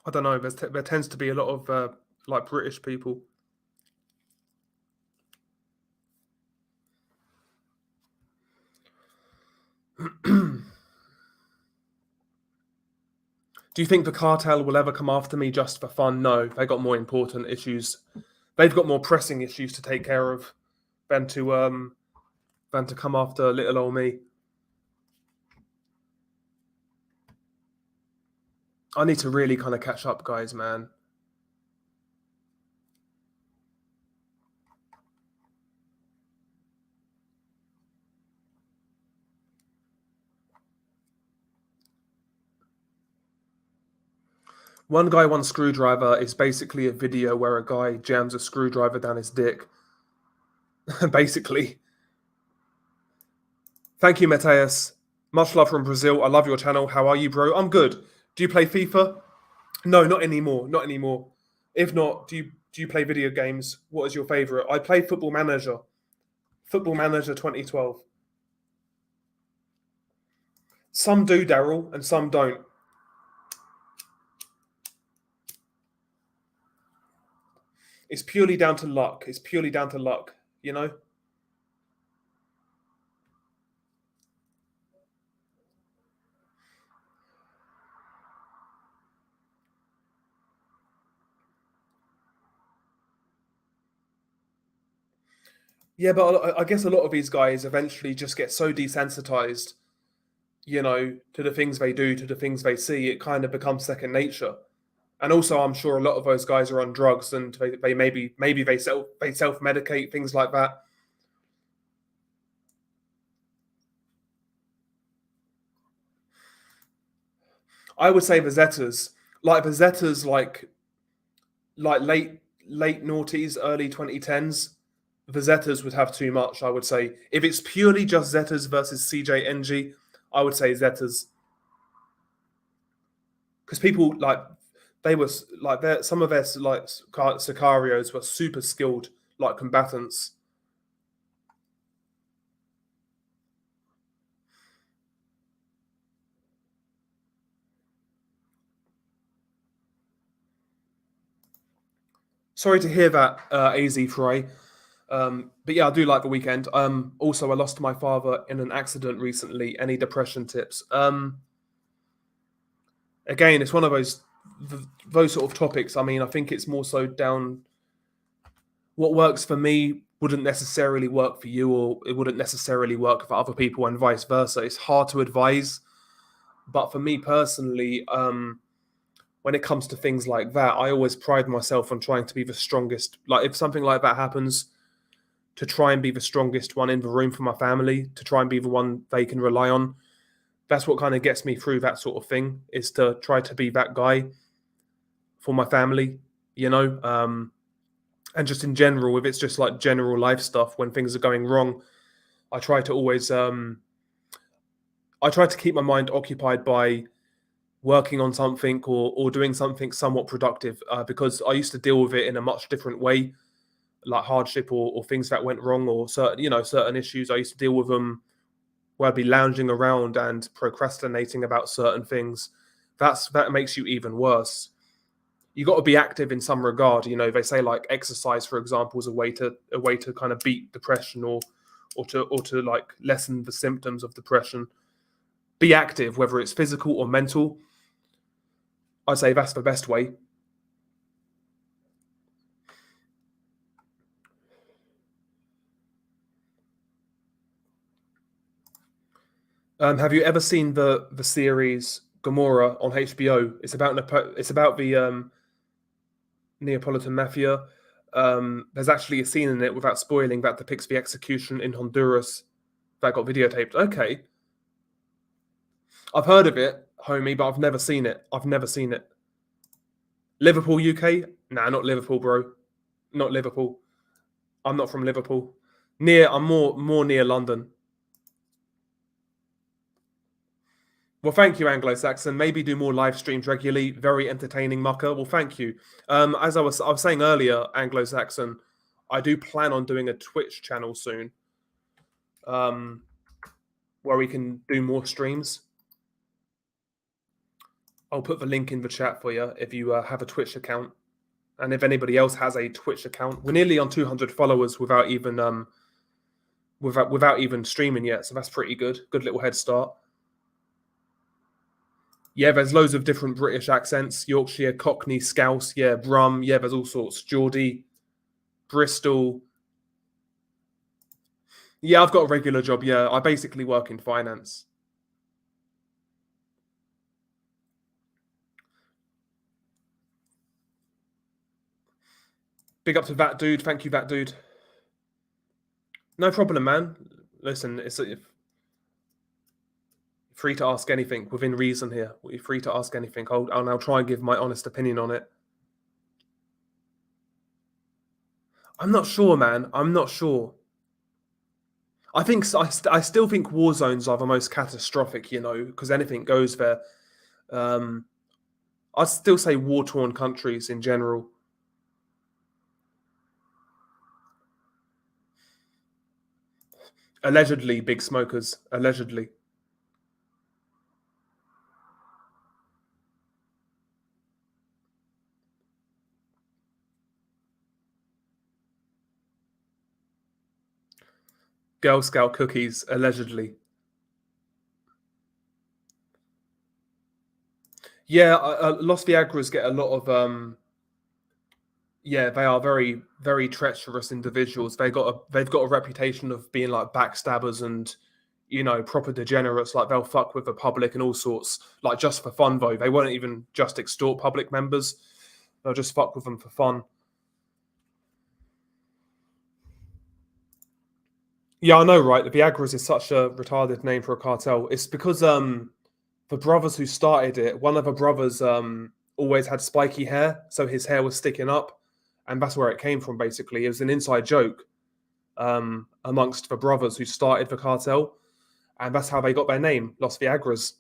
I don't know. There tends to be a lot of like British people. Do you think the cartel will ever come after me just for fun? No, they got more important issues. They've got more pressing issues to take care of than to come after little old me. I need to really kind of catch up, guys, man. One Guy, One Screwdriver is basically a video where a guy jams a screwdriver down his dick. Basically. Thank you, Mateus. Much love from Brazil. I love your channel. How are you, bro? I'm good. Do you play FIFA? No, not anymore. Not anymore. If not, do you play video games? What is your favorite? I play Football Manager. Football Manager 2012. Some do, Daryl, and some don't. It's purely down to luck. It's purely down to luck, you know? Yeah, but I guess a lot of these guys eventually just get so desensitized, to the things they do, to the things they see, it kind of becomes second nature. And also, I'm sure a lot of those guys are on drugs, and they maybe they self medicate, things like that. I would say the Zetas, like late noughties, early 2010s. The Zetas would have too much. I would say if it's purely just Zetas versus CJNG, I would say Zetas, because people like they were like some of their like Sicarios were super skilled like combatants. Sorry to hear that, AZ Frey. But yeah, I do like the weekend. Also, I lost my father in an accident recently. Any depression tips? Again, it's one of those sort of topics. I mean, I think it's more so down. What works for me wouldn't necessarily work for you, or it wouldn't necessarily work for other people, and vice versa. It's hard to advise. But for me personally, when it comes to things like that, I always pride myself on trying to be the strongest. Like if something like that happens, to try and be the strongest one in the room for my family, to try and be the one they can rely on. That's what kind of gets me through that sort of thing, is to try to be that guy for my family, you know. And just in general, if it's just like general life stuff, when things are going wrong, I try to always I try to keep my mind occupied by working on something, or doing something somewhat productive, because I used to deal with it in a much different way, like hardship, or things that went wrong, or certain issues. I used to deal with them where I'd be lounging around and procrastinating about certain things. That makes you even worse. You got to be active in some regard. They say like exercise, for example, is a way to kind of beat depression, or to like lessen the symptoms of depression. Be active, whether it's physical or mental. I'd say that's the best way. Have you ever seen the series Gomorrah on HBO? It's about the Neapolitan mafia. There's actually a scene in it, without spoiling, that depicts the execution in Honduras that got videotaped. Okay, I've heard of it, homie, but I've never seen it. I've never seen it. Liverpool, UK? Nah, not Liverpool, bro. Not Liverpool. I'm not from Liverpool. I'm more near London. Well, thank you, Anglo-Saxon. Maybe do more live streams regularly. Very entertaining, mucker. Well, thank you. As I was saying earlier, Anglo-Saxon, I do plan on doing a Twitch channel soon, um, where we can do more streams. I'll put the link in the chat for you if you have a Twitch account, and if anybody else has a Twitch account. We're nearly on 200 followers without even streaming yet, so that's pretty good. Good little head start. Yeah, there's loads of different British accents: Yorkshire, Cockney, Scouse, yeah, Brum, yeah, there's all sorts. Geordie, Bristol. Yeah, I've got a regular job. Yeah, I basically work in finance. Big up to that dude. Thank you, that dude. No problem, man. Listen, it's free to ask anything within reason here. You're free to ask anything. I'll now try and give my honest opinion on it. I'm not sure, man. I'm not sure. I still think war zones are the most catastrophic, because anything goes there. Um, I'd still say war torn countries in general. Allegedly, big smokers. Allegedly. Girl Scout cookies. Allegedly. Yeah, Los Viagras get a lot of Yeah, they are very, very treacherous individuals. They've got a reputation of being like backstabbers and proper degenerates. Like they'll fuck with the public and all sorts. Like just for fun though, they won't even just extort public members. They'll just fuck with them for fun. Yeah, I know, right? The Viagra's is such a retarded name for a cartel. It's because the brothers who started it, one of the brothers always had spiky hair, so his hair was sticking up, and that's where it came from. Basically, it was an inside joke amongst the brothers who started the cartel, and that's how they got their name, Los Viagras.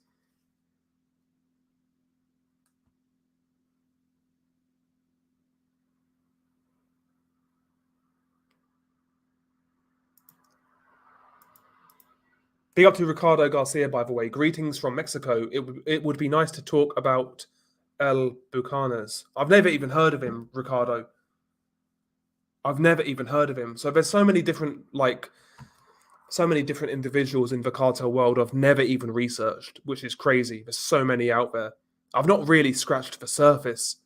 Big up to Ricardo Garcia, by the way. Greetings from Mexico. It would be nice to talk about El Bucanas. I've never even heard of him, Ricardo. I've never even heard of him. So there's so many different individuals in the cartel world I've never even researched, which is crazy. There's so many out there. I've not really scratched the surface.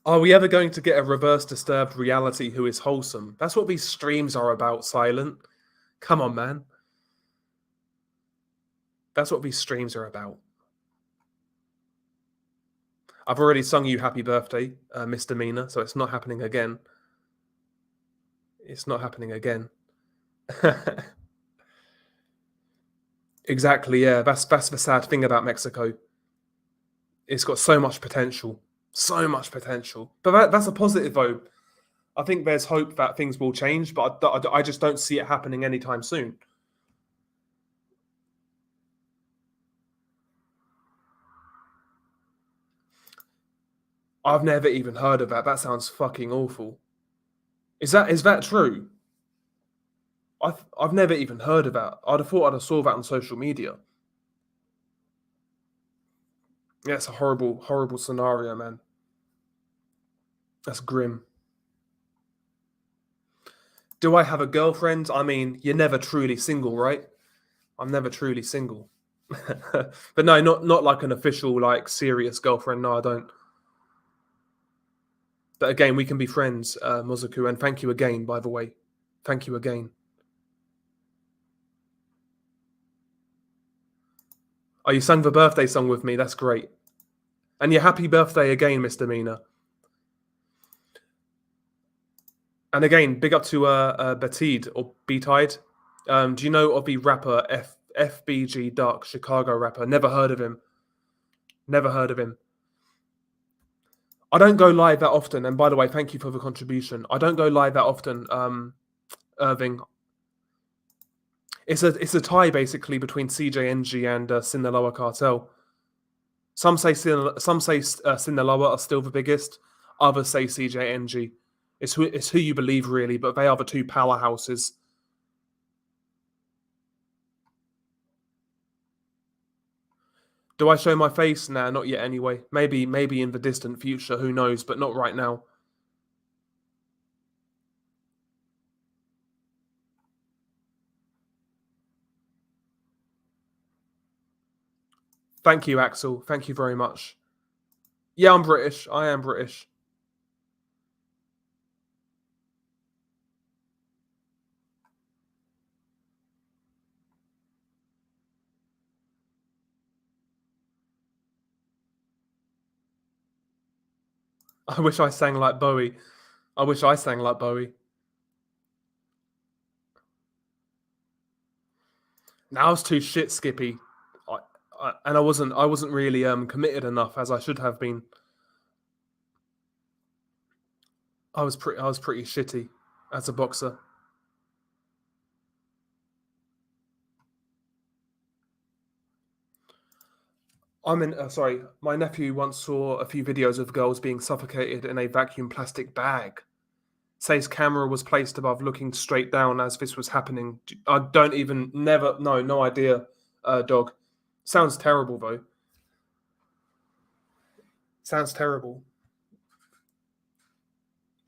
Are we ever going to get a reverse disturbed reality who is wholesome? That's what these streams are about, Silent. Come on, man. That's what these streams are about. I've already sung you happy birthday, Misdemeanor, so it's not happening again. It's not happening again. Exactly, yeah. That's the sad thing about Mexico. It's got so much potential. So much potential. But that's a positive, though. I think there's hope that things will change, but I just don't see it happening anytime soon. I've never even heard of that. That sounds fucking awful. Is that true? I've never even heard of that. I'd have thought I'd have saw that on social media. Yeah, it's a horrible, horrible scenario, man. That's grim. Do I have a girlfriend? I mean, you're never truly single, right? I'm never truly single. But no, not like an official, like serious girlfriend. No, I don't. But again, we can be friends, Mozuku, and thank you again, by the way. Thank you again. Oh, you sang the birthday song with me. That's great. And your happy birthday again, Mr. Mina. And again, big up to Batid or Betide. Do you know of the rapper FBG Dark, Chicago rapper? Never heard of him. Never heard of him. I don't go live that often. And by the way, thank you for the contribution. I don't go live that often, Irving. It's a tie basically between CJNG and Sinaloa Cartel. Some say Sinaloa are still the biggest. Others say CJNG. It's who you believe really, but they are the two powerhouses. Do I show my face? Nah, not yet anyway. Maybe in the distant future, who knows, but not right now. Thank you, Axel. Thank you very much. Yeah, I'm British. I am British. I wish I sang like Bowie. I wish I sang like Bowie. Now I was too shit, Skippy. I wasn't really committed enough as I should have been. I was pretty shitty as a boxer. Sorry, my nephew once saw a few videos of girls being suffocated in a vacuum plastic bag. Says camera was placed above looking straight down as this was happening. I don't even, never, no idea, dog. Sounds terrible, though. Sounds terrible.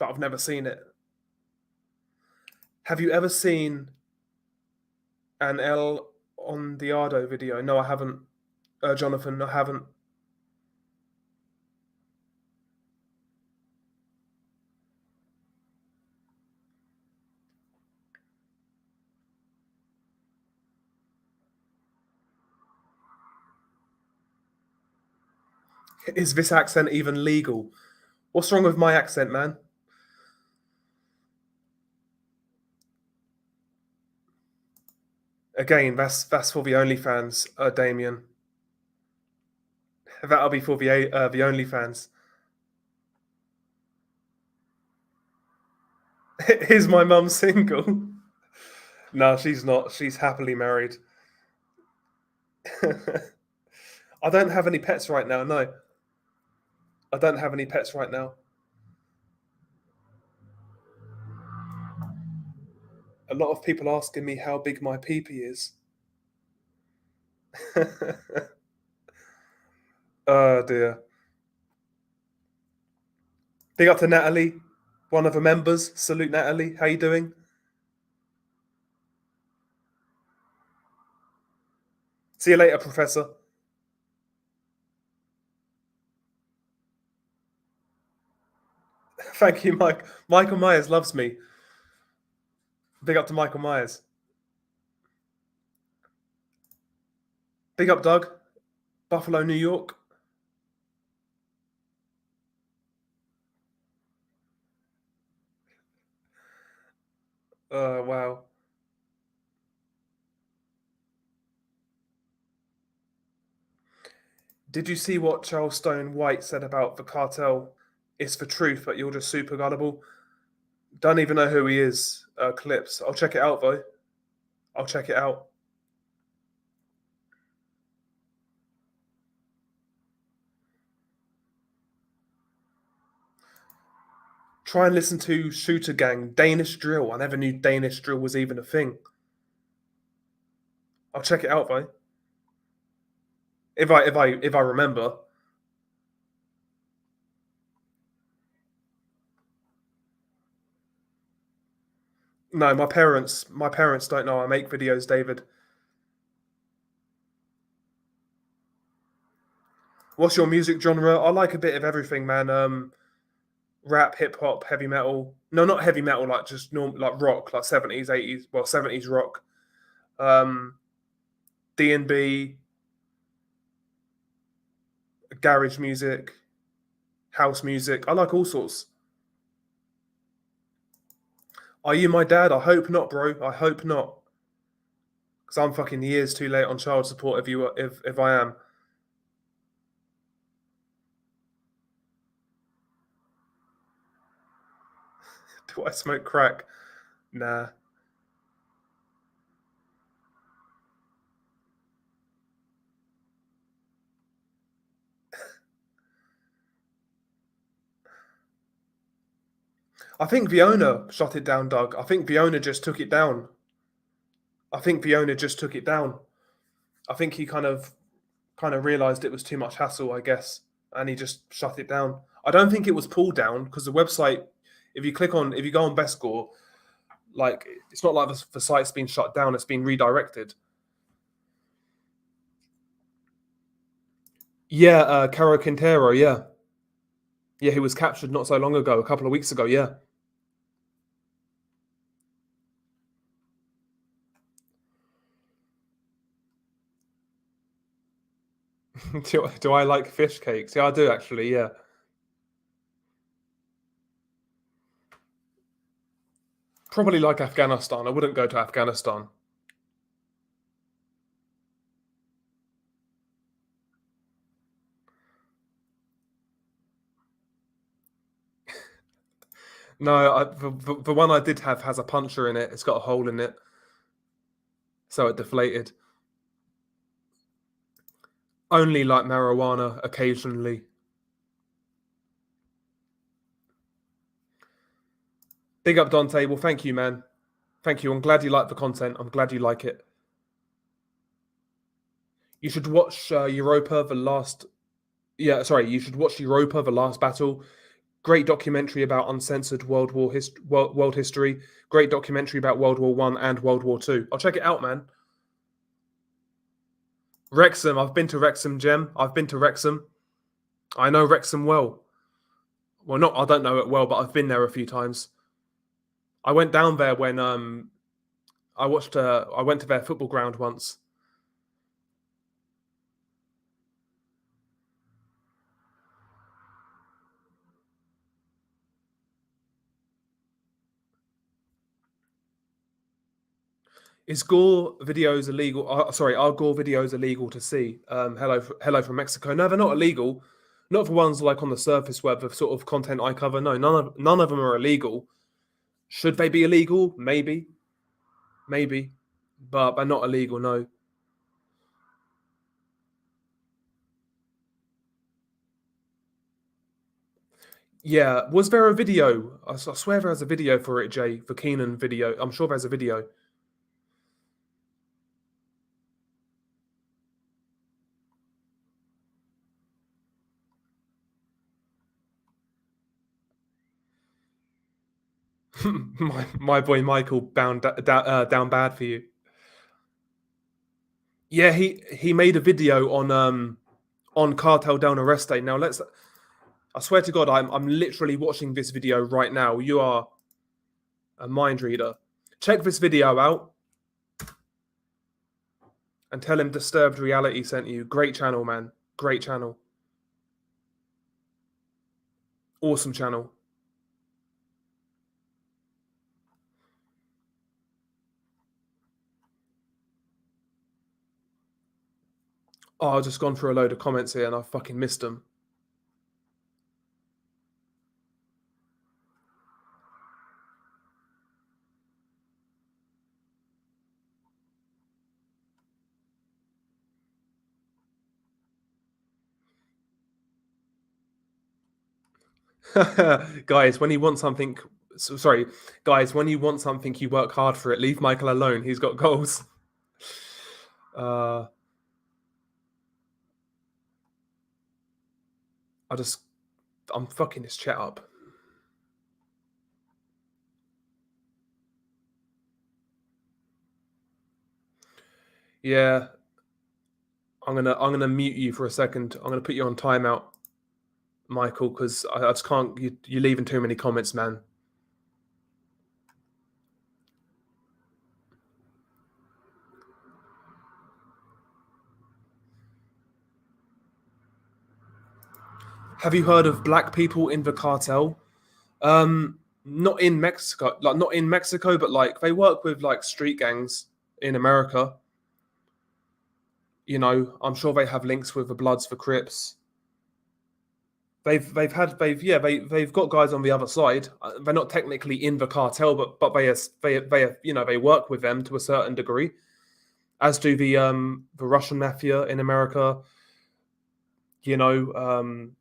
But I've never seen it. Have you ever seen an El Ondiado video? No, I haven't. Jonathan, I haven't. Is this accent even legal? What's wrong with my accent, man? Again, that's for the OnlyFans, Damien. That'll be for the OnlyFans. Is my mum single? No, she's not. She's happily married. I don't have any pets right now. No, I don't have any pets right now. A lot of people asking me how big my peepee is. Oh dear. Big up to Natalie, one of the members. Salute, Natalie. How you doing? See you later, Professor. Thank you, Mike. Michael Myers loves me. Big up to Michael Myers. Big up, Doug. Buffalo, New York. Wow. Did you see what Charles Stone White said about the cartel? It's the truth, but you're just super gullible. Don't even know who he is. Clips. I'll check it out though. I'll check it out. Try and listen to Shooter Gang, Danish Drill. I never knew Danish Drill was even a thing. I'll check it out though. If I remember. No, my parents don't know I make videos, David. What's your music genre? I like a bit of everything, man. Rap, hip hop, heavy metal. No, not heavy metal, like just normal, like rock, like 70s, 80s, well, 70s rock. D&B, garage music, house music. I like all sorts. Are you my dad? I hope not, bro. I hope not. Because I'm fucking years too late on child support if I am. Do I smoke crack? Nah. I think the owner shut it down, Doug. I think the owner just took it down. I think the owner just took it down. I think he kind of realized it was too much hassle, I guess, and he just shut it down. I don't think it was pulled down because the website, if you go on Bescore, like it's not like the site's been shut down; it's been redirected. Yeah, Caro Quintero. Yeah, yeah, he was captured not so long ago, a couple of weeks ago. Yeah. do I like fish cakes? Yeah, I do actually. Yeah. Probably like Afghanistan. I wouldn't go to Afghanistan. No, the one I did have has a puncture in it. It's got a hole in it, so it deflated. Only like marijuana occasionally. Big up Dante. Well, thank you, man. Thank you. I'm glad you like the content. I'm glad you like it. You should watch Europa, the last. Yeah, sorry. You should watch Europa, the last battle. Great documentary about uncensored world history. Great documentary about World War One and World War Two. I'll check it out, man. Wrexham. I've been to Wrexham, Gem. I've been to Wrexham. I know Wrexham well. Well, not I don't know it well, but I've been there a few times. I went down there when I went to their football ground once. Is gore videos illegal? Sorry, are gore videos illegal to see? Hello from Mexico. No, they're not illegal. Not for ones like on the surface web of sort of content I cover. No, none of them are illegal. Should they be illegal? Maybe, but they're not illegal. No. Yeah, was there a video? I swear there's a video for it, Jay. The Keenan video. I'm sure there's a video. my boy Michael down bad for you. Yeah, he made a video on Cartel Del Noreste. Now I swear to God, I'm literally watching this video right now. You are a mind reader. Check this video out and tell him Disturbed Reality sent you. Great channel, man. Great channel. Awesome channel. Oh, I've just gone through a load of comments here and I fucking missed them. Guys, when you want something, sorry, guys, when you want something, you work hard for it. Leave Michael alone. He's got goals. I'm fucking this chat up. Yeah, I'm gonna mute you for a second. I'm gonna put you on timeout, Michael, because I just can't. You're leaving too many comments, man. Have you heard of black people in the cartel? Not in Mexico, like not in Mexico, but like they work with like street gangs in America. You know, I'm sure they have links with the Bloods for Crips. They've got guys on the other side. They're not technically in the cartel, but they work with them to a certain degree, as do the Russian mafia in America. You know,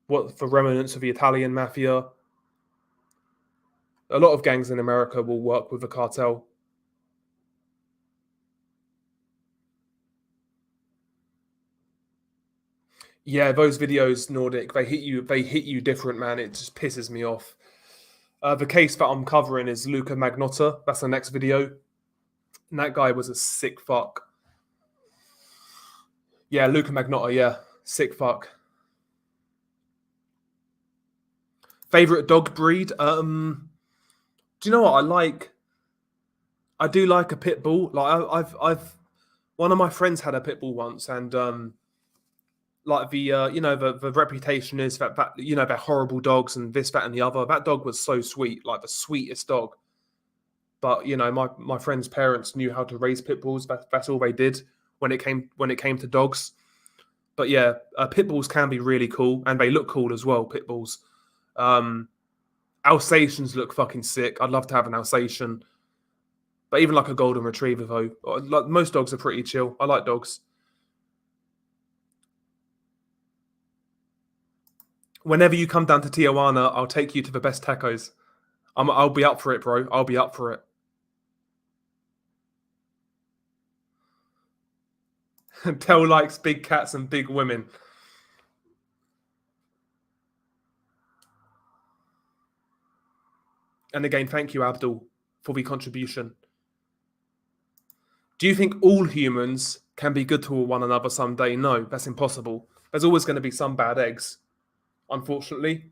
what the remnants of the Italian mafia. A lot of gangs in America will work with the cartel. Yeah, those videos, Nordic, they hit you. They hit you different, man. It just pisses me off. The case that I'm covering is Luca Magnotta. That's the next video. And that guy was a sick fuck. Yeah, Luca Magnotta. Yeah, sick fuck. Favorite dog breed? Do you know what I like? I do like a pit bull. Like I've one of my friends had a pit bull once, and like the reputation is that they're horrible dogs and this that and the other. That dog was so sweet, like the sweetest dog. But my friend's parents knew how to raise pit bulls. That's all they did when it came to dogs. But yeah, pit bulls can be really cool, and they look cool as well. Pit bulls. Um, Alsatians look fucking sick. I'd love to have an Alsatian, but even like a golden retriever though. Like most dogs are pretty chill. I like dogs. Whenever you come down to Tijuana, I'll take you to the best tacos. I'll be up for it, bro. I'll be up for it. Tell likes big cats and big women. And again, thank you, Abdul, for the contribution. Do you think all humans can be good to one another someday? No, that's impossible. There's always going to be some bad eggs. Unfortunately,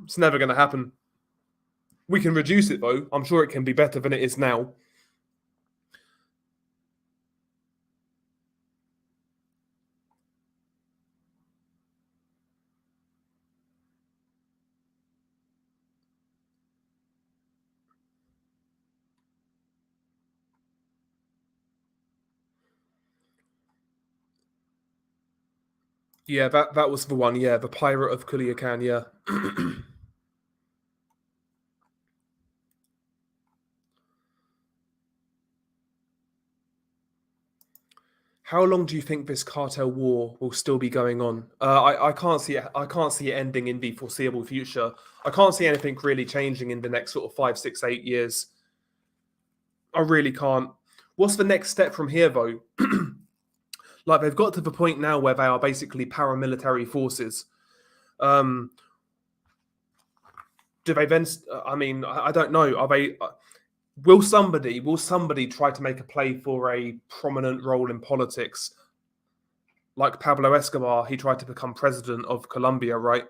it's never going to happen. We can reduce it though. I'm sure it can be better than it is now. Yeah, that was the one. Yeah, the Pirate of Culiacan. Yeah. How long do you think this cartel war will still be going on? I can't see it. I can't see it ending in the foreseeable future. I can't see anything really changing in the next sort of 5, 6, 8 years. I really can't. What's the next step from here, though? Like they've got to the point now where they are basically paramilitary forces. Um, do they then? I mean, I don't know. Are they? Will somebody try to make a play for a prominent role in politics? Like Pablo Escobar, he tried to become president of Colombia, right?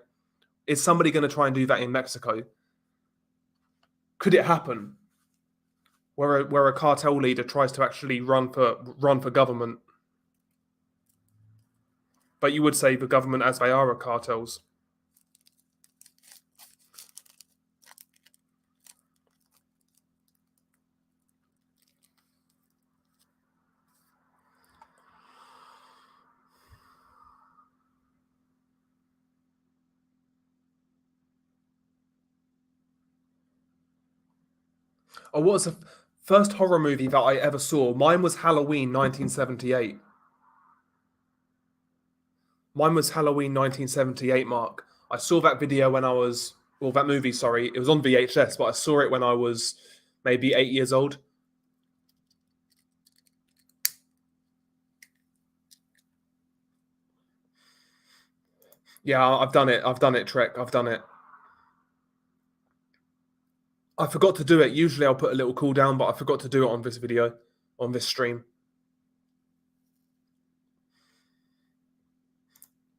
Is somebody going to try and do that in Mexico? Could it happen where a cartel leader tries to actually run for government? But you would say the government, as they are cartels. Oh, what was the first horror movie that I ever saw? Mine was Halloween 1978. Mine was Halloween 1978, Mark. I saw that video when I was, well, that movie, sorry. It was on VHS, but I saw it when I was maybe 8 years old. Yeah, I've done it. I've done it, Trek. I've done it. I forgot to do it. Usually I'll put a little cooldown, but I forgot to do it on this video, on this stream.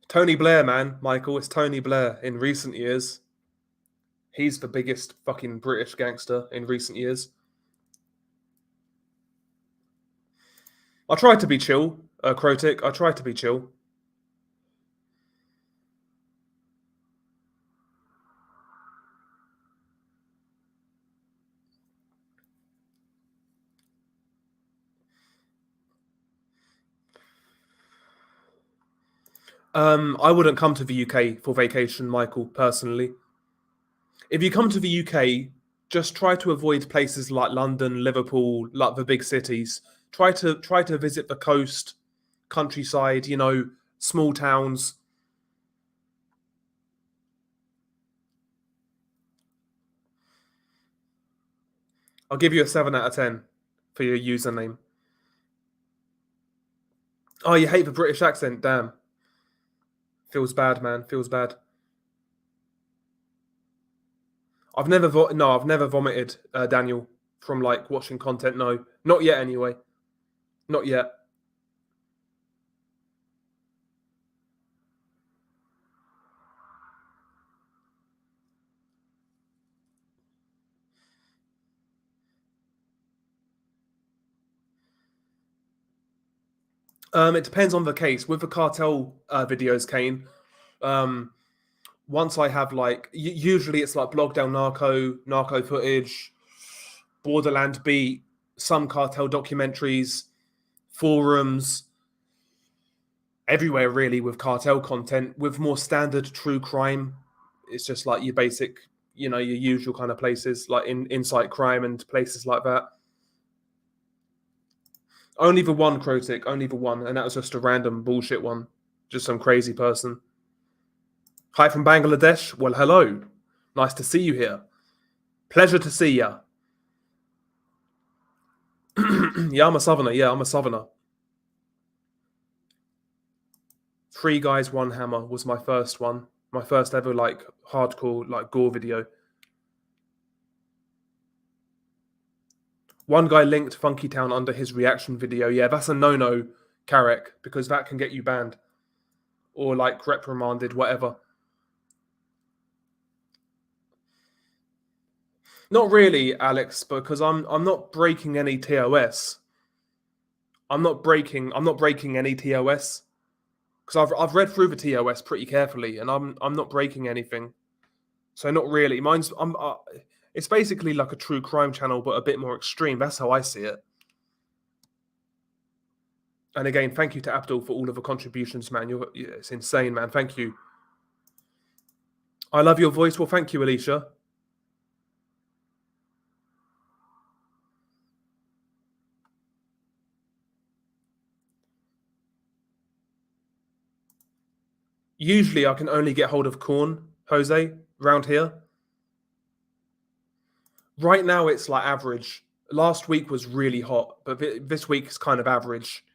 Tony Blair, man, Michael, it's Tony Blair in recent years. He's the biggest fucking British gangster in recent years. I tried to be chill, Krotik. I tried to be chill. I wouldn't come to the UK for vacation, Michael, personally. If you come to the UK, just try to avoid places like London, Liverpool, like the big cities. Try to visit the coast, countryside, small towns. I'll give you a 7 out of 10 for your username. Oh, you hate the British accent, damn. Feels bad, man. Feels bad. I've never vomited, Daniel, from like watching content. No, not yet. Anyway, not yet. It depends on the case. With the cartel videos, Kane. Um, Once I have like, usually it's like Blog Down Narco footage, Borderland Beat, some cartel documentaries, forums, everywhere really with cartel content. With more standard true crime, it's just like your basic, your usual kind of places like in Insight Crime and places like that. Only the one, Krotik, only the one, and that was just a random bullshit one, just some crazy person. Hi from Bangladesh. Well, hello. Nice to see you here. Pleasure to see ya. Yeah, I'm a southerner. Yeah, I'm a southerner. Three Guys, One Hammer was my first one. My first ever like hardcore like gore video. One guy linked Funky Town under his reaction video. Yeah, that's a no-no, Karek, because that can get you banned or like reprimanded, whatever. Not really, Alex, because I'm not breaking any TOS. I'm not breaking any TOS because I've read through the TOS pretty carefully and I'm not breaking anything. So not really. Mine's it's basically like a true crime channel but a bit more extreme. That's how I see it. And again, thank you to Abdul for all of the contributions, man. It's insane, man. Thank you. I love your voice. Well, thank you, Alicia. Usually I can only get hold of corn, Jose, round here. Right now it's like average. Last week was really hot, but this week is kind of average.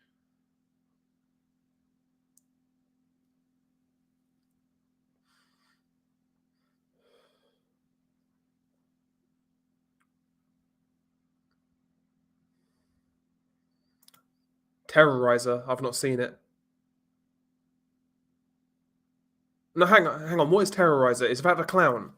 Terrorizer, I've not seen it. No, hang on. What is Terrorizer? Is that the clown?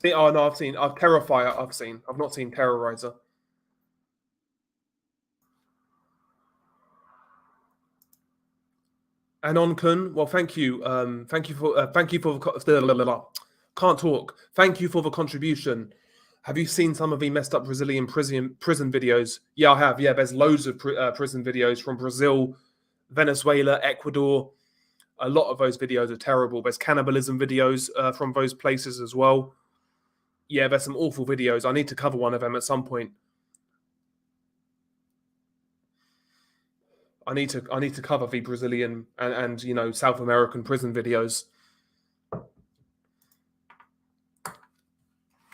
Oh no, I've seen. Terrifier. I've seen. I've not seen Terrorizer. Anon Kun, well, thank you. Thank you for the can't talk. Thank you for the contribution. Have you seen some of the messed up Brazilian prison videos? Yeah, I have. Yeah, there's loads of prison videos from Brazil, Venezuela, Ecuador. A lot of those videos are terrible. There's cannibalism videos from those places as well. Yeah, there's some awful videos. I need to cover one of them at some point. I need to cover the Brazilian and South American prison videos.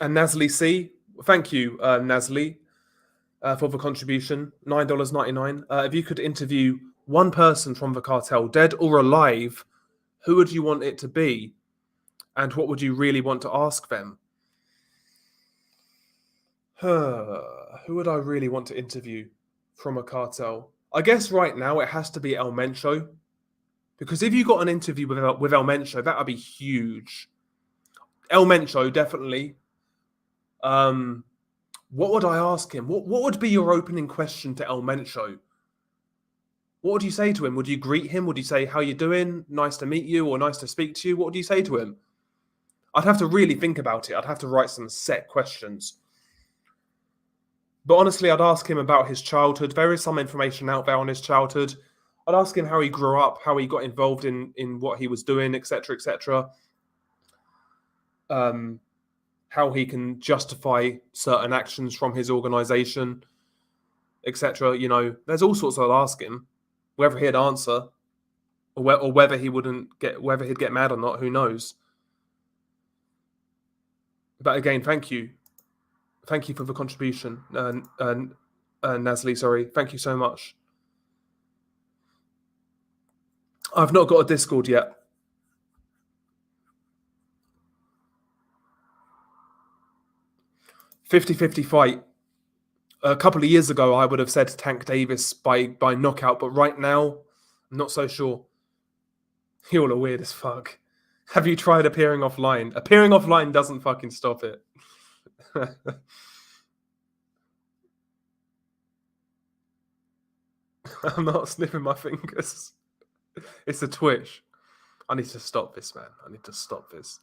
And Nasli C, thank you, Nasli, for the contribution. $9.99. If you could interview one person from the cartel, dead or alive, who would you want it to be, and what would you really want to ask them? Who would I really want to interview from a cartel? I guess right now it has to be El Mencho, because if you got an interview with El Mencho, that would be huge. El Mencho, definitely. What would I ask him? What would be your opening question to El Mencho? What would you say to him? Would you greet him? Would you say, "How you doing? Nice to meet you," or "Nice to speak to you"? What would you say to him? I'd have to really think about it. I'd have to write some set questions. But honestly, I'd ask him about his childhood. There is some information out there on his childhood. I'd ask him how he grew up, how he got involved in what he was doing, etc., etc. How he can justify certain actions from his organization, etc. There's all sorts I'd ask him. Whether he'd answer, or whether whether he'd get mad or not, who knows? But again, thank you for the contribution, Nasli. Sorry, thank you so much. I've not got a Discord yet. 50-50 fight. A couple of years ago, I would have said Tank Davis by knockout, but right now, I'm not so sure. You all are weird as fuck. Have you tried appearing offline? Appearing offline doesn't fucking stop it. I'm not sniffing my fingers. It's a twitch. I need to stop this, man. I need to stop this.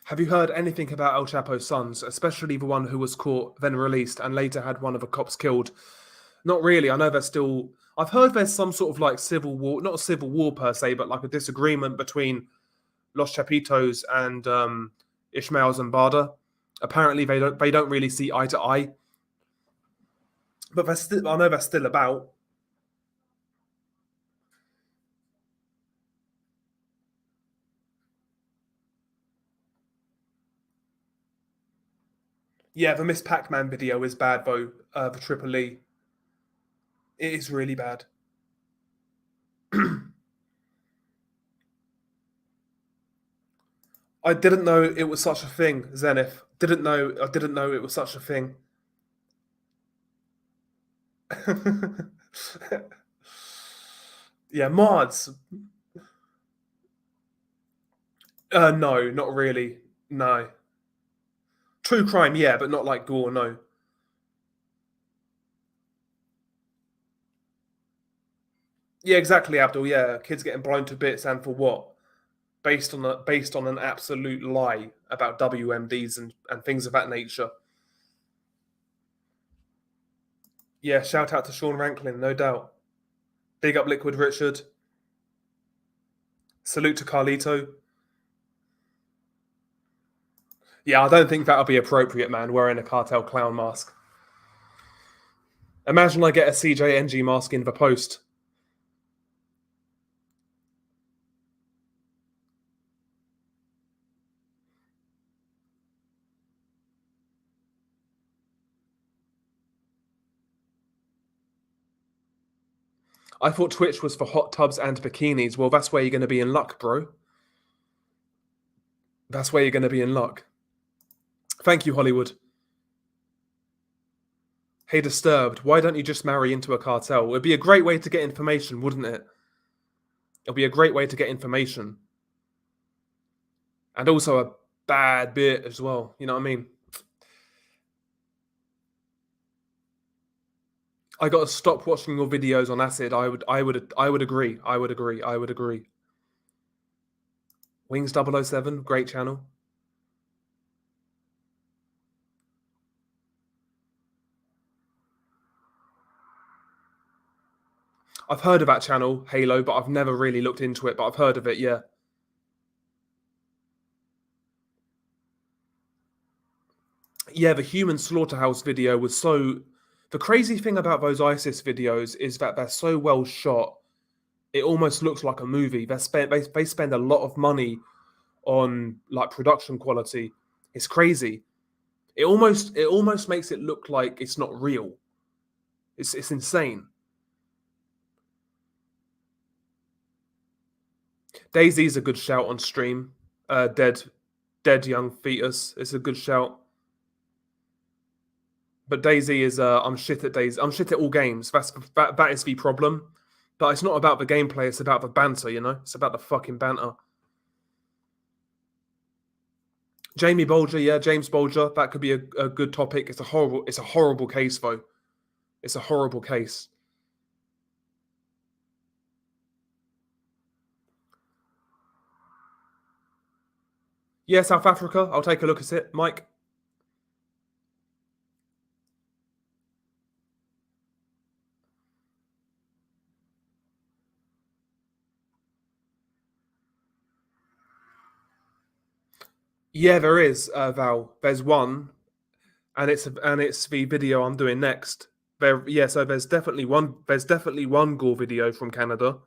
Have you heard anything about El Chapo's sons, especially the one who was caught, then released, and later had one of the cops killed? Not really. I know there's still. I've heard there's some sort of like civil war, not a civil war per se, but like a disagreement between Los Chapitos and Ishmael Zambada. Apparently, they don't really see eye to eye. But they're still. I know they're still about. Yeah, the Miss Pac-Man video is bad though. The Triple E. It is really bad. I didn't know it was such a thing, Zenith. I didn't know it was such a thing. Yeah, mods. No, not really. No. True crime, yeah, but not like gore, no. Yeah, exactly, Abdul. Yeah, kids getting blown to bits, and for what? Based on an absolute lie about WMDs and things of that nature. Yeah, shout out to Sean Ranklin, no doubt. Big up Liquid Richard. Salute to Carlito. Yeah, I don't think that'll be appropriate, man, wearing a cartel clown mask. Imagine I get a CJNG mask in the post. I thought Twitch was for hot tubs and bikinis. Well, that's where you're going to be in luck, bro. That's where you're going to be in luck. Thank you, Hollywood. Hey, Disturbed, why don't you just marry into a cartel? It'd be a great way to get information, wouldn't it? It'll be a great way to get information. And also a bad bit as well. You know what I mean? I got to stop watching your videos on acid. I would agree. I would agree. I would agree. Wings 007, great channel. I've heard of that channel, Halo, but I've never really looked into it, but I've heard of it, yeah. Yeah, the human slaughterhouse video was so. The crazy thing about those ISIS videos is that they're so well shot, it almost looks like a movie. They spend a lot of money on like production quality. It's crazy. It almost makes it look like it's not real. It's insane. Daisy's a good shout on stream. Dead young fetus. It's a good shout. But Daisy is I'm shit at Daisy. I'm shit at all games. That is the problem. But it's not about the gameplay. It's about the banter. You know, it's about the fucking banter. Jamie Bolger, yeah, James Bolger. That could be a good topic. It's a horrible case though. It's a horrible case. Yeah, South Africa. I'll take a look at it, Mike. Yeah, there is, Val. There's one, and it's the video I'm doing next. So there's definitely one. There's definitely one gore video from Canada,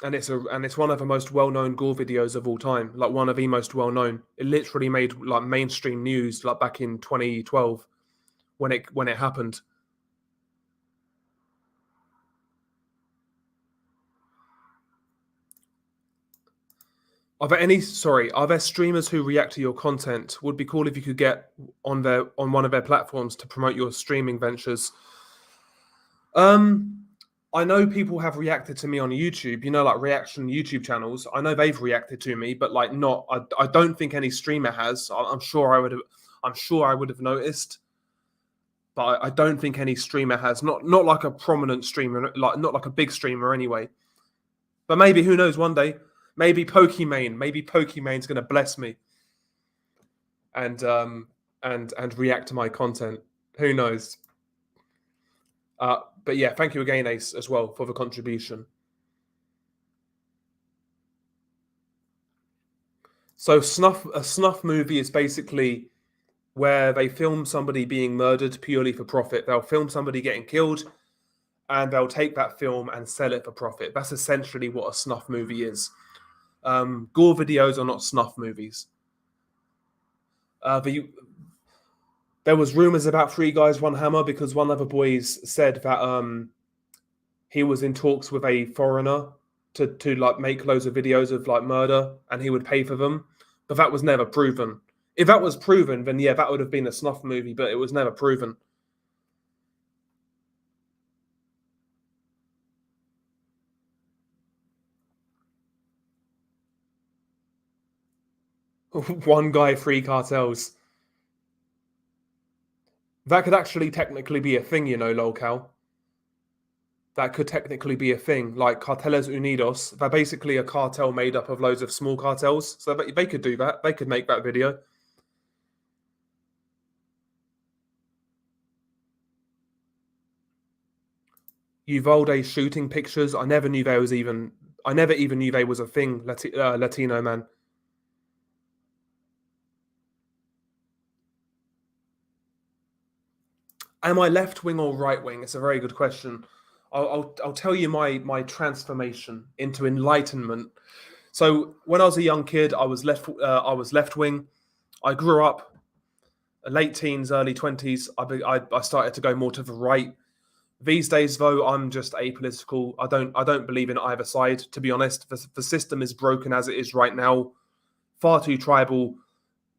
and it's one of the most well-known gore videos of all time. Like one of the most well-known. It literally made like mainstream news like back in 2012 when it happened. Are there streamers who react to your content? Would be cool if you could get on one of their platforms to promote your streaming ventures. I know people have reacted to me on YouTube, you know, like reaction YouTube channels. I know they've reacted to me, but like not I don't think any streamer has. I'm sure I would have noticed. But I don't think any streamer has. Not like a prominent streamer, like not like a big streamer anyway. But maybe who knows one day. Maybe Pokemane's gonna bless me and react to my content. Who knows? But yeah, thank you again, Ace, as well for the contribution. So a snuff movie is basically where they film somebody being murdered purely for profit. They'll film somebody getting killed, and they'll take that film and sell it for profit. That's essentially what a snuff movie is. Gore videos are not snuff movies. There was rumors about Three Guys One Hammer because one of the boys said that he was in talks with a foreigner to like make loads of videos of like murder and he would pay for them, but that was never proven. If that was proven, then yeah, that would have been a snuff movie, but it was never proven. One guy, three cartels. That could actually technically be a thing, lolcow. That could technically be a thing. Like Carteles Unidos, they're basically a cartel made up of loads of small cartels. So they could do that. They could make that video. Uvalde shooting pictures. I never even knew there was a thing. Latino man. Am I left wing or right wing? It's a very good question. I'll tell you my transformation into enlightenment. So when I was a young kid, I was left wing. I grew up late teens, early 20s. I started to go more to the right. These days, though, I'm just apolitical. I don't believe in either side, to be honest. The system is broken as it is right now. Far too tribal.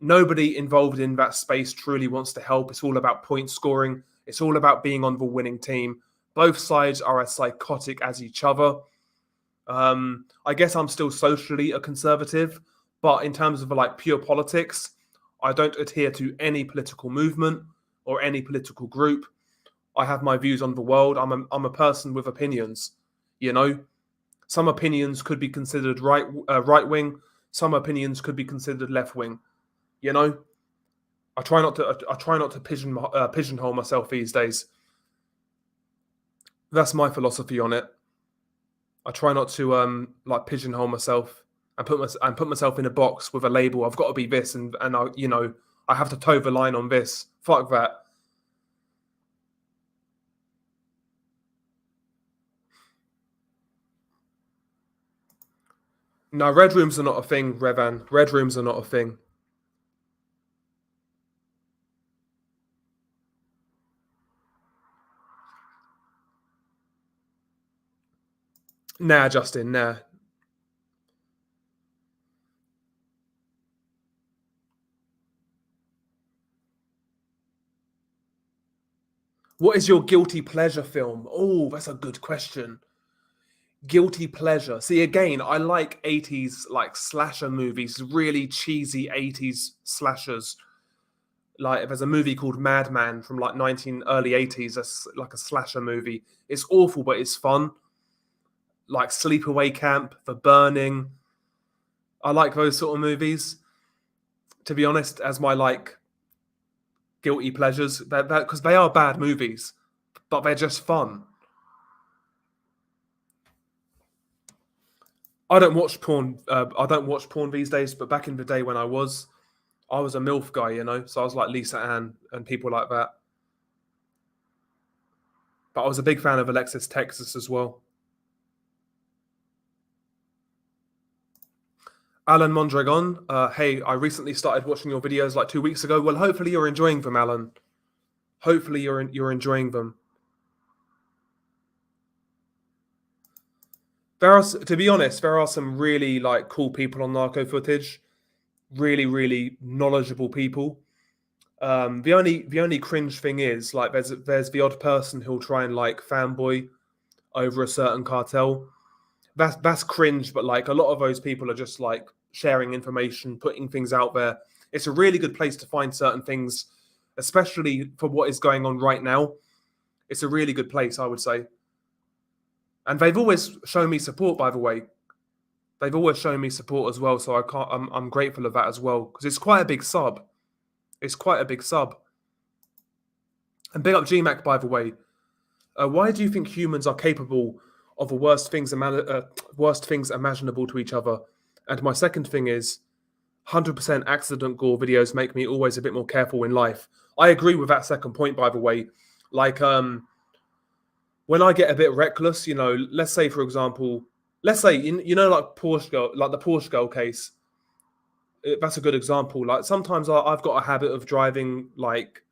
Nobody involved in that space truly wants to help. It's all about point scoring. It's all about being on the winning team. Both sides are as psychotic as each other. I guess I'm still socially a conservative, but in terms of like pure politics, I don't adhere to any political movement or any political group. I have my views on the world. I'm a person with opinions. Some opinions could be considered right wing. Some opinions could be considered left wing. I try not to pigeonhole myself these days. That's my philosophy on it. I try not to pigeonhole myself and put myself in a box with a label. I've got to be this, and I have to toe the line on this. Fuck that. No, red rooms are not a thing, Revan. Red rooms are not a thing. Nah, Justin, nah. What is your guilty pleasure film? Oh, that's a good question. Guilty pleasure. See, again, I like 80s like slasher movies, really cheesy 80s slashers. Like there's a movie called Madman from like early 80s. That's like a slasher movie. It's awful, but it's fun. Like Sleepaway Camp, The Burning. I like those sort of movies. To be honest, as my like guilty pleasures, because they are bad movies, but they're just fun. I don't watch porn. I don't watch porn these days, but back in the day when I was a MILF guy, so I was like Lisa Ann and people like that. But I was a big fan of Alexis Texas as well. Alan Mondragon, hey, I recently started watching your videos like 2 weeks ago. Well, hopefully you're enjoying them, Alan. Hopefully you're enjoying them. To be honest, there are some really like cool people on Narco Footage. Really, really knowledgeable people. The only cringe thing is like there's the odd person who'll try and like fanboy over a certain cartel. That's cringe, but like a lot of those people are just like sharing information, putting things out there. It's a really good place to find certain things, especially for what is going on right now. It's a really good place, I would say. And they've always shown me support, by the way. They've always shown me support as well, so I'm grateful of that as well, because it's quite a big sub. It's quite a big sub. And big up GMAC, by the way. Why do you think humans are capable of the worst things imaginable to each other? And my second thing is, 100% accident gore videos make me always a bit more careful in life. I agree with that second point, by the way. Like, when I get a bit reckless, let's say, for example, like Porsche girl, like the Porsche girl case. That's a good example. Like sometimes I've got a habit of driving, like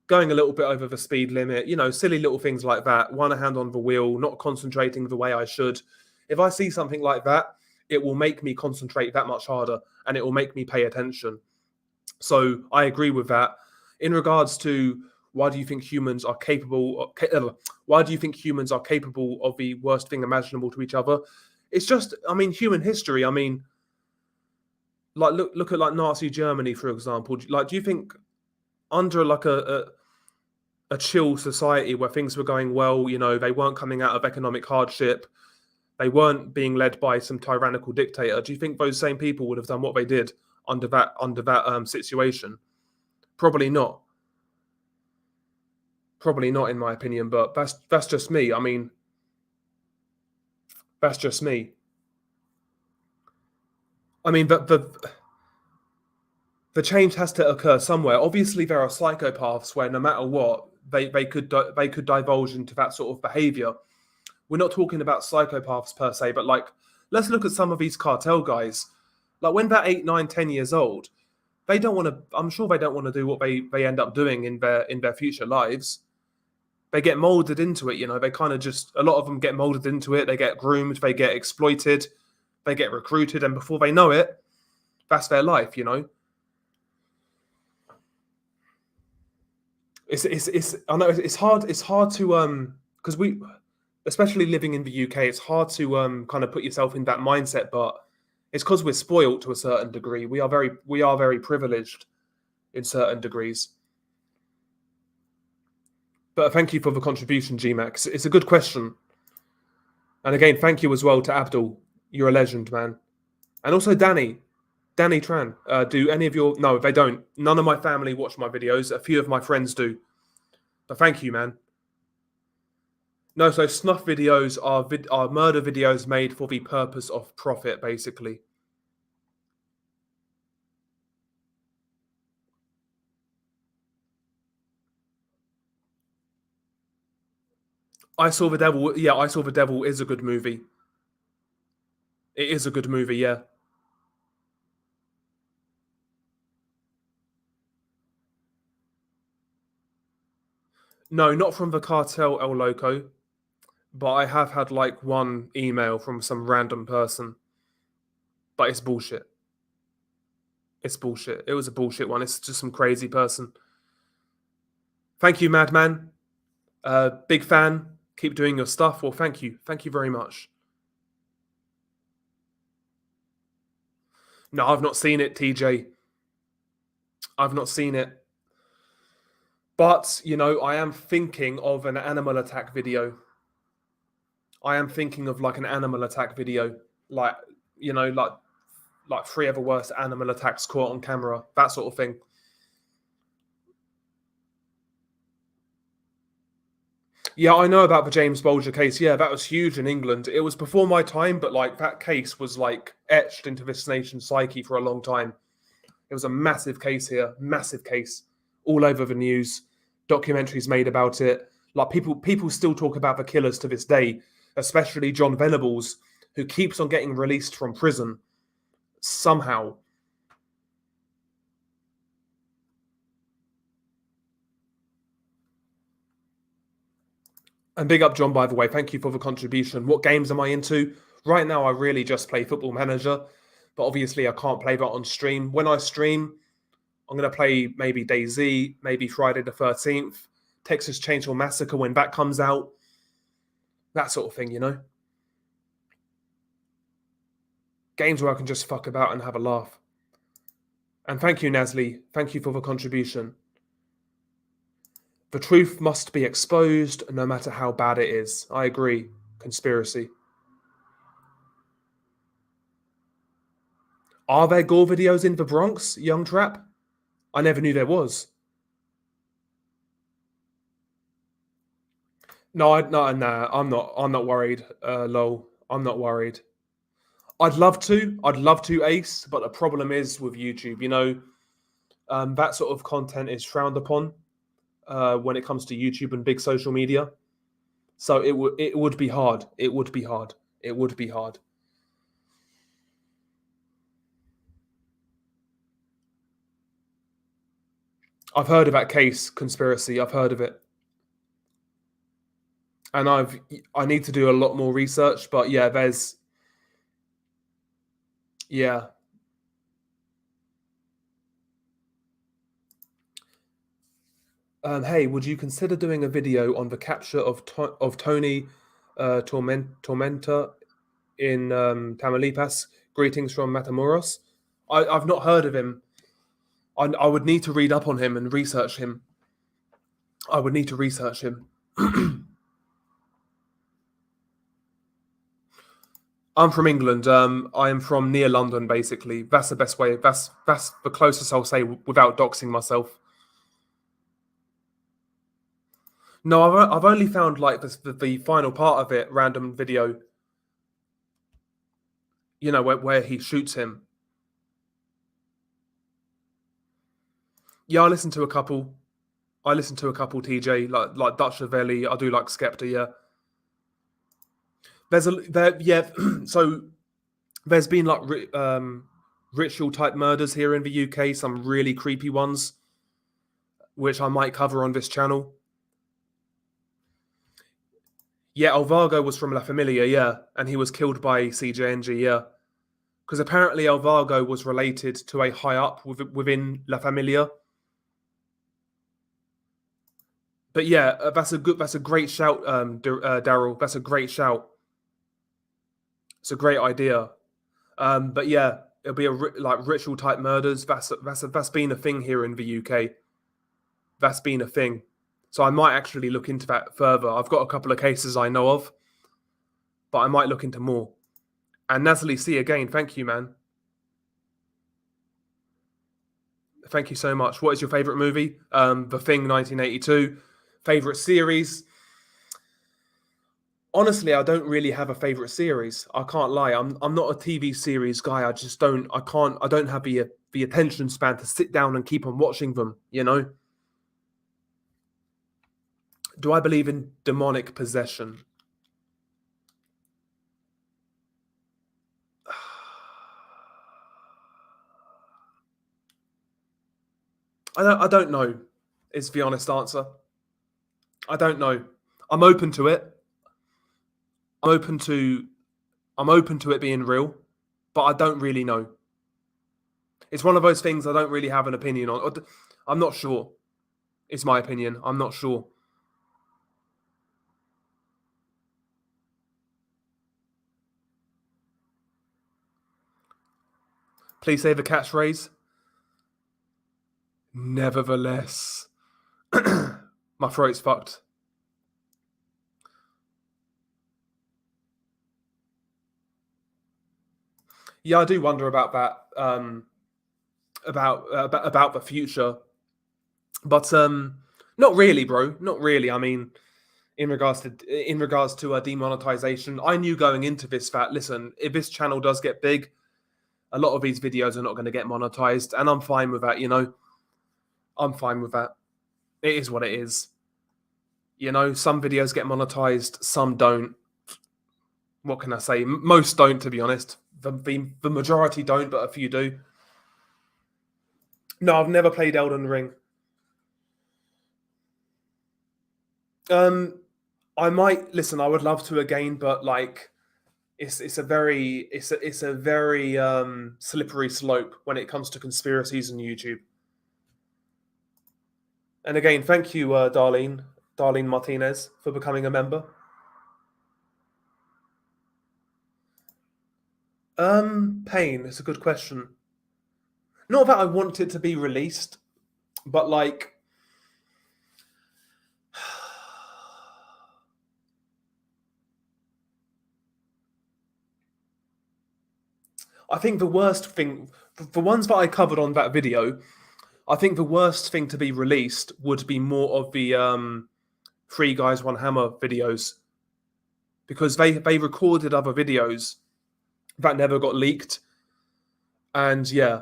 going a little bit over the speed limit, silly little things like that. One hand on the wheel, not concentrating the way I should. If I see something like that, it will make me concentrate that much harder and it will make me pay attention. So I agree with that. In regards to why do you think humans are capable of the worst thing imaginable to each other? It's just, human history. Like look at like Nazi Germany, for example. Like, do you think under like a chill society where things were going well, they weren't coming out of economic hardship, they weren't being led by some tyrannical dictator, do you think those same people would have done what they did under that situation? Probably not. Probably not, in my opinion. But that's just me. I mean, that's just me. I mean, the change has to occur somewhere. Obviously, there are psychopaths where no matter what, they could divulge into that sort of behavior. We're not talking about psychopaths per se, but like, let's look at some of these cartel guys. Like when they're 8, 9, 10 years old, they don't want to. I'm sure they don't want to do what they end up doing in their future lives. They get molded into it. They kind of just, a lot of them get molded into it. They get groomed, they get exploited, they get recruited, and before they know it, that's their life. It's I know it's hard to because we, especially living in the UK, it's hard to kind of put yourself in that mindset, but it's because we're spoiled to a certain degree. We are very privileged in certain degrees. But thank you for the contribution, GMAX. It's a good question. And again, thank you as well to Abdul. You're a legend, man. And also Danny Tran. Do any of your... No, they don't. None of my family watch my videos. A few of my friends do. But thank you, man. No, so snuff videos are murder videos made for the purpose of profit, basically. I Saw the Devil. Yeah, I Saw the Devil is a good movie. It is a good movie, yeah. No, not from the cartel El Loco, but I have had like one email from some random person. But it's bullshit. It's bullshit. It was a bullshit one. It's just some crazy person. Thank you, Madman. Big fan. Keep doing your stuff. Well, thank you. Thank you very much. No, I've not seen it, TJ. I've not seen it. But, I am thinking of an animal attack video. I am thinking of like an animal attack video. Like, like 3 of the worst animal attacks caught on camera. That sort of thing. Yeah, I know about the James Bulger case. Yeah, that was huge in England. It was before my time, but like that case was like etched into this nation's psyche for a long time. It was a massive case here, massive case, all over the news. Documentaries made about it. Like people still talk about the killers to this day, especially John Venables, who keeps on getting released from prison somehow. And big up John, by the way. Thank you for the contribution. What games am I into? Right now, I really just play Football Manager, but obviously I can't play that on stream. When I stream, I'm going to play maybe DayZ, maybe Friday the 13th, Texas Chainsaw Massacre when that comes out. That sort of thing. Games where I can just fuck about and have a laugh. And thank you, Nasli. Thank you for the contribution. The truth must be exposed no matter how bad it is. I agree. Conspiracy. Are there gore videos in the Bronx, Young Trap? I never knew there was. No, I'm not. I'm not worried. Lol. I'm not worried. I'd love to. I'd love to, Ace. But the problem is with YouTube. That sort of content is frowned upon when it comes to YouTube and big social media. So it would be hard. It would be hard. It would be hard. I've heard of that case, Conspiracy. I've heard of it. And I need to do a lot more research, but yeah, yeah. Hey, would you consider doing a video on the capture of Tony Tormenta in Tamaulipas? Greetings from Matamoros. I've not heard of him. I would need to read up on him and research him. I would need to research him. I'm from England. I am from near London, basically. That's the best way. That's the closest I'll say without doxing myself. No, I've only found like the final part of it, random video. You know where he shoots him. Yeah, I listen to a couple. TJ, like Dutch Ravelli. I do like Skepta. Yeah, So there's been like ritual type murders here in the UK. Some really creepy ones, which I might cover on this channel. Yeah, Alvago was from La Familia, yeah, and he was killed by CJNG, yeah, because apparently Alvago was related to a high up within La Familia. But yeah, that's a great shout, Daryl. That's a great shout. It's a great idea. But yeah, it'll be like ritual type murders. That's been a thing here in the UK. That's been a thing. So I might actually look into that further. I've got a couple of cases I know of, but I might look into more. And Nasli C again, thank you, man. Thank you so much. What is your favorite movie? The Thing, 1982. Favorite series? Honestly, I don't really have a favorite series. I can't lie. I'm not a TV series guy. I just don't. I can't. I don't have the attention span to sit down and keep on watching them. You know. Do I believe in demonic possession? I don't know. Is the honest answer. I don't know. I'm open to it. I'm open to it being real, but I don't really know. It's one of those things I don't really have an opinion on. I'm not sure. It's my opinion. I'm not sure. Please say the catchphrase. Nevertheless. My throat's fucked. Yeah, I do wonder about that. About the future, but not really, bro. Not really. I mean, in regards to demonetization, I knew going into this that listen, if this channel does get big, a lot of these videos are not going to get monetized, and I'm fine with that. You know, I'm fine with that. It is what it is. You know, some videos get monetized, some don't. What can I say? Most don't, to be honest. The majority don't, but a few do. No, I've never played Elden Ring. I might listen. I would love to again, but like, it's a very slippery slope when it comes to conspiracies on YouTube. And again, thank you, Darlene Martinez, for becoming a member. Pain. It's a good question. Not that I want it to be released, but like, I think the worst thing, the ones that I covered on that video, I think the worst thing to be released would be more of the Three Guys One Hammer videos, because they recorded other videos that never got leaked, and yeah,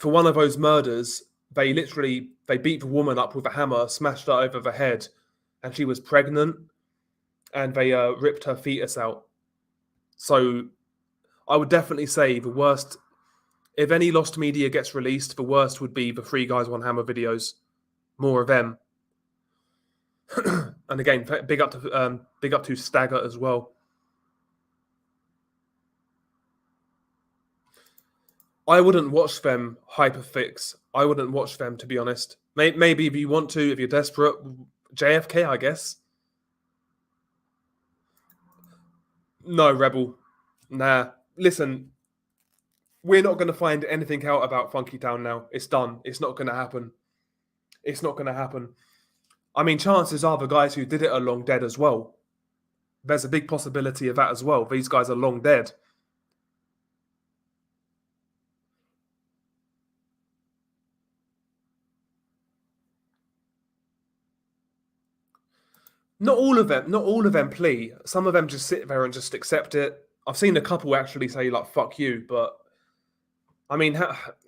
for one of those murders, they beat the woman up with a hammer, smashed her over the head, and she was pregnant, and they ripped her fetus out. So I would definitely say the worst, if any lost media gets released, the worst would be the Three Guys One Hammer videos. More of them. And again, big up to Stagger as well. I wouldn't watch them, Hyperfix. I wouldn't watch them, to be honest. Maybe if you want to, if you're desperate, JFK, I guess. No, Rebel. Nah. Listen, We're not going to find anything out about Funky Town now. It's done. It's not going to happen. It's not going to happen. I mean, chances are the guys who did it are long dead as well. There's a big possibility of that as well. These guys are long dead. Not all of them. Not all of them plea. Some of them just sit there and just accept it. I've seen a couple actually say like "fuck you," but I mean,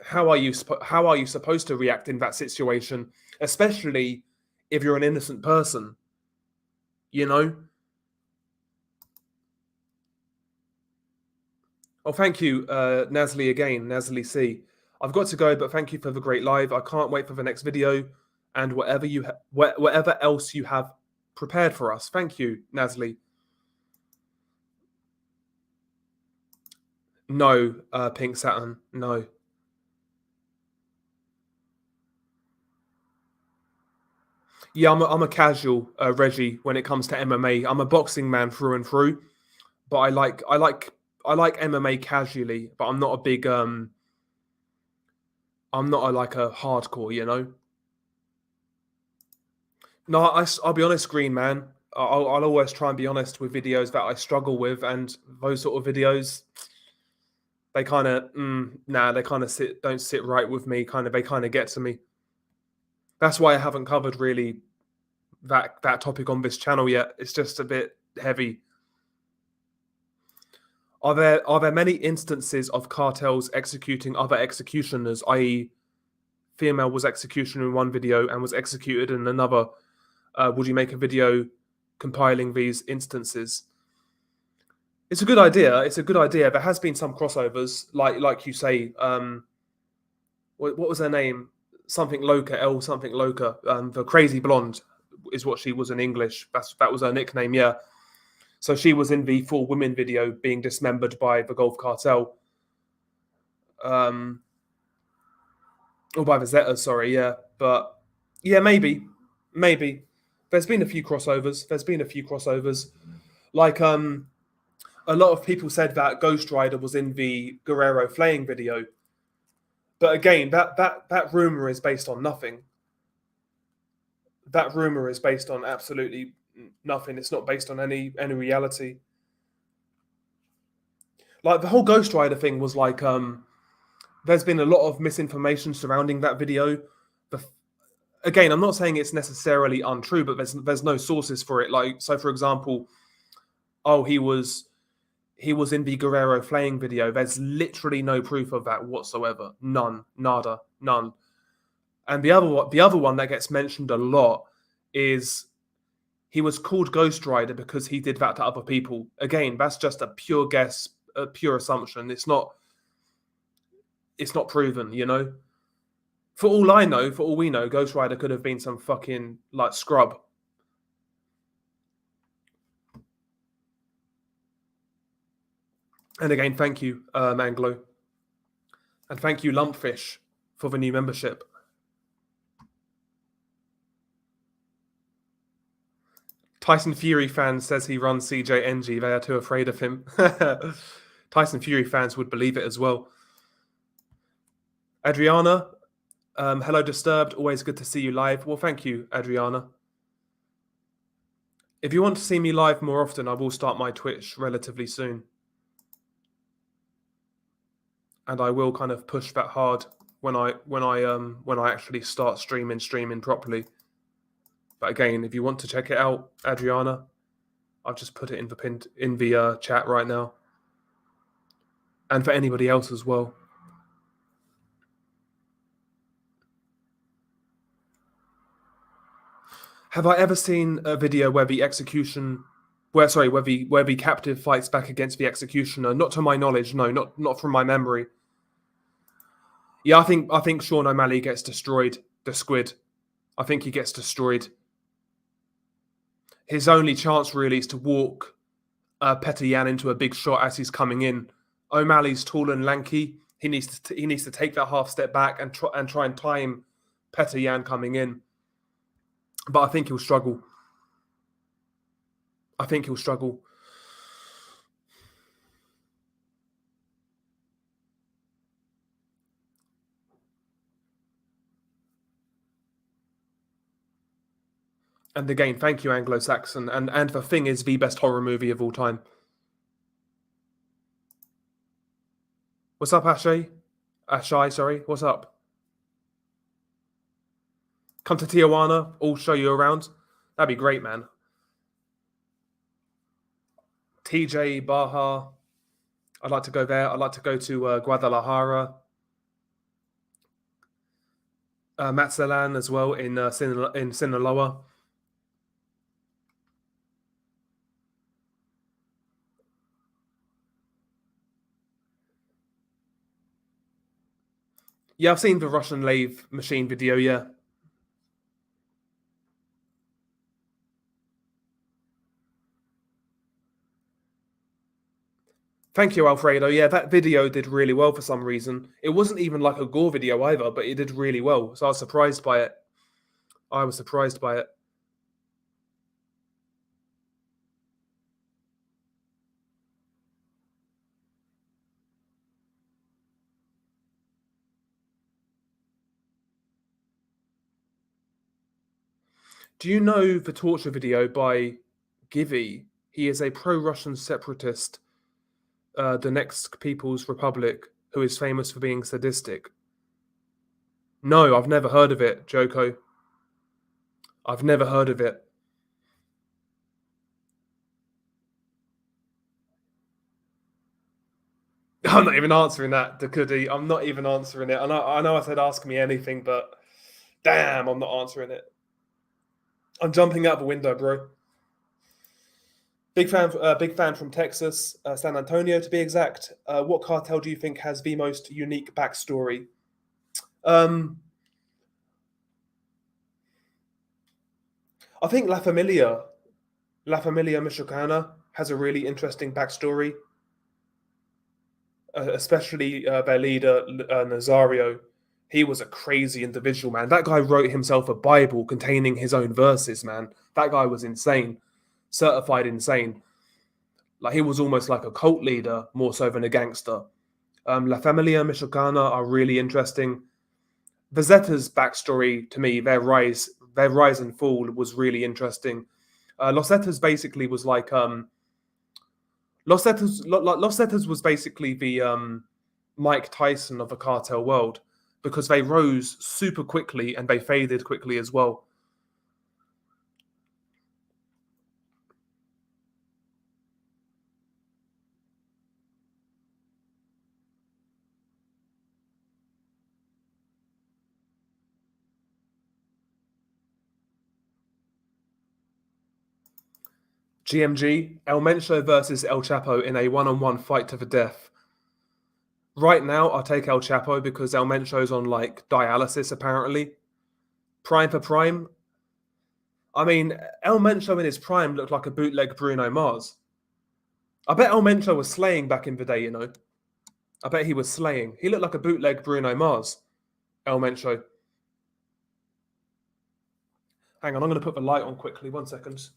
how are you supposed to react in that situation, especially if you're an innocent person? You know. Oh, thank you, Nasli again, Nasli C. I've got to go, but thank you for the great live. I can't wait for the next video and whatever else you have prepared for us. Thank you, Nasli. No, Pink Saturn, no. Yeah, I'm a casual, Reggie, when it comes to MMA. I'm a boxing man through and through, but I like MMA casually, but I'm not a big I'm not like a hardcore, you know. No, I'll be honest, Green Man. I'll always try and be honest with videos that I struggle with, and those sort of videos, they kind of, they kind of don't sit right with me. They kind of get to me. That's why I haven't covered really that topic on this channel yet. It's just a bit heavy. Are there many instances of cartels executing other executioners, i.e., female was executioner in one video and was executed in another? Would you make a video compiling these instances? It's a good idea. It's a good idea. There has been some crossovers, like you say. What was her name? Something Loca, something Loca. The crazy blonde is what she was in English. That was her nickname. Yeah. So she was in the Full Women video being dismembered by the Gulf Cartel. Or by the Zetas, sorry, yeah. But yeah, maybe. There's been a few crossovers. Like a lot of people said that Ghost Rider was in the Guerrero flaying video. But again, that rumor is based on nothing. That rumor is based on absolutely nothing. It's not based on any reality. Like the whole Ghost Rider thing was like there's been a lot of misinformation surrounding that video. Again, I'm not saying it's necessarily untrue, but there's no sources for it. Like, so for example, he was in the Guerrero flaying video. There's literally no proof of that whatsoever. None, nada, none. And the other one that gets mentioned a lot is he was called Ghost Rider because he did that to other people. Again, that's just a pure guess, a pure assumption. It's not proven, you know. For all we know, Ghost Rider could have been some fucking like scrub. And again, thank you, Manglo. And thank you, Lumpfish, for the new membership. Tyson Fury fans says he runs CJNG. They are too afraid of him. Tyson Fury fans would believe it as well. Adriana, hello, Disturbed. Always good to see you live. Well, thank you, Adriana. If you want to see me live more often, I will start my Twitch relatively soon. And I will kind of push that hard when I actually start streaming properly. But again, if you want to check it out, Adriana, I've just put it in the chat right now. And for anybody else as well. Have I ever seen a video where the captive fights back against the executioner? Not to my knowledge, no, not from my memory. Yeah, I think Sean O'Malley gets destroyed. The squid, I think he gets destroyed. His only chance really is to walk Petr Yan into a big shot as he's coming in. O'Malley's tall and lanky. He needs to take that half step back and try and time Petr Yan coming in. But I think he'll struggle. And again, thank you, Anglo-Saxon. And The Thing is the best horror movie of all time. What's up, Ashay? Ashai, sorry. What's up? Come to Tijuana. I'll show you around. That'd be great, man. TJ, Baja. I'd like to go there. I'd like to go to Guadalajara. Mazatlan as well in Sinaloa. Yeah, I've seen the Russian lathe machine video, yeah. Thank you, Alfredo. Yeah, that video did really well for some reason. It wasn't even like a gore video either, but it did really well. So I was surprised by it. I was surprised by it. Do you know the torture video by Givy? He is a pro-Russian separatist, Donetsk People's Republic, who is famous for being sadistic. No, I've never heard of it, Joko. I've never heard of it. I'm not even answering that, Dakudi. I'm not even answering it. I know I said ask me anything, but damn, I'm not answering it. I'm jumping out the window, bro. Big fan from Texas, San Antonio to be exact. What cartel do you think has the most unique backstory? I think La Familia Michoacana has a really interesting backstory, especially their leader Nazario. He was a crazy individual, man. That guy wrote himself a Bible containing his own verses, man. That guy was insane, certified insane. Like he was almost like a cult leader more so than a gangster. La Familia Michoacana are really interesting. The Zetas backstory to me, their rise and fall was really interesting. Los Zetas basically was like Los Zetas was basically the Mike Tyson of the cartel world because they rose super quickly and they faded quickly as well. GMG, El Mencho versus El Chapo in a one-on-one fight to the death. Right now, I'll take El Chapo because El Mencho's on like dialysis apparently. Prime for prime. I mean, El Mencho in his prime looked like a bootleg Bruno Mars. I bet El Mencho was slaying back in the day, you know. I bet he was slaying. He looked like a bootleg Bruno Mars. El Mencho. Hang on, I'm going to put the light on quickly. 1 second.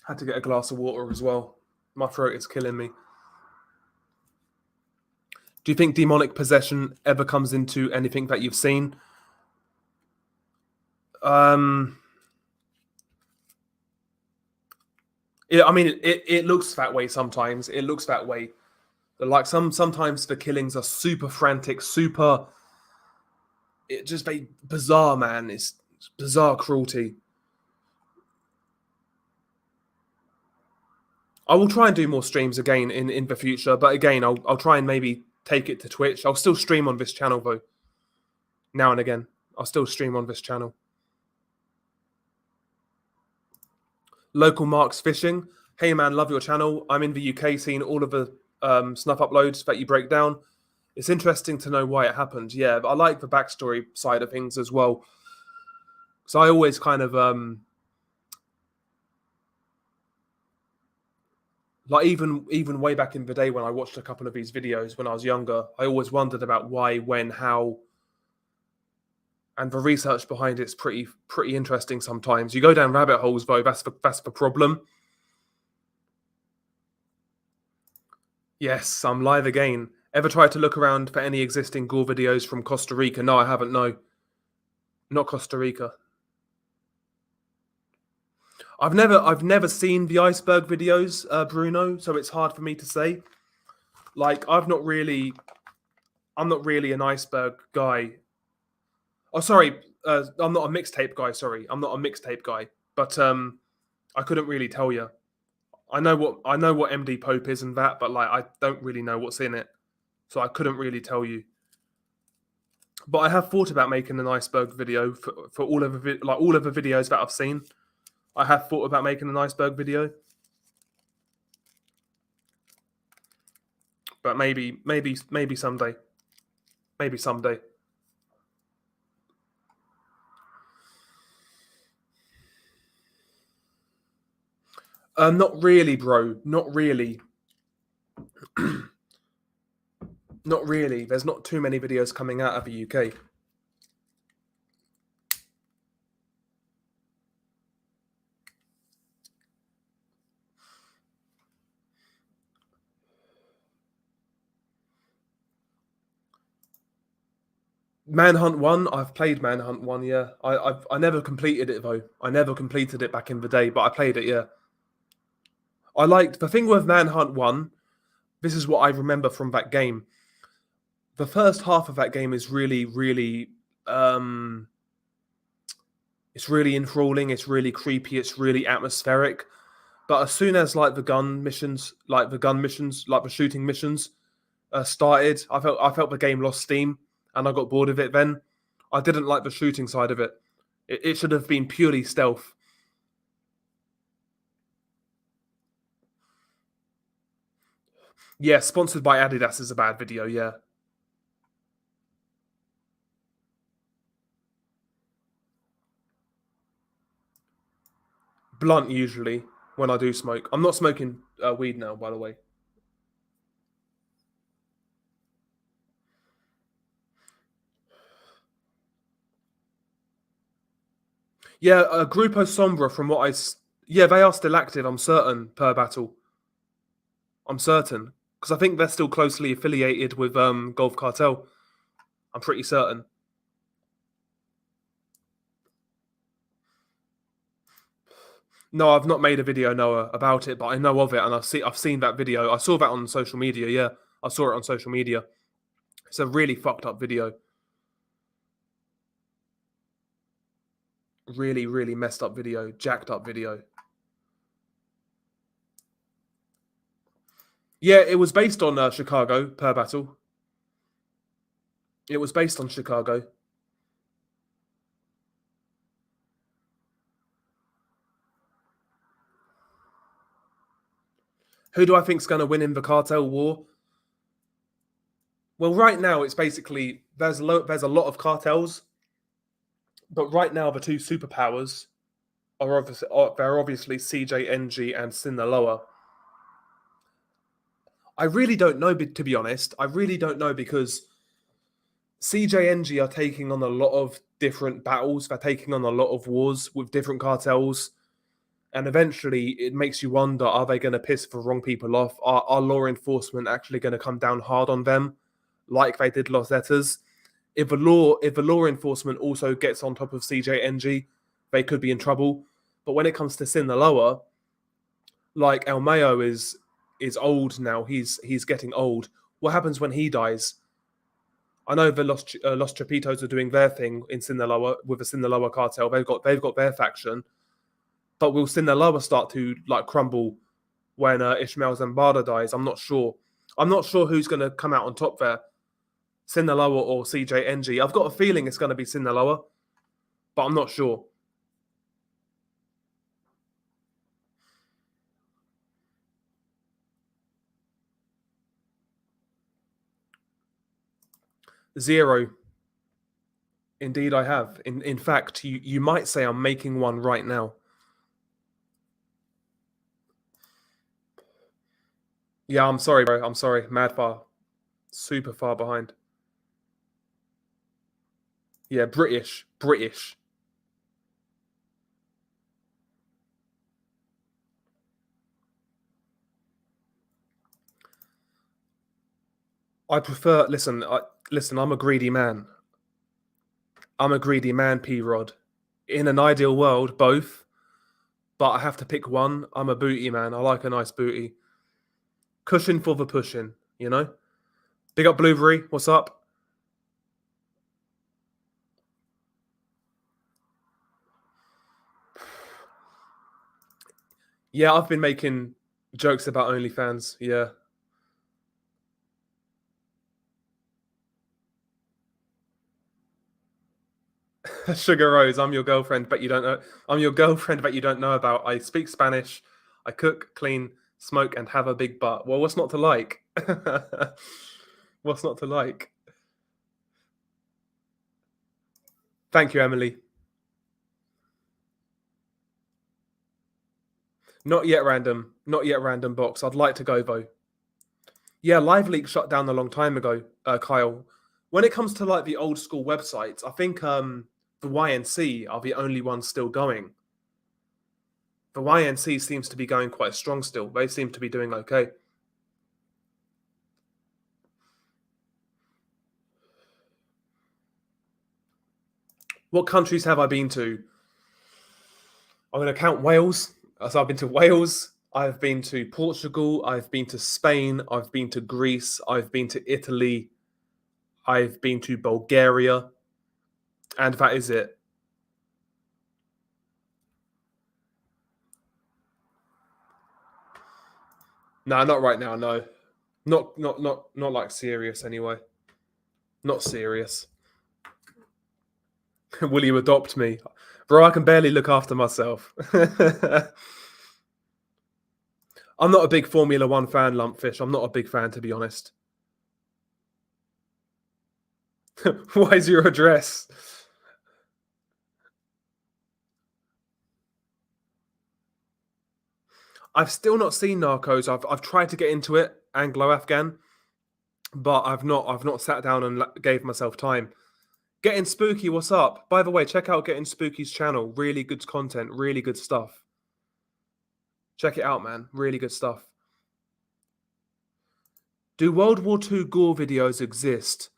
Had to get a glass of water as well. My throat is killing me. Do you think demonic possession ever comes into anything that you've seen? Yeah, I mean, it looks that way sometimes. It looks that way. Like sometimes the killings are super frantic, super. It just very bizarre, man. It's bizarre cruelty. I will try and do more streams again in the future, but again, I'll try and maybe take it to Twitch. I'll still stream on this channel though. Now and again, I'll still stream on this channel. Local Marks Fishing. Hey man, love your channel. I'm in the UK, seeing all of the snuff uploads that you break down. It's interesting to know why it happened. Yeah, but I like the backstory side of things as well. So I always kind of Like even way back in the day when I watched a couple of these videos when I was younger, I always wondered about why, when, how, and the research behind it's pretty interesting sometimes. You go down rabbit holes though, that's the problem. Yes, I'm live again. Ever tried to look around for any existing gore videos from Costa Rica? No, I haven't, no. Not Costa Rica. I've never seen the iceberg videos, Bruno, so it's hard for me to say. Like I'm not really an iceberg guy. Oh, sorry, I'm not a mixtape guy. Sorry, I'm not a mixtape guy. But I couldn't really tell you. I know what MD Pope is and that, but like I don't really know what's in it, so I couldn't really tell you. But I have thought about making an iceberg video for all of the videos that I've seen. I have thought about making an iceberg video, but maybe someday, maybe someday. Not really, bro. Not really. Not really. There's not too many videos coming out of the UK. Manhunt 1, I've played Manhunt 1, yeah. I never completed it though. I never completed it back in the day, but I played it, yeah. I liked the thing with Manhunt 1, this is what I remember from that game. The first half of that game is really it's really enthralling, it's really creepy, it's really atmospheric. But as soon as like the shooting missions started, I felt the game lost steam and I got bored of it then. I didn't like the shooting side of it. It should have been purely stealth. Yeah, sponsored by Adidas is a bad video, yeah. Blunt usually when I do smoke. I'm not smoking weed now, by the way. Yeah, Grupo Sombra, from what yeah, they are still active, I'm certain, per battle. I'm certain. Because I think they're still closely affiliated with Gulf Cartel. I'm pretty certain. No, I've not made a video, Noah, about it, but I know of it and I've seen that video. I saw that on social media, yeah. I saw it on social media. It's a really fucked up video. Really messed up video, jacked up video. Yeah, it was based on Chicago, per battle. It was based on Chicago. Who do I think's going to win in the cartel war? Well, right now it's basically there's a lot of cartels, but right now the two superpowers are obviously CJNG and Sinaloa. I really don't know, to be honest. I really don't know because CJNG are taking on a lot of different battles. They're taking on a lot of wars with different cartels. And eventually it makes you wonder, are they going to piss the wrong people off? Are law enforcement actually going to come down hard on them like they did Los Zetas? If the law enforcement also gets on top of CJNG, they could be in trouble. But when it comes to Sinaloa, like El Mayo is old now. He's getting old. What happens when he dies? I know the Los Chapitos are doing their thing in Sinaloa with the Sinaloa cartel. They've got their faction, but will Sinaloa start to like crumble when Ishmael Zambada dies? I'm not sure. I'm not sure who's going to come out on top there, Sinaloa or CJNG. I've got a feeling it's going to be Sinaloa, but I'm not sure. Zero. Indeed, I have. In fact, you might say I'm making one right now. Yeah, I'm sorry, bro. I'm sorry. Mad far. Super far behind. Yeah, British. British. I prefer. Listen. I'm a greedy man. I'm a greedy man, P Rod. In an ideal world, both. But I have to pick one. I'm a booty man. I like a nice booty. Cushion for the pushing, you know? Big up Blueberry. What's up? Yeah, I've been making jokes about OnlyFans. Yeah. Sugar Rose, I'm your girlfriend, but you don't know. I'm your girlfriend, but you don't know about. I speak Spanish. I cook, clean, smoke, and have a big butt. Well, what's not to like? What's not to like? Thank you, Emily. Not yet random. Not yet random box. I'd like to go though. Yeah, Live Leak shut down a long time ago, Kyle. When it comes to like the old school websites, I think the YNC are the only ones still going. The YNC seems to be going quite strong still. They seem to be doing okay. What countries have I been to? I'm going to count Wales. So I've been to Wales. I've been to Portugal. I've been to Spain. I've been to Greece. I've been to Italy. I've been to Bulgaria. And that is it. No, not right now. No, not like serious anyway. Not serious. Will you adopt me, bro? I can barely look after myself. I'm not a big Formula One fan, Lumpfish. I'm not a big fan, to be honest. Why is your address? I've still not seen Narcos. I've tried to get into it, Anglo-Afghan, but I've not sat down and gave myself time. Getting Spooky, what's up? By the way, check out Getting Spooky's channel. Really good content, really good stuff. Check it out, man. Really good stuff. Do World War II gore videos exist?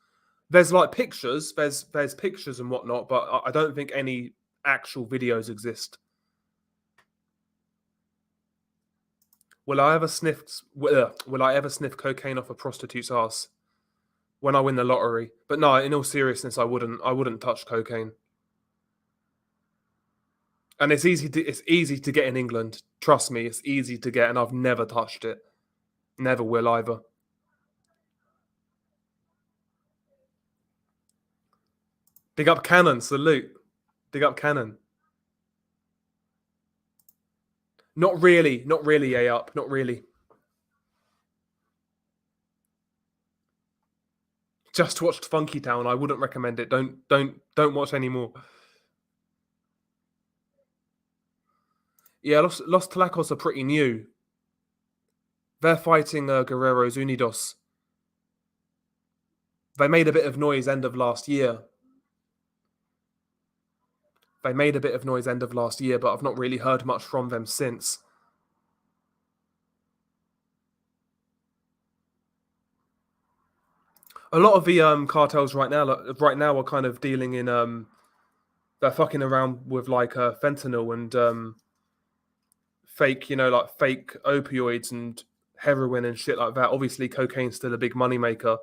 There's like pictures, there's pictures and whatnot, but I don't think any actual videos exist. Will I ever sniff cocaine off a prostitute's ass when I win the lottery? But no, in all seriousness, I wouldn't touch cocaine. And it's easy to get in England. Trust me, it's easy to get, and I've never touched it. Never will either. Big up Cannon, salute. Big up Cannon. Not really, up, not really. Just watched Funky Town. I wouldn't recommend it. Don't watch anymore. Yeah, Los Tlacos are pretty new. They're fighting Guerreros Unidos. They made a bit of noise end of last year. But I've not really heard much from them since. A lot of the cartels right now are kind of dealing in they're fucking around with like fentanyl and fake, like fake opioids and heroin and shit like that. Obviously, cocaine's still a big moneymaker.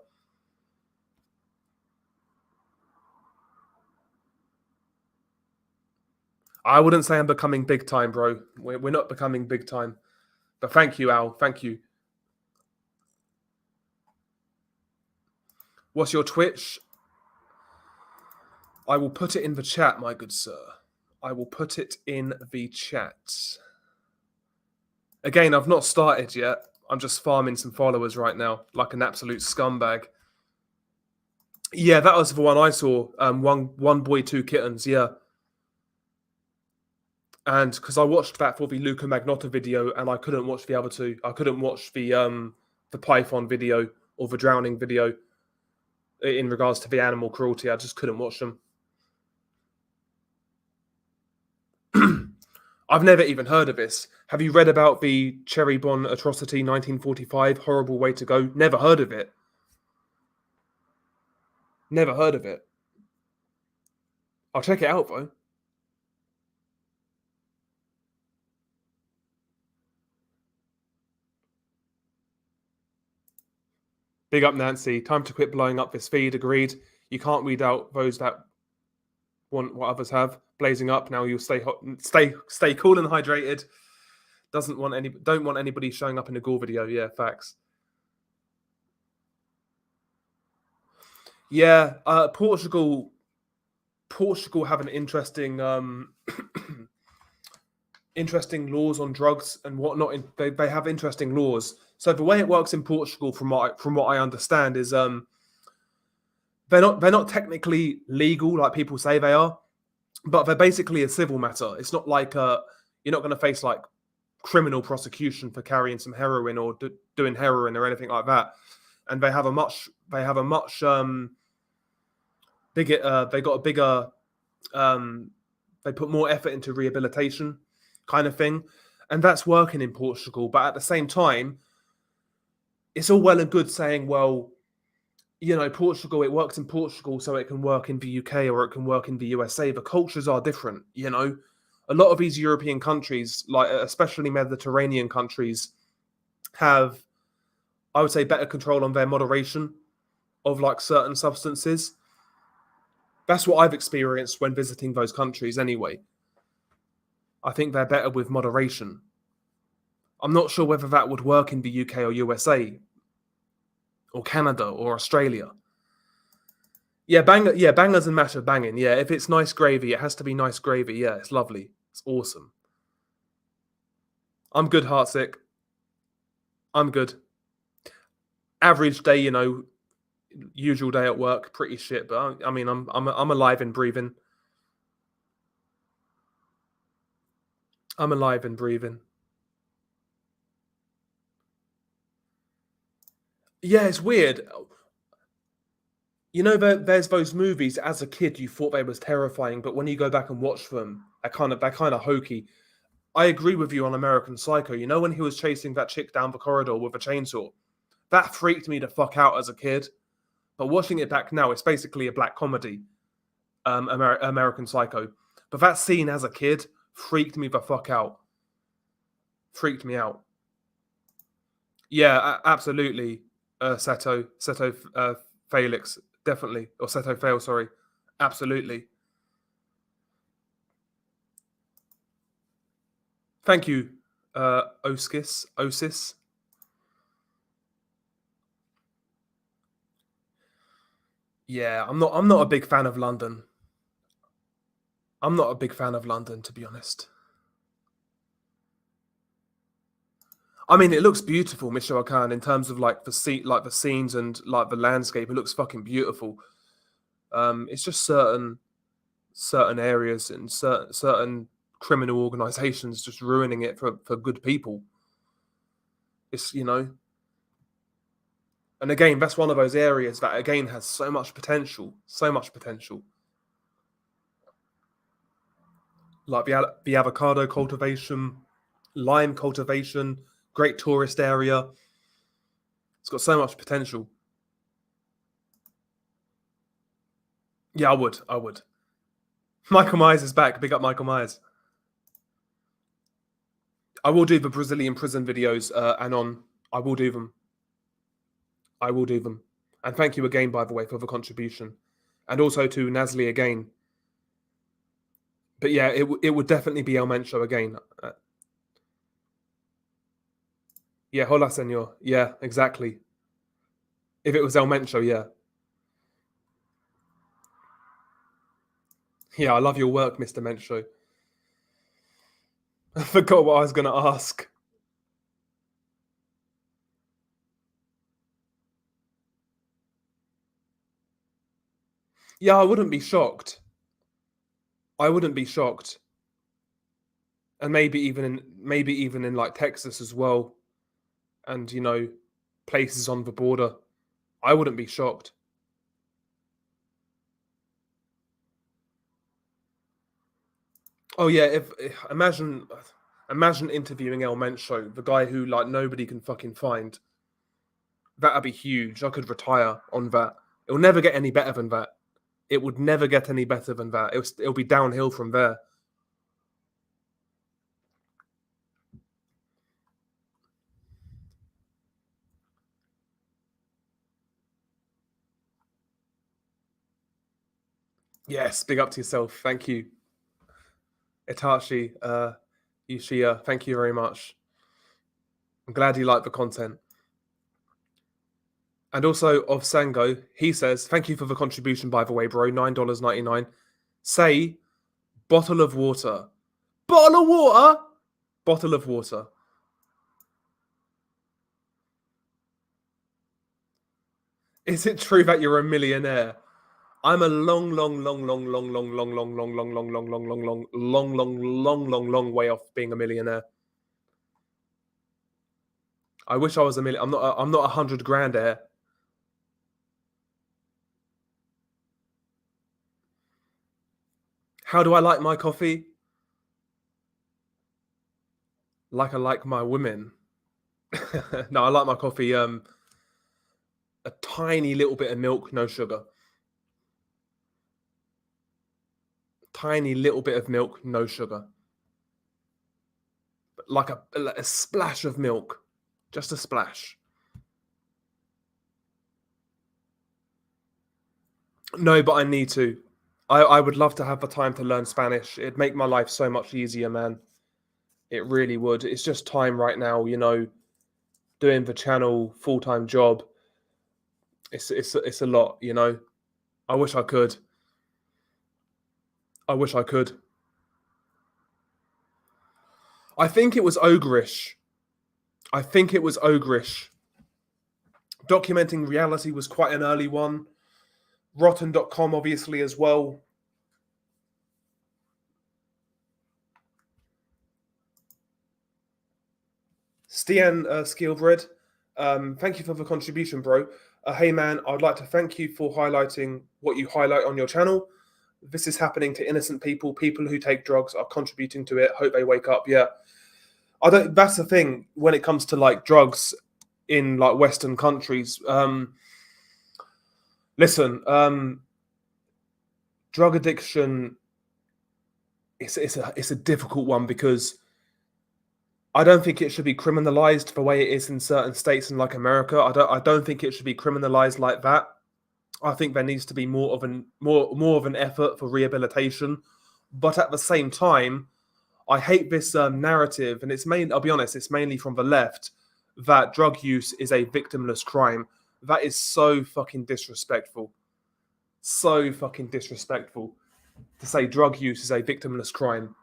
I wouldn't say I'm becoming big time, bro. We're not becoming big time. But thank you, Al. Thank you. What's your Twitch? I will put it in the chat, my good sir. I will put it in the chat. Again, I've not started yet. I'm just farming some followers right now, like an absolute scumbag. Yeah, that was the one I saw. One boy, two kittens. Yeah. And because I watched that for the Luca Magnotta video, and I couldn't watch the other two. I couldn't watch the the python video or the drowning video in regards to the animal cruelty. I just couldn't watch them. I've never even heard of this. Have you read about the Cherry Bomb atrocity 1945? Horrible way to go. Never heard of it. Never heard of it. I'll check it out though. Big up Nancy. Time to quit blowing up this feed. Agreed. You can't weed out those that want what others have. Blazing up. Now you'll stay hot, stay cool and hydrated. Don't want anybody showing up in a gore video. Yeah, facts. Yeah, Portugal have an interesting interesting laws on drugs and whatnot. They have interesting laws. So the way it works in Portugal, from what I understand, is they're not technically legal like people say they are, but they're basically a civil matter. It's not like you're not going to face like criminal prosecution for carrying some heroin or doing heroin or anything like that. And they have a much bigger. They got a bigger. They put more effort into rehabilitation, kind of thing, and that's working in Portugal. But at the same time, it's all well and good saying, well, Portugal, it works in Portugal, so it can work in the UK or it can work in the USA. The cultures are different, A lot of these European countries, like especially Mediterranean countries, have, I would say, better control on their moderation of like certain substances. That's what I've experienced when visiting those countries anyway. I think they're better with moderation. I'm not sure whether that would work in the UK or USA or Canada or Australia. Yeah, bangers and mash are banging. Yeah, if it's nice gravy, it has to be nice gravy. Yeah, it's lovely. It's awesome. I'm good, Heartsick. I'm good. Average day, usual day at work, pretty shit. But I mean, I'm alive and breathing. I'm alive and breathing. Yeah, it's weird. There's those movies as a kid you thought they was terrifying, but when you go back and watch them, they're kind of hokey. I agree with you on American Psycho. When he was chasing that chick down the corridor with a chainsaw, that freaked me the fuck out as a kid. But watching it back now, it's basically a black comedy, American Psycho. But that scene as a kid freaked me the fuck out. Freaked me out. Yeah, absolutely. Seto Felix, definitely. Or Seto Fail, sorry. Absolutely. Thank you, Osis. Yeah, I'm not a big fan of London. I'm not a big fan of London, to be honest. I mean, it looks beautiful, Michel Khan, in terms of like the scenes and like the landscape. It looks fucking beautiful. It's just certain areas and certain criminal organizations just ruining it for good people. It's and again, that's one of those areas that again has so much potential. Like the avocado cultivation, lime cultivation, great tourist area. It's got so much potential. Yeah, I would. Michael Myers is back. Big up Michael Myers. I will do the Brazilian prison videos, Anon. I will do them. And thank you again, by the way, for the contribution. And also to Nasli again. But yeah, it would definitely be El Mencho again. Yeah, hola, senor. Yeah, exactly. If it was El Mencho, yeah. Yeah, I love your work, Mr. Mencho. I forgot what I was going to ask. Yeah, I wouldn't be shocked. And maybe even in like Texas as well. And places on the border. I wouldn't be shocked. Oh yeah, if imagine interviewing El Mencho, the guy who like nobody can fucking find. That'd be huge. I could retire on that. It'll never get any better than that. It would never get any better than that. It'll be downhill from there. Yes, big up to yourself. Thank you. Itachi, Yushia, thank you very much. I'm glad you like the content. And also of Sango, he says, thank you for the contribution, by the way, bro. $9.99. Say, bottle of water. Bottle of water? Bottle of water. Is it true that you're a millionaire? I'm a long way off being a millionaire. I wish I was a million. I'm not 100 grand heir. How do I like my coffee? Like I like my women. No, I like my coffee. A tiny little bit of milk, no sugar. Tiny little bit of milk, no sugar. But like a splash of milk, just a splash. No, but I need to. I would love to have the time to learn Spanish. It'd make my life so much easier, man. It really would. It's just time right now, you know, doing the channel, full-time job. It's a lot, you know. I wish I could. I wish I could. I think it was Ogreish. Documenting reality was quite an early one. Rotten.com, obviously, as well. Stian Skillbred, thank you for the contribution, bro. Hey, man, I'd like to thank you for highlighting what you highlight on your channel. This is happening to innocent people. People who take drugs are contributing to it. Hope they wake up. Yeah. That's the thing when it comes to like drugs in like Western countries. Listen, drug addiction, it's a difficult one because I don't think it should be criminalized the way it is in certain states in like America. I don't think it should be criminalized like that. I think there needs to be more of an effort for rehabilitation. But at the same time, I hate this narrative, and I'll be honest, it's mainly from the left, that drug use is a victimless crime. That is so fucking disrespectful. So fucking disrespectful to say drug use is a victimless crime.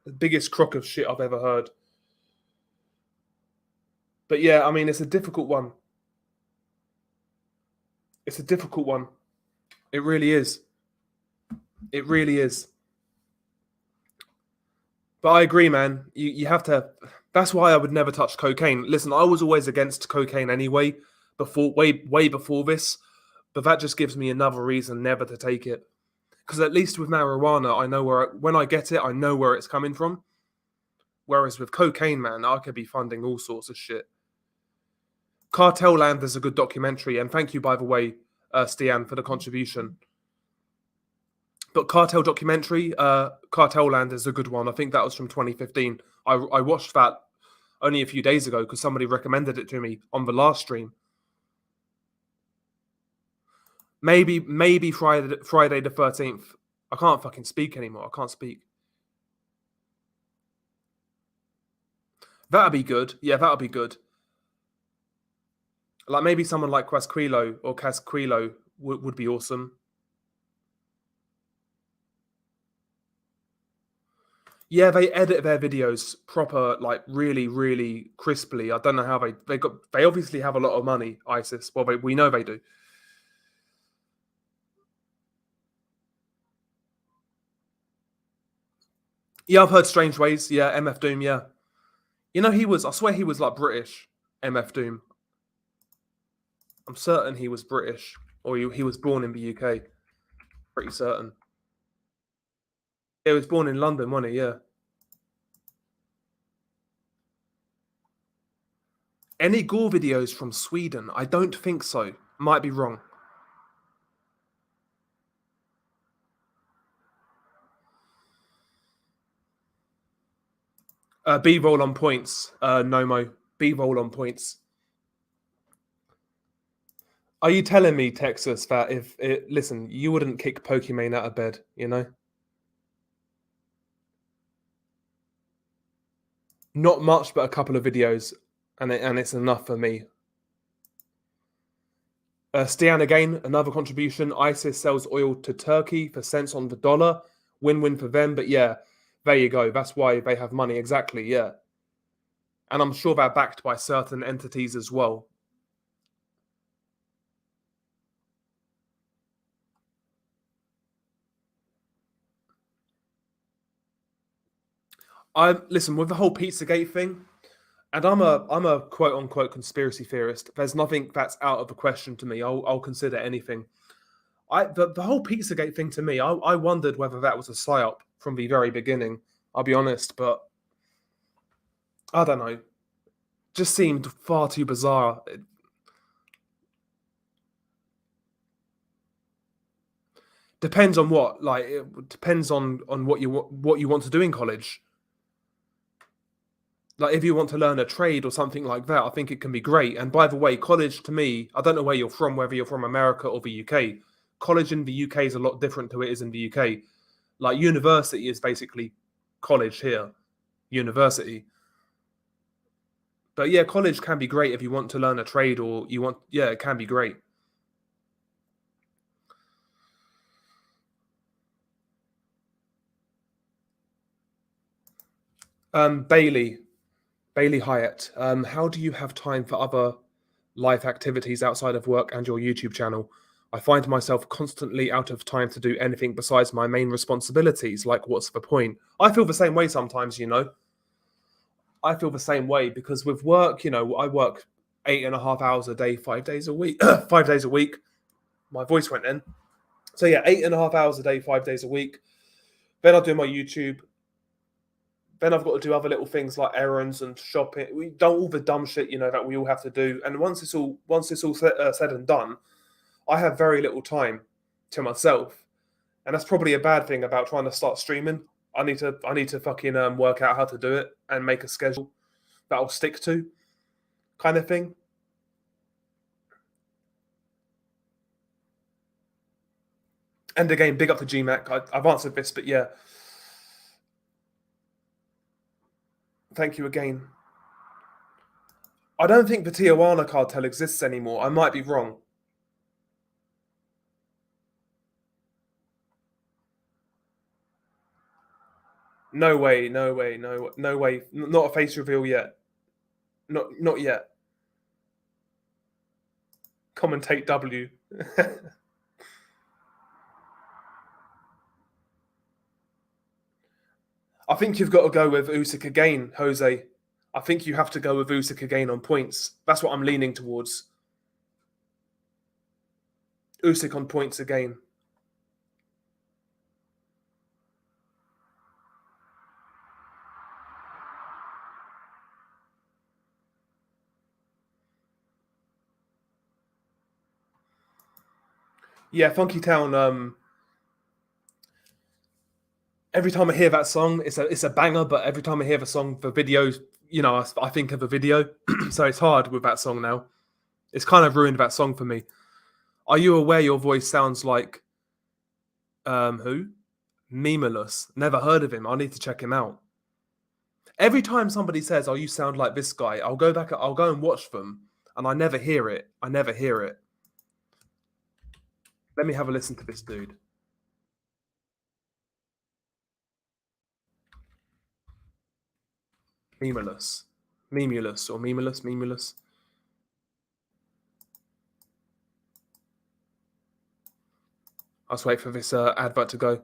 The biggest crock of shit I've ever heard. But yeah, I mean, it's a difficult one. It's a difficult one. It really is. It really is. But I agree, man. You have to. That's why I would never touch cocaine. Listen, I was always against cocaine anyway, way before this. But that just gives me another reason never to take it. Because at least with marijuana, I know when I get it, I know where it's coming from. Whereas with cocaine, man, I could be funding all sorts of shit. Cartel Land is a good documentary, and thank you, by the way, Stian, for the contribution. But Cartel documentary, Cartel Land is a good one. I think that was from 2015. I watched that only a few days ago because somebody recommended it to me on the last stream. Maybe Friday the 13th. I can't fucking speak anymore. I can't speak. That'd be good. Yeah, that'd be good. Like maybe someone like Quasquilo or Casquilo would be awesome. Yeah, they edit their videos proper, like really, really crisply. I don't know how they obviously have a lot of money, ISIS. Well, we know they do. Yeah, I've heard Strange Ways. Yeah, MF Doom. Yeah, you know I swear he was like British. MF Doom. I'm certain he was British, or he was born in the UK. Pretty certain. He was born in London, wasn't he? Yeah. Any gore videos from Sweden? I don't think so. Might be wrong. B-roll on points. Nomo. B-roll on points. Are you telling me, Texas, that listen, you wouldn't kick Pokimane out of bed, you know? Not much, but a couple of videos, and it's enough for me. Stian again, another contribution. ISIS sells oil to Turkey for cents on the dollar. Win-win for them, but yeah, there you go. That's why they have money, exactly, yeah. And I'm sure they're backed by certain entities as well. Listen, with the whole Pizzagate thing, and I'm a quote unquote conspiracy theorist. There's nothing that's out of the question to me. I'll consider anything. The whole Pizzagate thing to me, I wondered whether that was a psyop from the very beginning. I'll be honest, but I don't know. Just seemed far too bizarre. It depends on what. Like, it depends on what you want to do in college. Like, if you want to learn a trade or something like that, I think it can be great. And by the way, college to me, I don't know where you're from, whether you're from America or the UK. College in the UK is a lot different to it is in the UK. Like, university is basically college here, university. But yeah, college can be great if you want to learn a trade or yeah, it can be great. Bailey Hyatt, how do you have time for other life activities outside of work and your YouTube channel? I find myself constantly out of time to do anything besides my main responsibilities. Like, what's the point? I feel the same way sometimes, you know. I feel the same way because with work, you know, I work 8.5 hours a day, 5 days a week. 5 days a week. My voice went in. So yeah, 8.5 hours a day, 5 days a week. Then I do my YouTube. Then I've got to do other little things like errands and shopping. We done all the dumb shit, you know, that we all have to do. And once it's all said and done, I have very little time to myself, and that's probably a bad thing about trying to start streaming. I need to fucking work out how to do it and make a schedule that I'll stick to, kind of thing. And again, big up to GMAC. I've answered this, but yeah, thank you again. I don't think the Tijuana cartel exists anymore. I might be wrong. No way, no way, no way. Not a face reveal yet. Not yet. Commentate W. I think you've got to go with Usyk again, Jose. I think you have to go with Usyk again on points. That's what I'm leaning towards. Usyk on points again. Yeah, Funky Town. Every time I hear that song, it's a banger. But every time I hear the song, the videos, you know, I think of the video. So it's hard with that song now. It's kind of ruined that song for me. Are you aware your voice sounds like who? Memeless. Never heard of him. I'll need to check him out. Every time somebody says, "Oh, you sound like this guy," I'll go back. I'll go and watch them, and I never hear it. I never hear it. Let me have a listen to this dude. Memulus. Memulus or Memulus. Memulus. I'll just wait for this advert to go.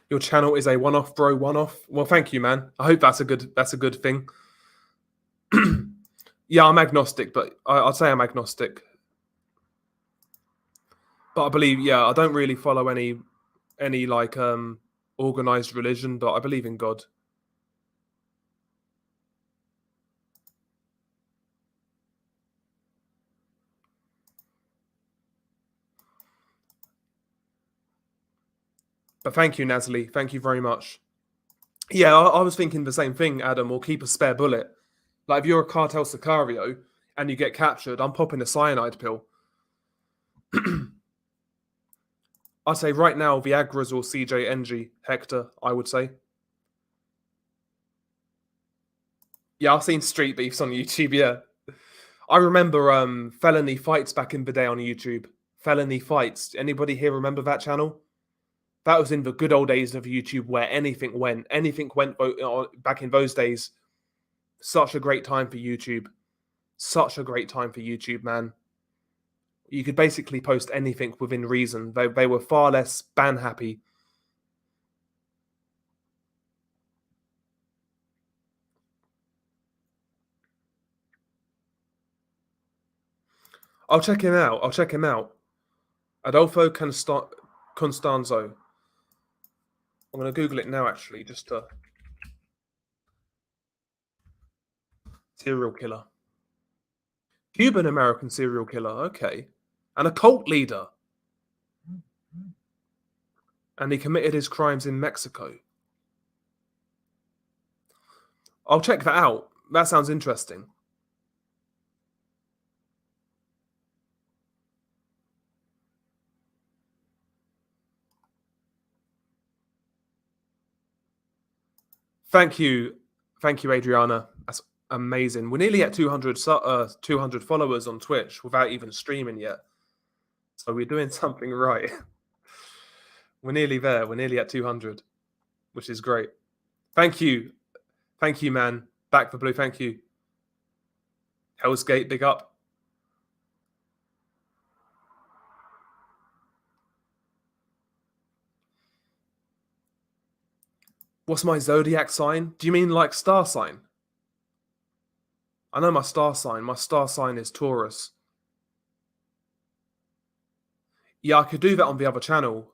Your channel is a one-off, bro. One-off. Well, thank you, man. I hope that's a good thing. Yeah, I'm agnostic, but I'd say I'm agnostic. But I believe, yeah, I don't really follow any like organized religion, but I believe in God. But thank you, Nasli. Thank you very much. Yeah, I was thinking the same thing, Adam. Or keep a spare bullet. Like if you're a cartel sicario and you get captured, I'm popping a cyanide pill. I'd say right now, Viagra's or CJNG, Hector, I would say. Yeah, I've seen street beefs on YouTube, yeah. I remember Felony Fights back in the day on YouTube. Felony Fights. Anybody here remember that channel? That was in the good old days of YouTube where anything went. Anything went back in those days. Such a great time for YouTube. Such a great time for YouTube, man. You could basically post anything within reason. They were far less ban happy. I'll check him out. Adolfo Constanzo. I'm going to Google it now, actually, just to... Serial killer. Cuban-American serial killer, okay. And a cult leader. And he committed his crimes in Mexico. I'll check that out. That sounds interesting. Thank you, Adriana. That's amazing. We're nearly at 200 followers on Twitch without even streaming yet. So we're doing something right. We're nearly there. We're nearly at 200, which is great. Thank you, man. Back for Blue. Thank you. Hell's Gate, big up. What's my zodiac sign? Do you mean like star sign? I know my star sign. My star sign is Taurus. Yeah, I could do that on the other channel.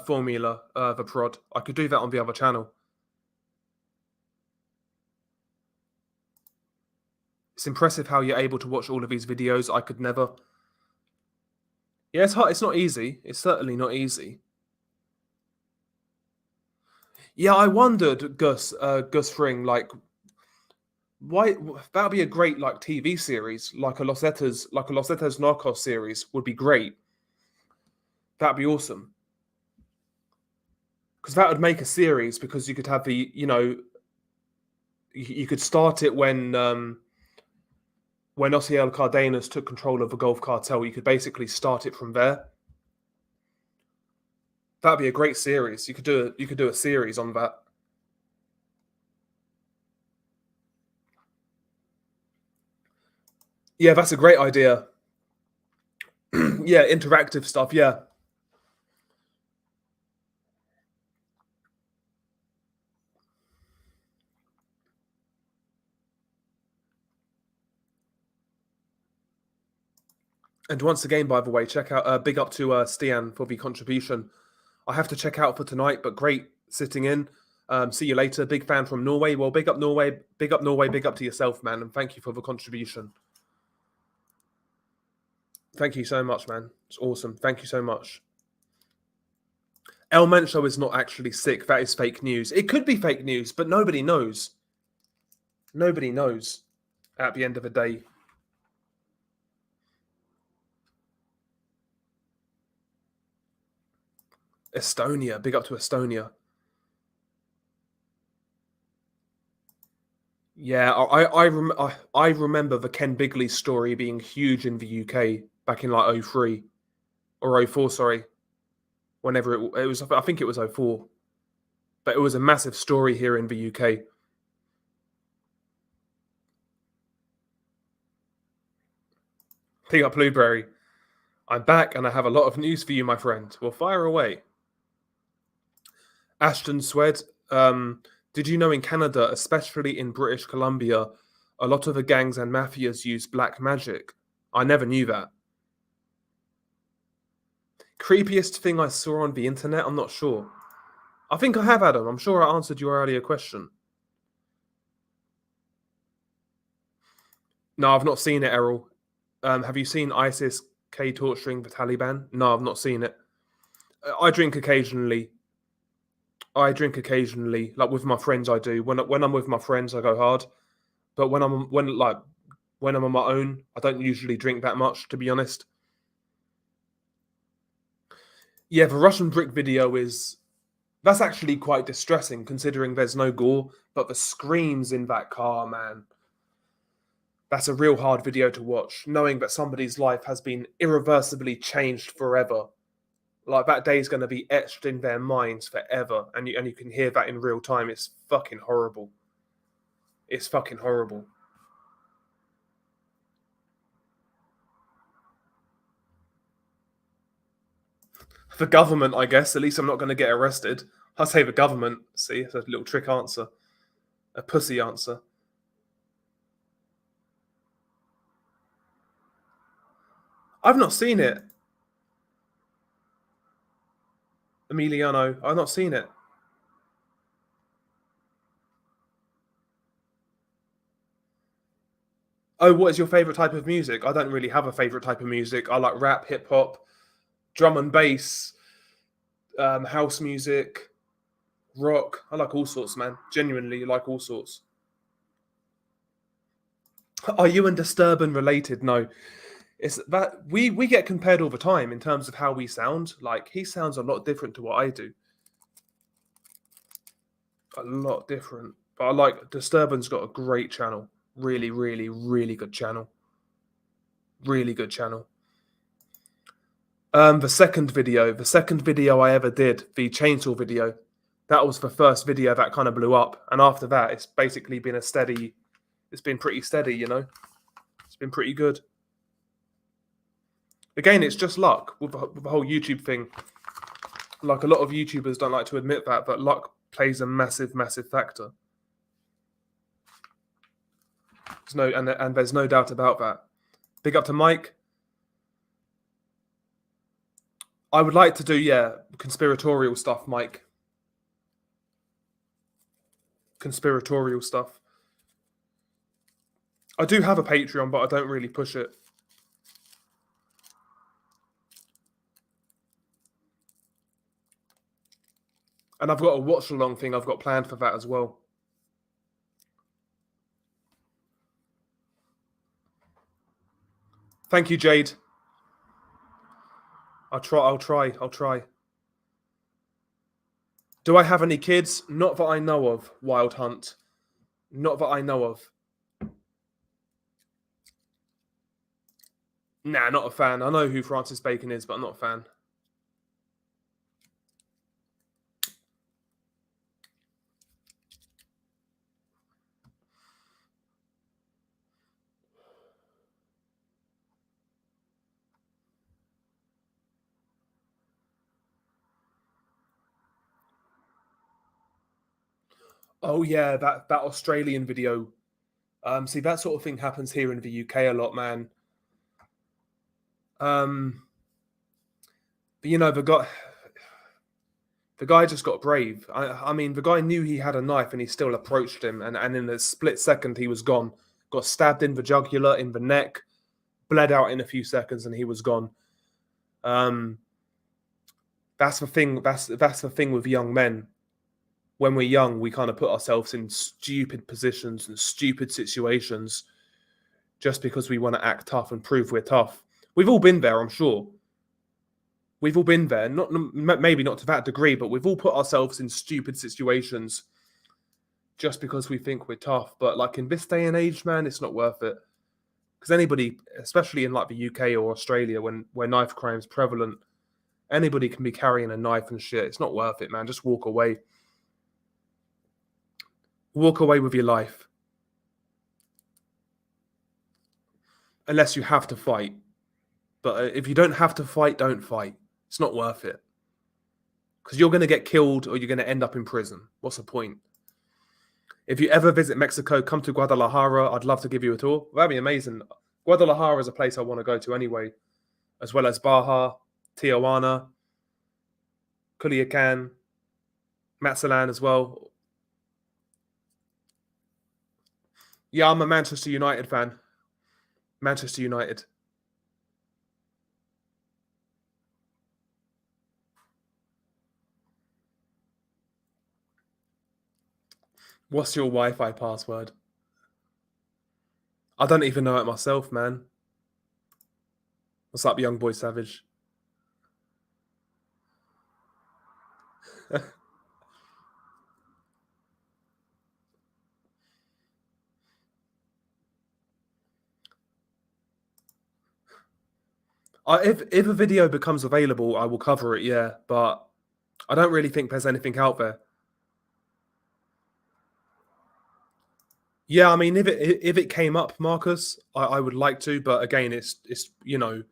Formula, the prod. I could do that on the other channel. It's impressive how you're able to watch all of these videos. I could never. Yeah, it's hard. It's not easy. It's certainly not easy. Yeah, I wondered, Gus Fring, like, why that would be a great like TV series, like a Los Etas Narcos series would be great. That'd be awesome. Because that would make a series, because you could have the, you could start it when Osiel Cardenas took control of the Gulf Cartel. You could basically start it from there. That'd be a great series. You could do a series on that. Yeah, that's a great idea. Yeah, interactive stuff. Yeah. And once again, by the way, check out big up to Stian for the contribution. I have to check out for tonight, but great sitting in. See you later. Big fan from Norway. Well, big up Norway. Big up Norway. Big up to yourself, man. And thank you for the contribution. Thank you so much, man. It's awesome. Thank you so much. El Mencho is not actually sick. That is fake news. It could be fake news, but nobody knows. Nobody knows at the end of the day. Estonia. Big up to Estonia. Yeah, I remember the Ken Bigley story being huge in the UK back in like 03 or 04, sorry. Whenever it was, I think it was 04. But it was a massive story here in the UK. Pick up Blueberry. I'm back and I have a lot of news for you, my friend. Well, fire away. Ashton Swed, did you know in Canada, especially in British Columbia, a lot of the gangs and mafias use black magic? I never knew that. Creepiest thing I saw on the internet? I'm not sure. I think I have, Adam. I'm sure I answered your earlier question. No, I've not seen it, Errol. Have you seen ISIS K torturing the Taliban? No, I've not seen it. I drink occasionally. Like with my friends. I do. When I'm with my friends, I go hard. But when I'm on my own, I don't usually drink that much, to be honest. Yeah, the Russian brick video that's actually quite distressing, considering there's no gore, but the screams in that car, man. That's a real hard video to watch, knowing that somebody's life has been irreversibly changed forever. Like that day is going to be etched in their minds forever, and you can hear that in real time. It's fucking horrible. It's fucking horrible. The government, I guess. At least I'm not going to get arrested. I say the government. See, it's a little trick answer, a pussy answer. I've not seen it, Emiliano. I've not seen it. Oh, what is your favorite type of music? I don't really have a favorite type of music. I like rap, hip hop, drum and bass, house music, rock. I like all sorts, man. Genuinely like all sorts. Are you and Disturbed related? No. It's that we get compared all the time in terms of how we sound. Like he sounds a lot different to what I do. A lot different. But I like Disturbed's got a great channel. Really, really, really good channel. Really good channel. The second video I ever did, the chainsaw video, that was the first video that kind of blew up. And after that, it's basically been it's been pretty steady, you know? It's been pretty good. Again, it's just luck with the whole YouTube thing. Like a lot of YouTubers don't like to admit that, but luck plays a massive, massive factor. And there's no doubt about that. Big up to Mike. I would like to do, conspiratorial stuff, Mike. Conspiratorial stuff. I do have a Patreon, but I don't really push it. And I've got a watch along thing I've got planned for that as well. Thank you, Jade. I'll try. Do I have any kids? Not that I know of, Wild Hunt. Not that I know of. Nah, not a fan. I know who Francis Bacon is, but I'm not a fan. Oh yeah, that Australian video. See, that sort of thing happens here in the UK a lot, man. But you know, the guy just got brave. I mean, the guy knew he had a knife and he still approached him, and in a split second he was gone. Got stabbed in the jugular, in the neck, bled out in a few seconds, and he was gone. That's the thing. That's the thing with young men. When we're young, we kind of put ourselves in stupid positions and stupid situations just because we want to act tough and prove we're tough. We've all been there, I'm sure. We've all been there. Maybe not to that degree, but we've all put ourselves in stupid situations just because we think we're tough. But like in this day and age, man, it's not worth it. Because anybody, especially in like the UK or Australia, where knife crime is prevalent, anybody can be carrying a knife and shit. It's not worth it, man. Just walk away. Walk away with your life. Unless you have to fight. But if you don't have to fight, don't fight. It's not worth it. Because you're going to get killed or you're going to end up in prison. What's the point? If you ever visit Mexico, come to Guadalajara. I'd love to give you a tour. That'd be amazing. Guadalajara is a place I want to go to anyway, as well as Baja, Tijuana, Culiacan, Mazatlan as well. Yeah, I'm a Manchester United fan. Manchester United. What's your Wi-Fi password? I don't even know it myself, man. What's up, young boy Savage? If a video becomes available, I will cover it, yeah. But I don't really think there's anything out there. Yeah, I mean, if it came up, Marcus, I would like to, but again, it's you know,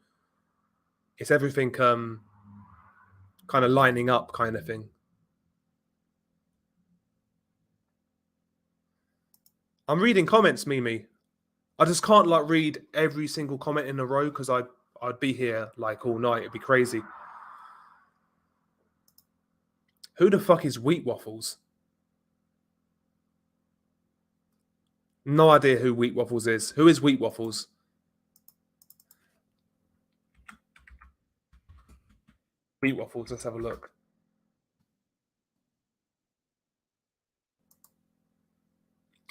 it's everything kind of lining up, kind of thing. I'm reading comments, Mimi. I just can't like read every single comment in a row because I'd be here like all night. It'd be crazy. Who the fuck is Wheat Waffles? No idea who Wheat Waffles is. Who is Wheat Waffles? Wheat Waffles. Let's have a look.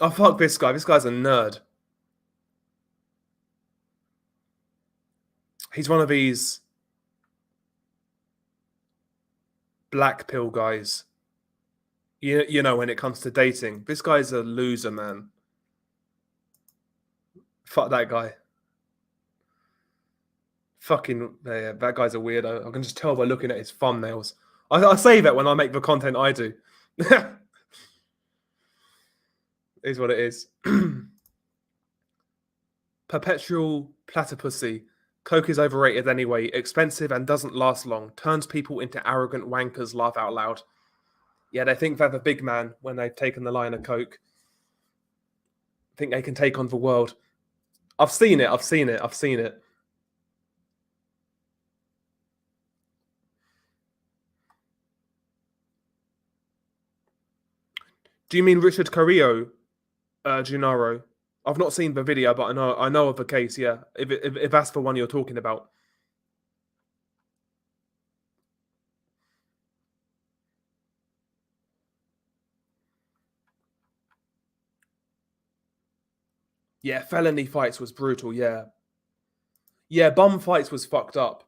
Oh, fuck this guy. This guy's a nerd. He's one of these black pill guys. You know, when it comes to dating. This guy's a loser, man. Fuck that guy. Fucking, yeah, that guy's a weirdo. I can just tell by looking at his thumbnails. I say that when I make the content I do. Is what it is. Perpetual platypusy. Coke is overrated anyway, expensive and doesn't last long. Turns people into arrogant wankers, laugh out loud. Yeah, they think they're the big man when they've taken the line of Coke. Think they can take on the world. I've seen it. Do you mean Richard Carrillo, Gennaro? I've not seen the video, but I know of the case. Yeah, if that's the one you're talking about. Yeah, felony fights was brutal. Yeah, bum fights was fucked up.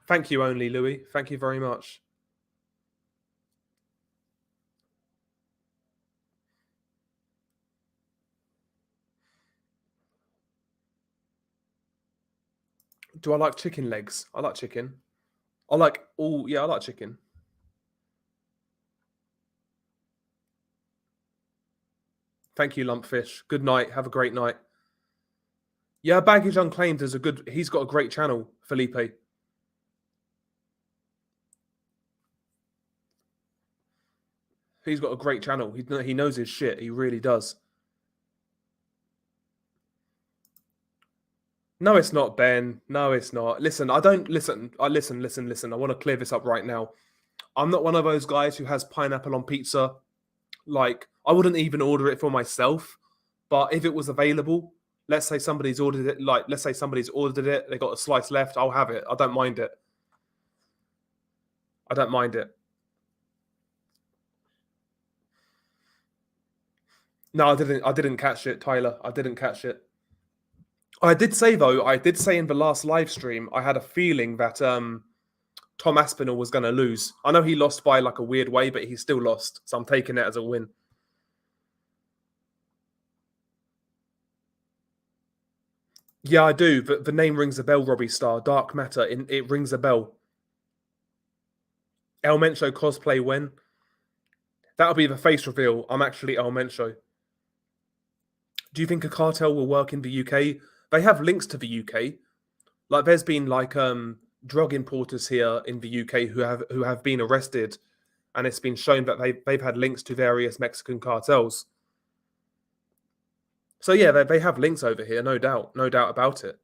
Thank you, only Louis. Thank you very much. Do I like chicken legs? I like chicken. I like chicken. Thank you, Lumpfish. Good night. Have a great night. Yeah, Baggage Unclaimed is he's got a great channel, Felipe. He's got a great channel. He knows his shit. He really does. No, it's not, Ben. No, it's not. Listen, I don't listen. Listen. I want to clear this up right now. I'm not one of those guys who has pineapple on pizza. Like, I wouldn't even order it for myself. But if it was available, let's say somebody's ordered it. Like, let's say somebody's ordered it. They got a slice left. I'll have it. I don't mind it. No, I didn't catch it, Tyler. I didn't catch it. I did say though, I did say in the last live stream, I had a feeling that Tom Aspinall was going to lose. I know he lost by like a weird way, but he still lost. So I'm taking it as a win. Yeah, I do. The name rings a bell, Robbie Star. Dark Matter. It rings a bell. El Mencho cosplay when? That'll be the face reveal. I'm actually El Mencho. Do you think a cartel will work in the UK? they have links to the UK. Like there's been like drug importers here in the UK who have been arrested, and it's been shown that they've had links to various Mexican cartels. So yeah, they have links over here, no doubt about it.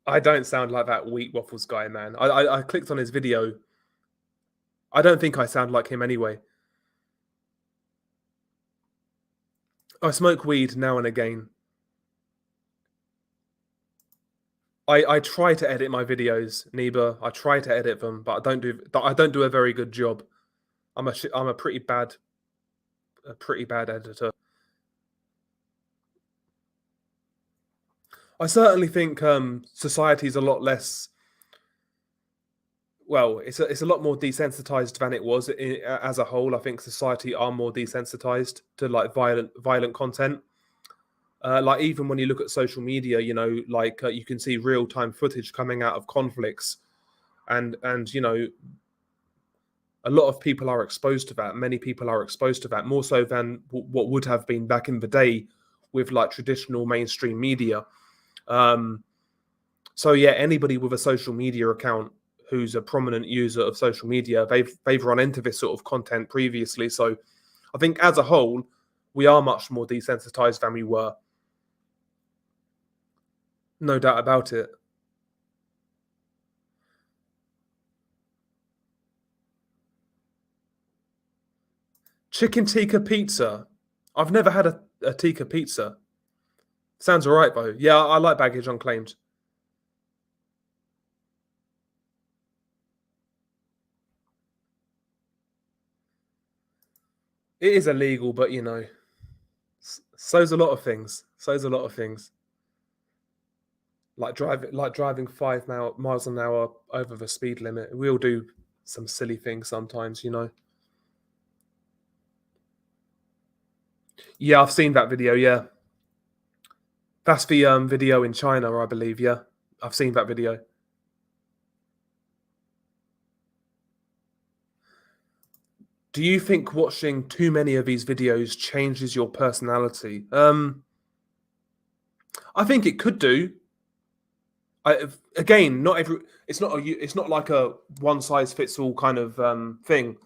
I don't sound like that Wheat Waffles guy, man. I clicked on his video. I don't think I sound like him anyway. I smoke weed now and again. I try to edit my videos, Neba. I try to edit them, but I don't do a very good job. I'm a pretty bad editor. I certainly think society's a lot less. Well, it's a lot more desensitized than it was as a whole. I think society are more desensitized to like violent content. Like even when you look at social media, you know, like you can see real time footage coming out of conflicts, and you know, a lot of people are exposed to that. Many people are exposed to that more so than what would have been back in the day with like traditional mainstream media. So yeah, anybody with a social media account who's a prominent user of social media, they've run into this sort of content previously. So I think as a whole, we are much more desensitized than we were. No doubt about it. Chicken tikka pizza. I've never had a tikka pizza. Sounds all right, though. Yeah, I like baggage unclaimed. It is illegal, but you know, so's a lot of things. So's a lot of things. Like driving 5 miles an hour over the speed limit. We all do some silly things sometimes, you know. Yeah, I've seen that video. Yeah, that's the video in China, I believe. Yeah, I've seen that video. Do you think watching too many of these videos changes your personality? I think it could do. Again, not every. It's not like a one size fits all kind of thing.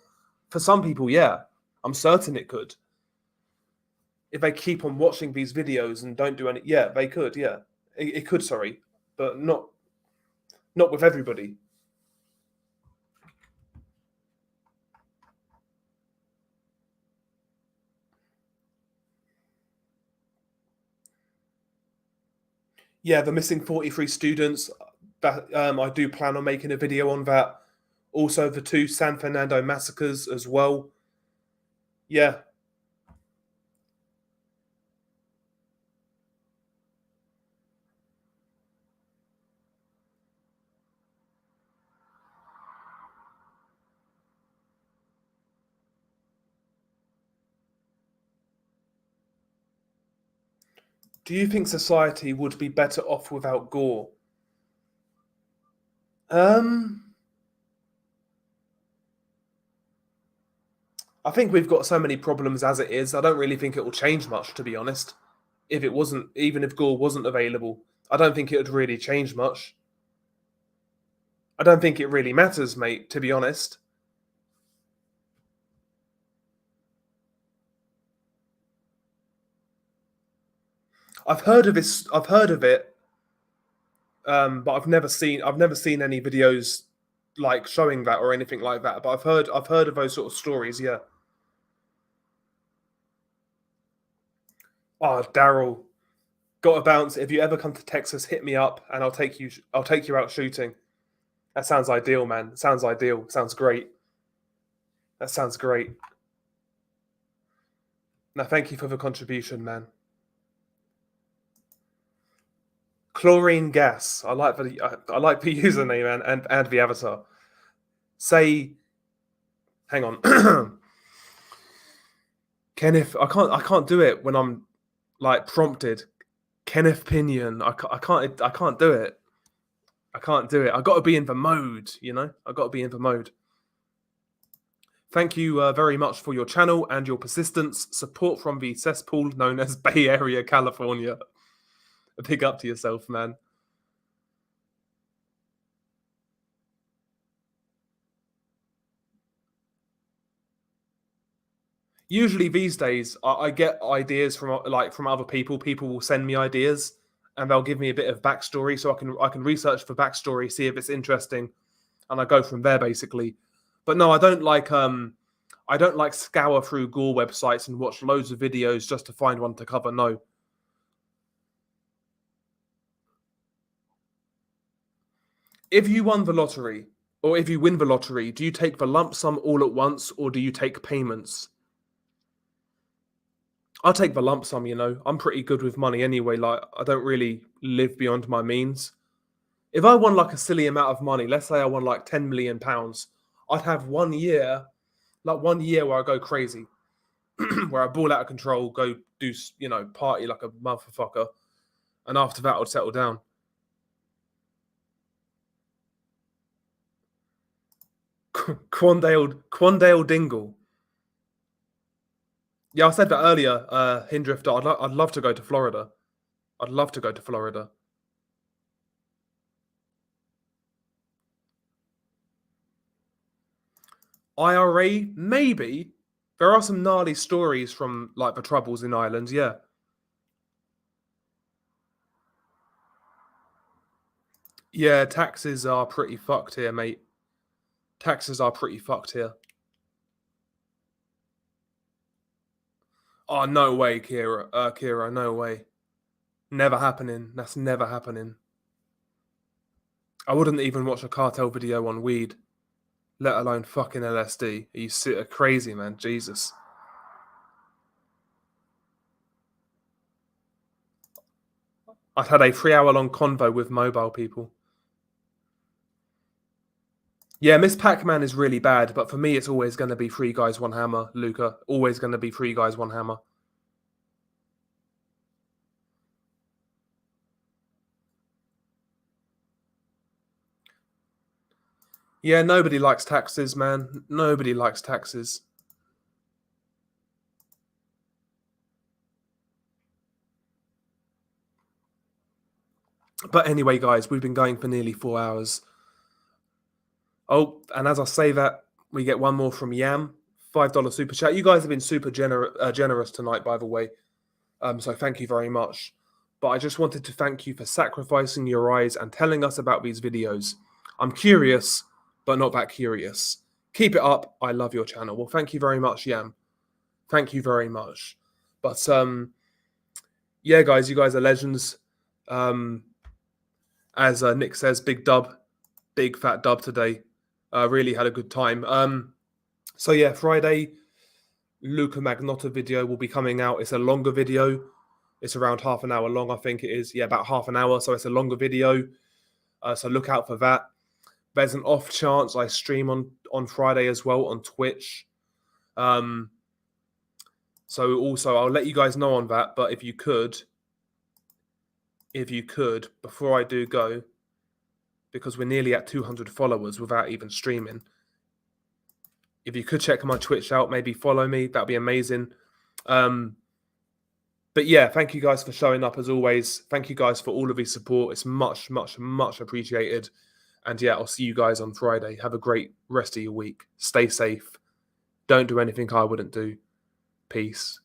For some people, yeah, I'm certain it could. If they keep on watching these videos and don't do any, yeah, they could, yeah, it could. Sorry, but not with everybody. Yeah, the missing 43 students. That I do plan on making a video on that. Also, the 2 San Fernando massacres as well. Yeah. Do you think society would be better off without gore? I think we've got so many problems as it is. I don't really think it will change much, to be honest. If it wasn't, even if gore wasn't available, I don't think it would really change much. I don't think it really matters, mate, to be honest. I've heard of this. I've heard of it, but I've never seen any videos like showing that or anything like that. But I've heard of those sort of stories. Yeah. Oh, Daryl, got to bounce. If you ever come to Texas, hit me up and I'll take you out shooting. That sounds ideal, man. Sounds ideal. Sounds great. That sounds great. Now, thank you for the contribution, man. Chlorine gas. I like the username and the avatar. Say, hang on, Kenneth. I can't do it when I'm like prompted. Kenneth Pinion. I can't do it. I can't do it. I got to be in the mode. You know. I got to be in the mode. Thank you very much for your channel and your persistence. Support from the cesspool known as Bay Area, California. A big up to yourself, man. Usually these days, I get ideas from other people. People will send me ideas, and they'll give me a bit of backstory, so I can research for backstory, see if it's interesting, and I go from there basically. But no, I don't like scour through gore websites and watch loads of videos just to find one to cover. No. If you won the lottery, or if you win the lottery, do you take the lump sum all at once, or do you take payments? I'll take the lump sum, you know. I'm pretty good with money anyway. Like, I don't really live beyond my means. If I won like a silly amount of money, let's say I won like £10 million, I'd have 1 year, like 1 year where I go crazy, where I ball out of control, go do, you know, party like a motherfucker. And after that, I'd settle down. Quandale Dingle. Yeah, I said that earlier, Hindrifter. I'd love to go to Florida. I'd love to go to Florida. IRA, maybe. There are some gnarly stories from like the troubles in Ireland, yeah. Yeah, taxes are pretty fucked here, mate. Taxes are pretty fucked here. Oh, no way, Kira, no way. Never happening. That's never happening. I wouldn't even watch a cartel video on weed, let alone fucking LSD. Are you crazy, man? Jesus. I've had a 3-hour-long convo with mobile people. Yeah, Miss Pac-Man is really bad, but for me, it's always going to be 3 guys, 1 hammer, Luca. Always going to be 3 guys, 1 hammer. Yeah, nobody likes taxes, man. Nobody likes taxes. But anyway, guys, we've been going for nearly 4 hours. Oh, and as I say that, we get one more from Yam. $5 super chat. You guys have been super generous tonight, by the way. So thank you very much. But I just wanted to thank you for sacrificing your eyes and telling us about these videos. I'm curious, but not that curious. Keep it up. I love your channel. Well, thank you very much, Yam. Thank you very much. But yeah, guys, you guys are legends. As Nick says, big dub, big fat dub today. Really had a good time. So yeah, Friday, Luca Magnotta video will be coming out. It's a longer video. It's around half an hour long, I think it is. Yeah, about half an hour. So it's a longer video. So look out for that. There's an off chance I stream on Friday as well on Twitch. So also I'll let you guys know on that. But if you could, before I do go, because we're nearly at 200 followers without even streaming, if you could check my Twitch out, maybe follow me, that'd be amazing. But yeah, thank you guys for showing up as always. Thank you guys for all of your support. It's much, much, much appreciated. And yeah, I'll see you guys on Friday. Have a great rest of your week. Stay safe. Don't do anything I wouldn't do. Peace.